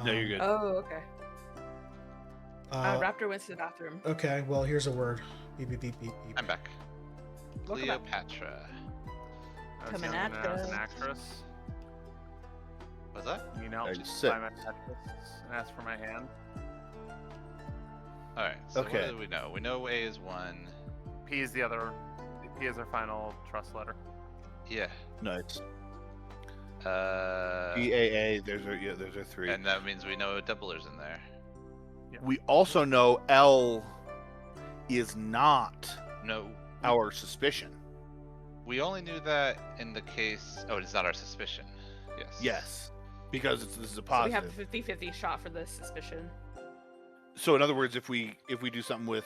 No, you're good. Oh, okay. Uh, Raptor went to the bathroom. okay, well, here's a word. Beep, beep, beep, beep, beep. I'm back. Welcome back. Cleopatra. I was Coming thinking at that as an ya. actress. What's that? You know, I just said- by my actress and ask for my hand. All right. So Okay. what do we know? We know A is 1. P is the other. P is our final trust letter. Yeah. Nice. Uh, BAA. There's our three. and that means we know a doubler's in there. We also know L is not No, our suspicion. we only knew that in the case. Oh, it's not our suspicion. Yes. Yes, because this is a So we have positive. a 50-50 shot for this suspicion. So in other words, if we do something with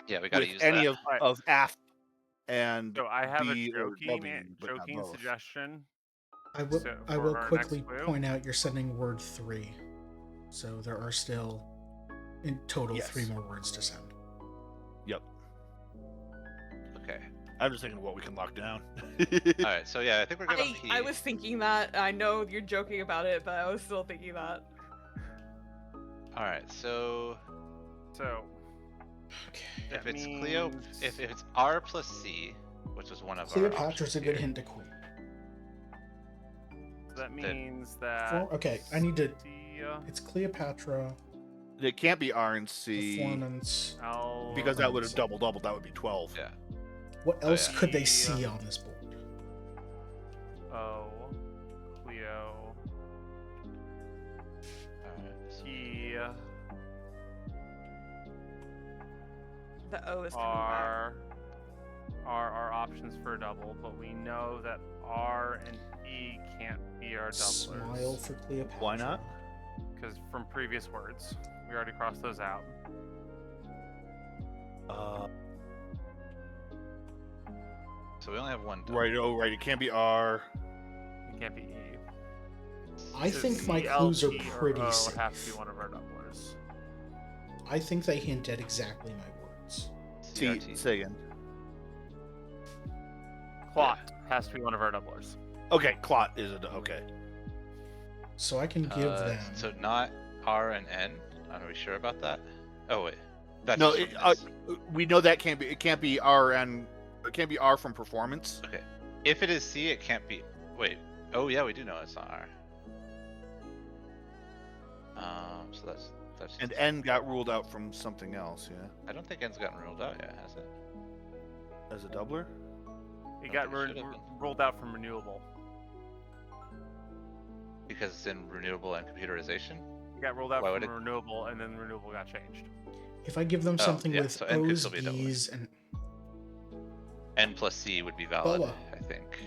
Yeah, we gotta with use any that. of AF and So I have B a or joking, W, but not joking both. suggestion. I will, So I for will our quickly next clue- point out you're sending word 3. So there are still, in total, Yes. 3 more words to send. Yep. Okay. I'm just thinking of what we can lock down. All right. So yeah, I think we're good on P. I was thinking that. I know you're joking about it, but I was still thinking that. All right. So So Okay. if that it's Cleo, means- if it's R plus C, which was one of Cleopatra's our a good options hint to Queen. that then- means that. Okay, I need to. C, It's Cleopatra, It can't be R and C performance. L, because that would have doubled. That would be 12. Yeah. What Oh, else yeah. could they Yeah. see on this board? O, Cleo, Alright, so- T, The O is coming back. R are our options for a double, but we know that R and E can't be our Smile doublers. for Cleopatra. Why not? Because from previous words, we already crossed those out. So we only have one. double. Right. Oh, right. It can't be R. It can't be E. I So think my C, clues L, are T, or pretty O safe. have to be one of our doublers. I think they hint at exactly my words. C. CRT. Say again. Clot has to be one of our doublers. Okay, clot is a okay. So I can give them. So not R and N. Are we sure about that? Oh wait, that's No, just from this. we know that can't be. It can't be R and it can't be R from performance. Okay. If it is C, it can't be. Wait. Oh yeah, we do know it's not R. So that's. And N got ruled out from something else. Yeah, I don't think N's gotten ruled out yet, has it? as a doubler. It I got think it should have been. rolled out from renewable. Because it's in renewable and computerization. It got rolled out Why from would it- renewable, and then renewable got changed. If I give them Oh, something yeah, with so N could O's, still be a doubler. B's, and N plus C would be valid, Boa. I think.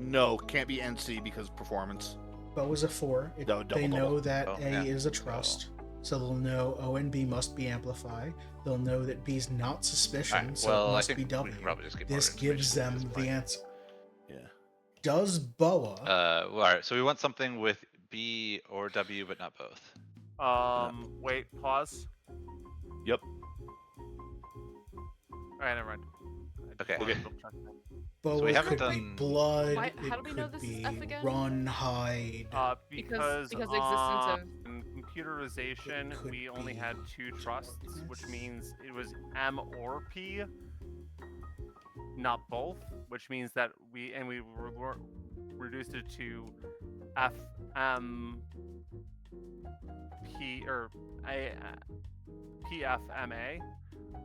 No, can't be NC because performance. Bo is a 4. No, They double, know double. that Oh, A yeah. is a trust, so they'll know O and B must be amplify. They'll know that B's not suspicion, Alright, so well, it I must think be we W. can probably just get This more gives information at them this the point. answer. Yeah. Does Boa? Well, alright, so we want something with B or W, but not both. Wait, pause. Yep. Alright, never mind. Okay. Okay. Boa we haven't could be done- blood. Why- how it do we know could this is be F again? run, hide. Because the existence in computerization, could we only be had 2 trusts, which this. means it was M or P, not both. Which means that we reduced it to F, M, P, or A, PFMA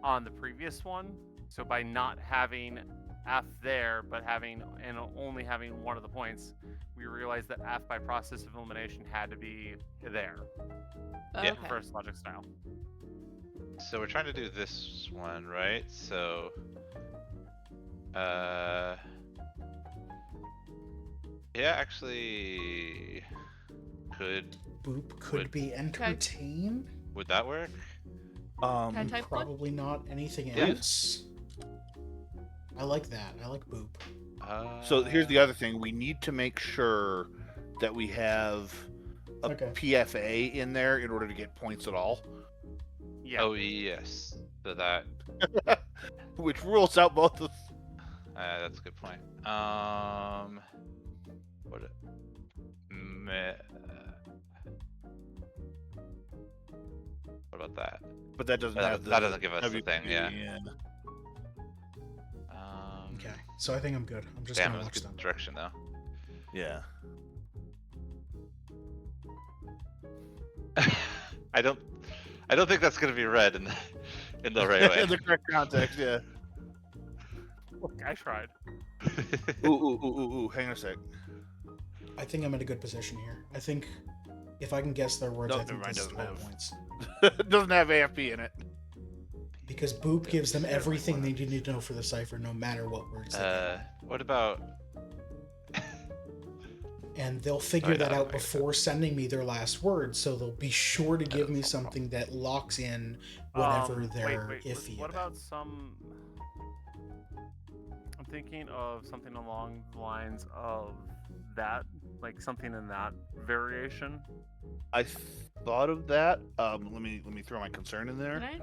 on the previous one. So by not having F there, but having and only having one of the points, we realized that F by process of elimination had to be there. Yeah. Okay. First logic style. So we're trying to do this one, right? So, yeah, actually, Boop could would- be entertain. would that work? Can I type one? Probably not anything Yeah. else. I like that. I like Boop. So here's the other thing: we need to make sure that we have a Okay. PFA in there in order to get points at all, Yeah. Oh yes. So that which rules out both of. that's a good point. What? What about that? But that doesn't That- have the. that doesn't give us the WP, thing, yeah. Okay. So I think I'm good. I'm just Damn, gonna it was watch good them. direction though. Yeah. I don't think that's gonna be read in the right way. In the correct context, yeah. Look, I tried. Ooh. Hang on a sec. I think I'm in a good position here. I think if I can guess their words, No, I think never mind, this is doesn't 12 have- points. It doesn't have AFP in it. Because Boop gives them everything they need to know for the cipher, no matter what words they get. What about? And they'll figure Sorry, that that out makes before sending me their last word, so they'll be sure to give me something that locks in whatever they're iffy What about. about some? I'm thinking of something along the lines of that, like something in that variation. I thought of that. Let me throw my concern in Can there. I?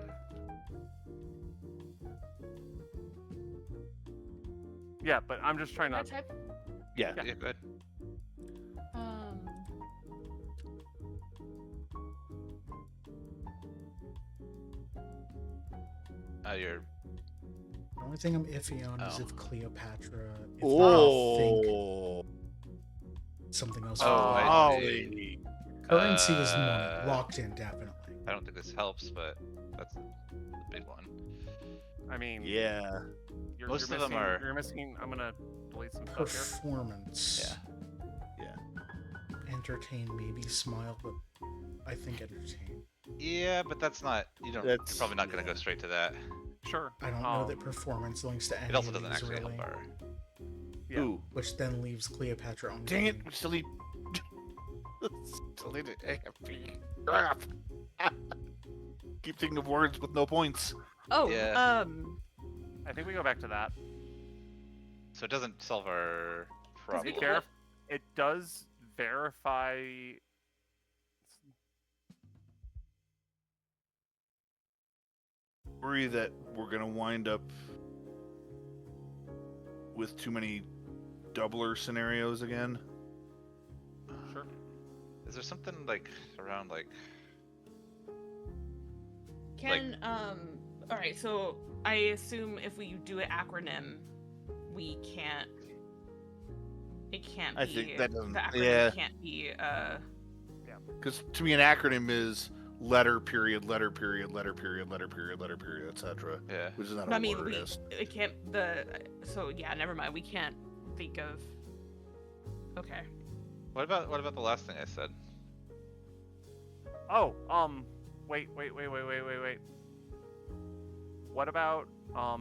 Yeah, but I'm just trying Can I to. type? Yeah. Yeah, go ahead. Um. You're The only thing I'm iffy on is Oh. if Cleopatra. If they think Oh. something else. Oh, I Golly. see. Currency is money, Uh, locked in definitely. I don't think this helps, but that's a big one. I mean, Yeah. Most you're of them missing, are- You're missing. I'm gonna delete some stuff here. Performance. Yeah. Entertain, maybe smile, but I think entertain. Yeah, but that's not. You're That's- probably not gonna yeah. go straight to that. Sure. I don't know that performance links to any It also of doesn't these actually really, help our. Yeah. Ooh. which then leaves Cleopatra on. Dang it. game. We still need. Still need an AFP. Crap. Keep thinking of words with no points. Oh. Yeah. I think we go back to that. So it doesn't solve our It, problem. care- it does verify. Worry that we're gonna wind up with too many doubler scenarios again. Sure. Is there something like around like Can all right, so I assume if we do an acronym, we can't. It can't I be. think that doesn't- The acronym yeah. can't be. Because to me, an acronym is letter period, letter period, letter period, letter period, letter period, etc. yeah? Which is not I a mean, word. it can't. So yeah, never mind. We can't think of. Okay. What about the last thing I said? Oh, wait. What about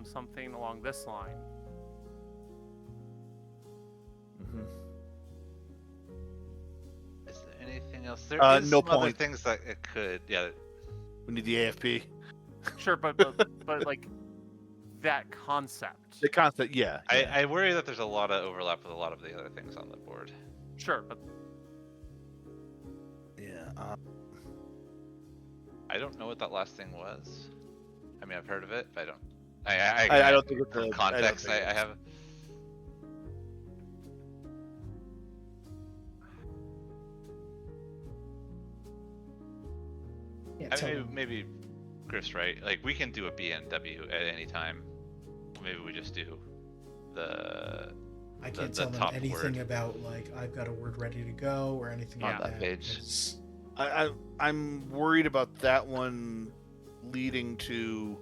something along this line? Mhm. Is there anything else? There is No some other point. things that it could. Yeah. We need the AFP. Sure, but like that concept. The concept, yeah. I worry that there's a lot of overlap with a lot of the other things on the board. Sure, but Yeah. I don't know what that last thing was. I mean, I've heard of it, but I don't. I don't think it's from a- context. I don't think I it's- have. Yeah, I tell mean, them. maybe Chris, right? Like we can do a BNW at any time. Maybe we just do the I can't the tell them top anything word. about like I've got a word ready to go or anything On like that that. page. because- I'm worried about that one leading to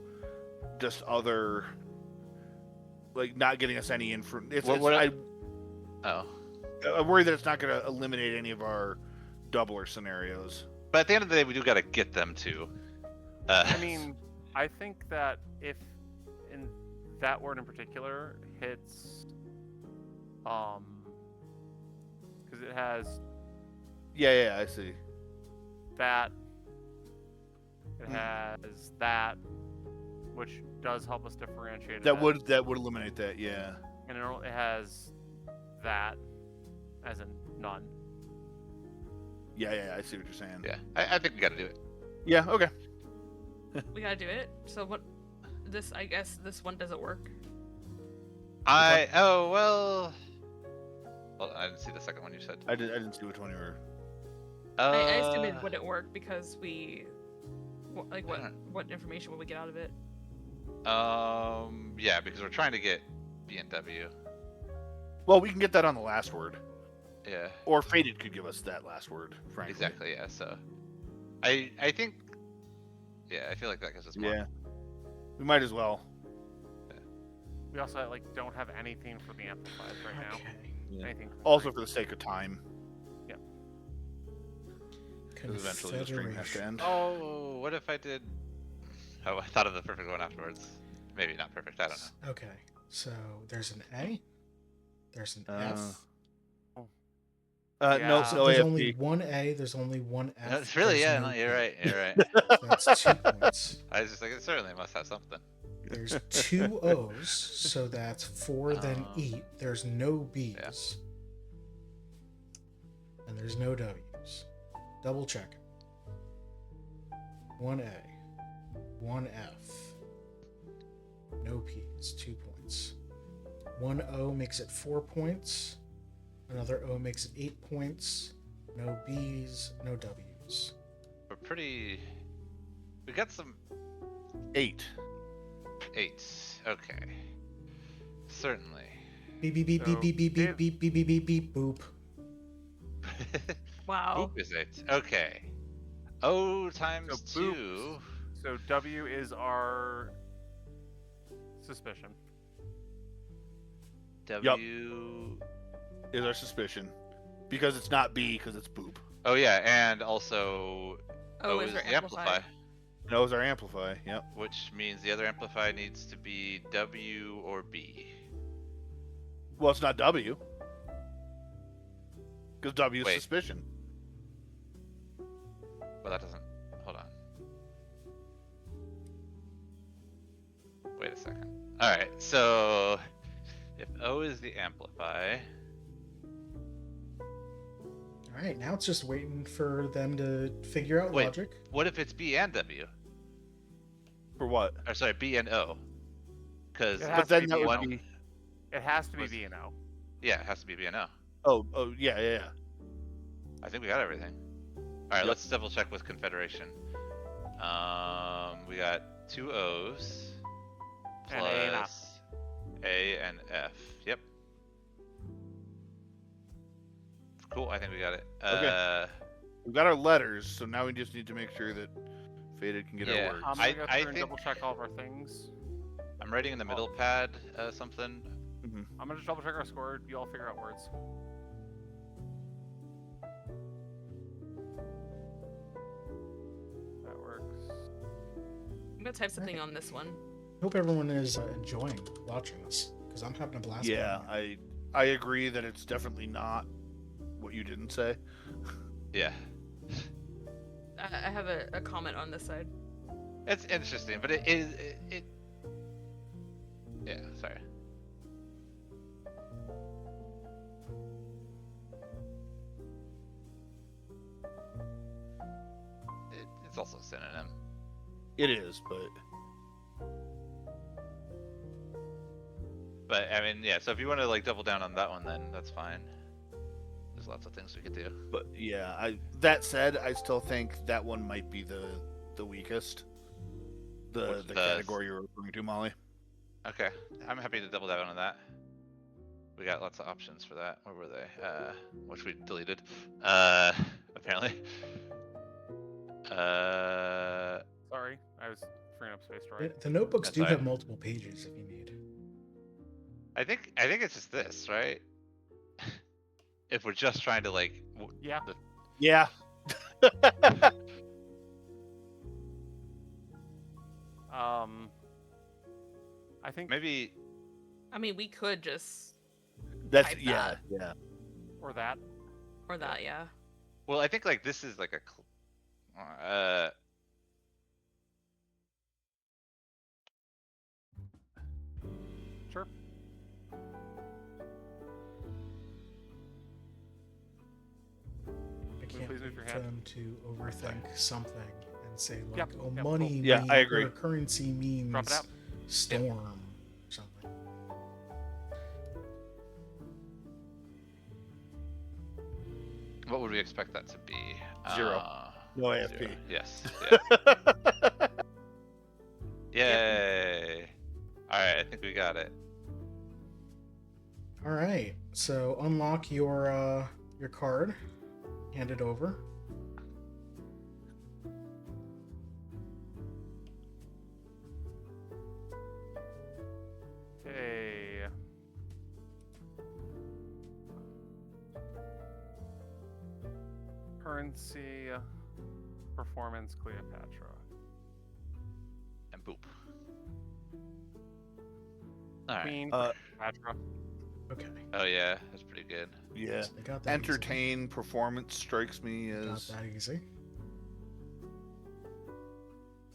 just other, like, not getting us any info. Oh. I'm worried that it's not going to eliminate any of our doubler scenarios. But at the end of the day, we do got to get them to. I mean, I think that if in that word in particular hits, because it has Yeah, I see. that, it has that, which does help us differentiate it. That would eliminate that. Yeah. And it has that, as in none. Yeah, I see what you're saying. yeah, I think we got to do it. Yeah. Okay. We gotta do it. So what? I guess this one doesn't work. Oh well. Well, I didn't see the second one you said. I didn't see which one you were. I assume it wouldn't work because we. Like I don't- what information would we get out of it? Yeah, because we're trying to get BNW. Well, we can get that on the last word, Yeah, or Faded could give us that last word. Frankly. exactly. Yeah, so I think. Yeah, I feel like that gives us more. Yeah. We might as well. We also like don't have anything for the amplifiers right now. Okay. Yeah. Anything. Also, for the sake of time, because eventually the stream has to Confederation. end. Oh, what if I did? Oh, I thought of the perfect one afterwards. Maybe not perfect. I don't know. Okay, so there's an A, there's an Uh, F. No, Yeah. So no there's AFP. only one A, there's only one F. It's really, there's yeah, no no, you're B. right. You're right. That's 2 points. I was just like, it certainly must have something. There's 2 O's, so that's 4, then Oh. E. There's no B's. And there's no W's. Double check. 1 A, 1 F. No P's, 2 points. 1 O makes it 4 points. Another O makes it 8 points. No B's, no W's. We're pretty. We got some 8. 8s. Okay. Certainly. Beep beep beep So, beep beep beep if- beep beep beep beep beep boop. Wow. Boop is 8. Okay. O times So boop. 2. So W is our suspicion. W. Is our suspicion. Because it's not B, because it's boop. Oh yeah, and also Oh, O is is there the amplify, No is our amplify. Yep. which means the other amplify needs to be W or B. Well, it's not W. Because W is Wait. suspicion. Well, that doesn't. Hold on. Wait a second. All right. So if O is the amplify, All right, now it's just waiting for them to figure out Wait. logic. what if it's B and W? For what? Or sorry, B and O. Because It But has to then be that would one. be. It has to be Was- B and O. Yeah, it has to be B&O. Oh, yeah. I think we got everything. All right, Yep. let's double check with Confederation. We got 2 O's And A and F. plus A and F. Yep. Cool. I think we got it. Okay. We've got our letters, so now we just need to make sure that Faded can get Yeah. our words. I'm I gonna go through and think- double check all of our things. I'm writing in the middle pad something. I'm gonna just double check our score. You all figure out words. That works. I'm gonna type something on this one. Hope everyone is enjoying watching this because I'm having a blast. Yeah, playing I agree that it's definitely not what you didn't say. Yeah. I have a comment on this side. It's interesting, but it is it. Yeah. Sorry. It's also a synonym. It is, but But I mean, yeah. So if you want to like double down on that one, then that's fine. There's lots of things we could do. yeah. That said, I still think that one might be the weakest. What's The the- category you're referring to, Molly. Okay, I'm happy to double down on that. We got lots of options for that. Where were they? Which we deleted. Apparently. Sorry, I was freeing up space, it. right? The notebooks That's do fine. have multiple pages if you need. I think it's just this, right? If we're just trying to like, Yeah. Yeah. I think maybe I mean, we could just That's Type yeah, that. yeah. or that. or that, yeah. well, I think like this is like a Sure. I can't please move wait your for hand? them to overthink something and say like, Yep, "Oh, yep, money, cool. Yeah, I agree. or currency means Drop it out. storm, or something." what would we expect that to be? 0. No AFP. 0. Yes. Yeah. Yay! All right, I think we got it. All right, so unlock your card, hand it over. Okay. Currency, performance, Cleopatra. And boop. All right. Queen, Uh, Cleopatra. Okay, Oh yeah, that's pretty good. Yeah. so they got that. Entertain performance strikes me Easy. Got as that easy.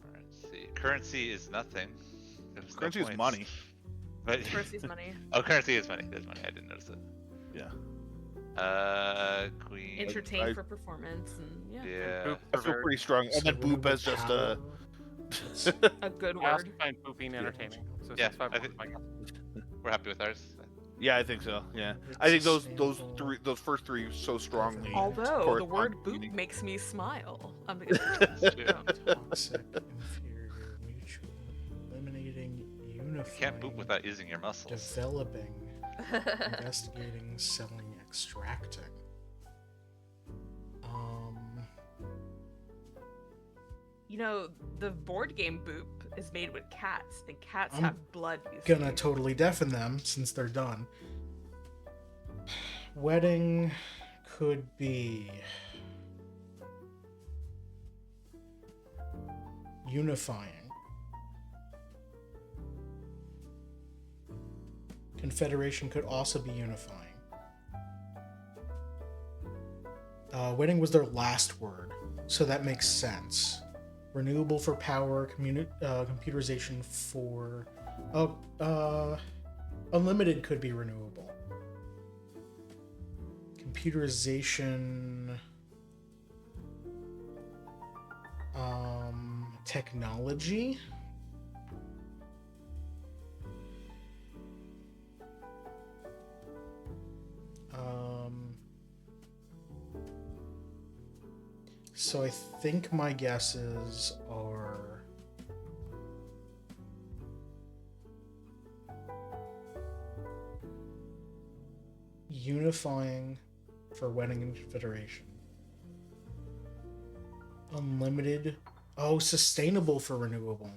All right, let's see. Currency is nothing. There's no currency is points. money. But Currency's money. oh, currency is money. There's money. I didn't notice it. Yeah. Queen. Entertain I- for performance, and yeah, Yeah. Boop I for feel very- pretty strong. And then renewable boop as just a power. a good I also word. find pooping entertaining. So Yeah, 6, 5, I think- We're happy with ours. Yeah, I think so. Yeah. I think those first three so strongly. Although the correspond word to boop meaning. makes me smile. Toxic, inferior, mutual, eliminating, unifying. You can't boop without using your muscles. Developing, investigating, selling, extracting. You know, the board game Boop is made with cats, and cats I'm have blood. You Gonna see. totally deafen them since they're done. Wedding could be unifying. Confederation could also be unifying. Wedding was their last word, so that makes sense. Renewable for power, computerization for... unlimited could be renewable. Computerization... technology? So I think my guesses are unifying for Wedding and Confederation. Unlimited. Oh, sustainable for renewable.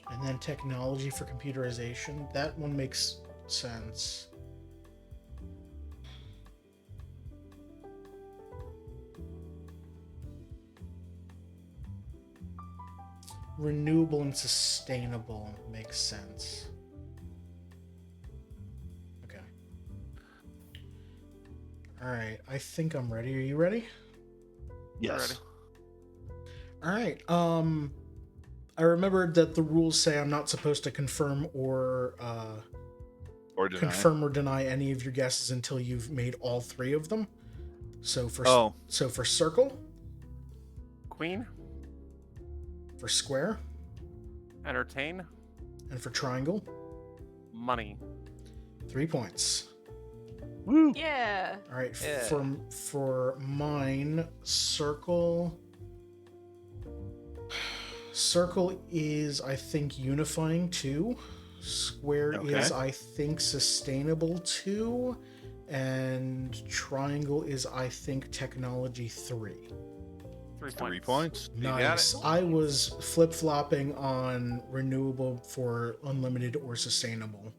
And then technology for computerization. That one makes sense. Renewable and sustainable makes sense. Okay. Alright, I think I'm ready. Are you ready? Yes. Alright, I remembered that the rules say I'm not supposed to confirm or deny any of your guesses until you've made all three of them. So for for circle, Queen, for square, entertain, and for triangle, money. 3 points. Woo! Yeah. All right, Yeah. for mine, circle. Circle is, I think, unifying 2. Square is, I think, sustainable 2. And triangle is, I think, technology 3. 3 points. You got Nice. I was flip-flopping on renewable for unlimited or sustainable.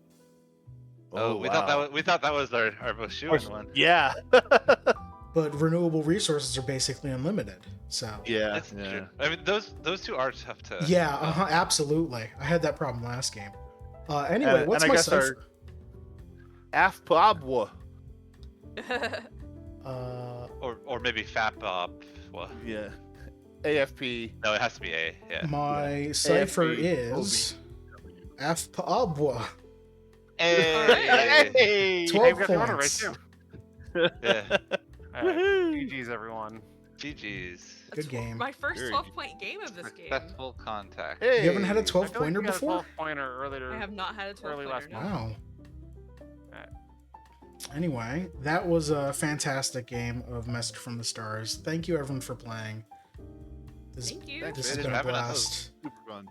Oh, we thought that was our most shoo-in one. Yeah. But renewable resources are basically unlimited. So Yeah. That's true. I mean, those two are tough to. yeah, absolutely. I had that problem last game. Anyway, what's and I my guess cipher? Afpabwa. Or maybe FAP. Well, Yeah. AFP. no, it has to be A. Yeah. My cipher AFP, is Afpaabwa. Hey. Hey! 12 Hey, we got the order right points. too. Yeah. All right, GG's everyone. GG's. Good game. My first Very 12-point game of this game. Successful contact. Hey! You haven't had a I feel like 12-pointer we got a before? 12-pointer earlier. I have not had a 12 Early last pointer. month. Wow. Anyway, that was a fantastic game of Message from the Stars. Thank you, everyone, for playing. Thank you. This It has is been a having us. blast. Super fun.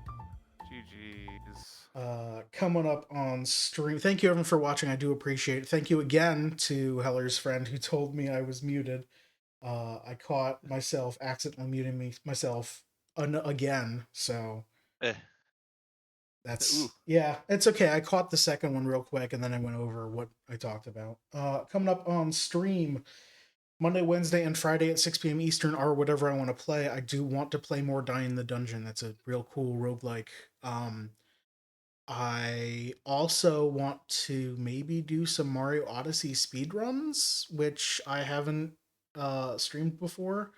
GG's. Coming up on stream. Thank you, everyone, for watching. I do appreciate it. Thank you again to Heller's friend who told me I was muted. I caught myself accidentally muting myself again, so Eh. that's Ooh. yeah, it's okay. I caught the second one real quick and then I went over what I talked about. Coming up on stream Monday, Wednesday, and Friday at 6 p.m. Eastern or whatever I want to play. I do want to play more Die in the Dungeon. That's a real cool roguelike. I also want to maybe do some Mario Odyssey speedruns, which I haven't streamed before.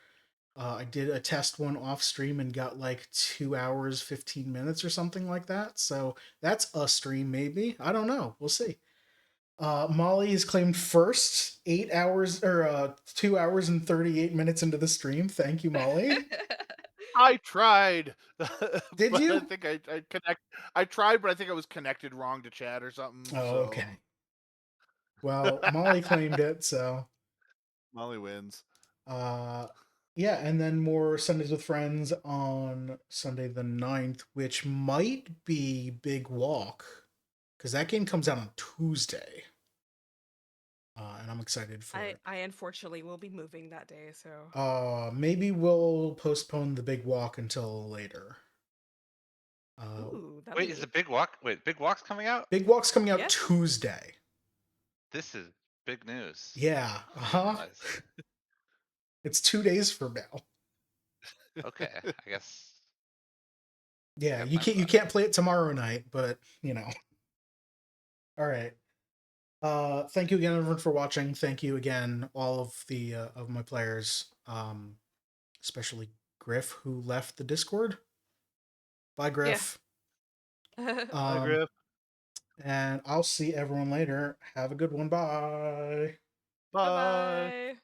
I did a test one off stream and got like 2 hours, 15 minutes or something like that. So that's a stream maybe. I don't know. We'll see. Molly is claimed first, 8 hours or 2 hours and 38 minutes into the stream. Thank you, Molly. I tried. Did but you? I think I tried, but I think I was connected wrong to chat or something. Oh, so okay. Well, Molly claimed it, so Molly wins. yeah, and then more Sundays with Friends on Sunday the 9th, which might be Big Walk, because that game comes out on Tuesday. And I'm excited for it. I unfortunately will be moving that day, so. Maybe we'll postpone the Big Walk until later. Ooh, that'd Wait, be is the neat. Big Walk? Wait, Big Walk's coming out? Big Walk's coming out Yeah. Tuesday. This is big news. Yeah, Nice. It's 2 days from now. Okay, I guess. Yeah, Yeah, you can't play it tomorrow night, but you know. All right. Thank you again, everyone, for watching. Thank you again, all of the of my players, especially Griff, who left the Discord. Bye, Griff. Bye, Griff. And I'll see everyone later. Have a good one. Bye. Bye. Bye-bye.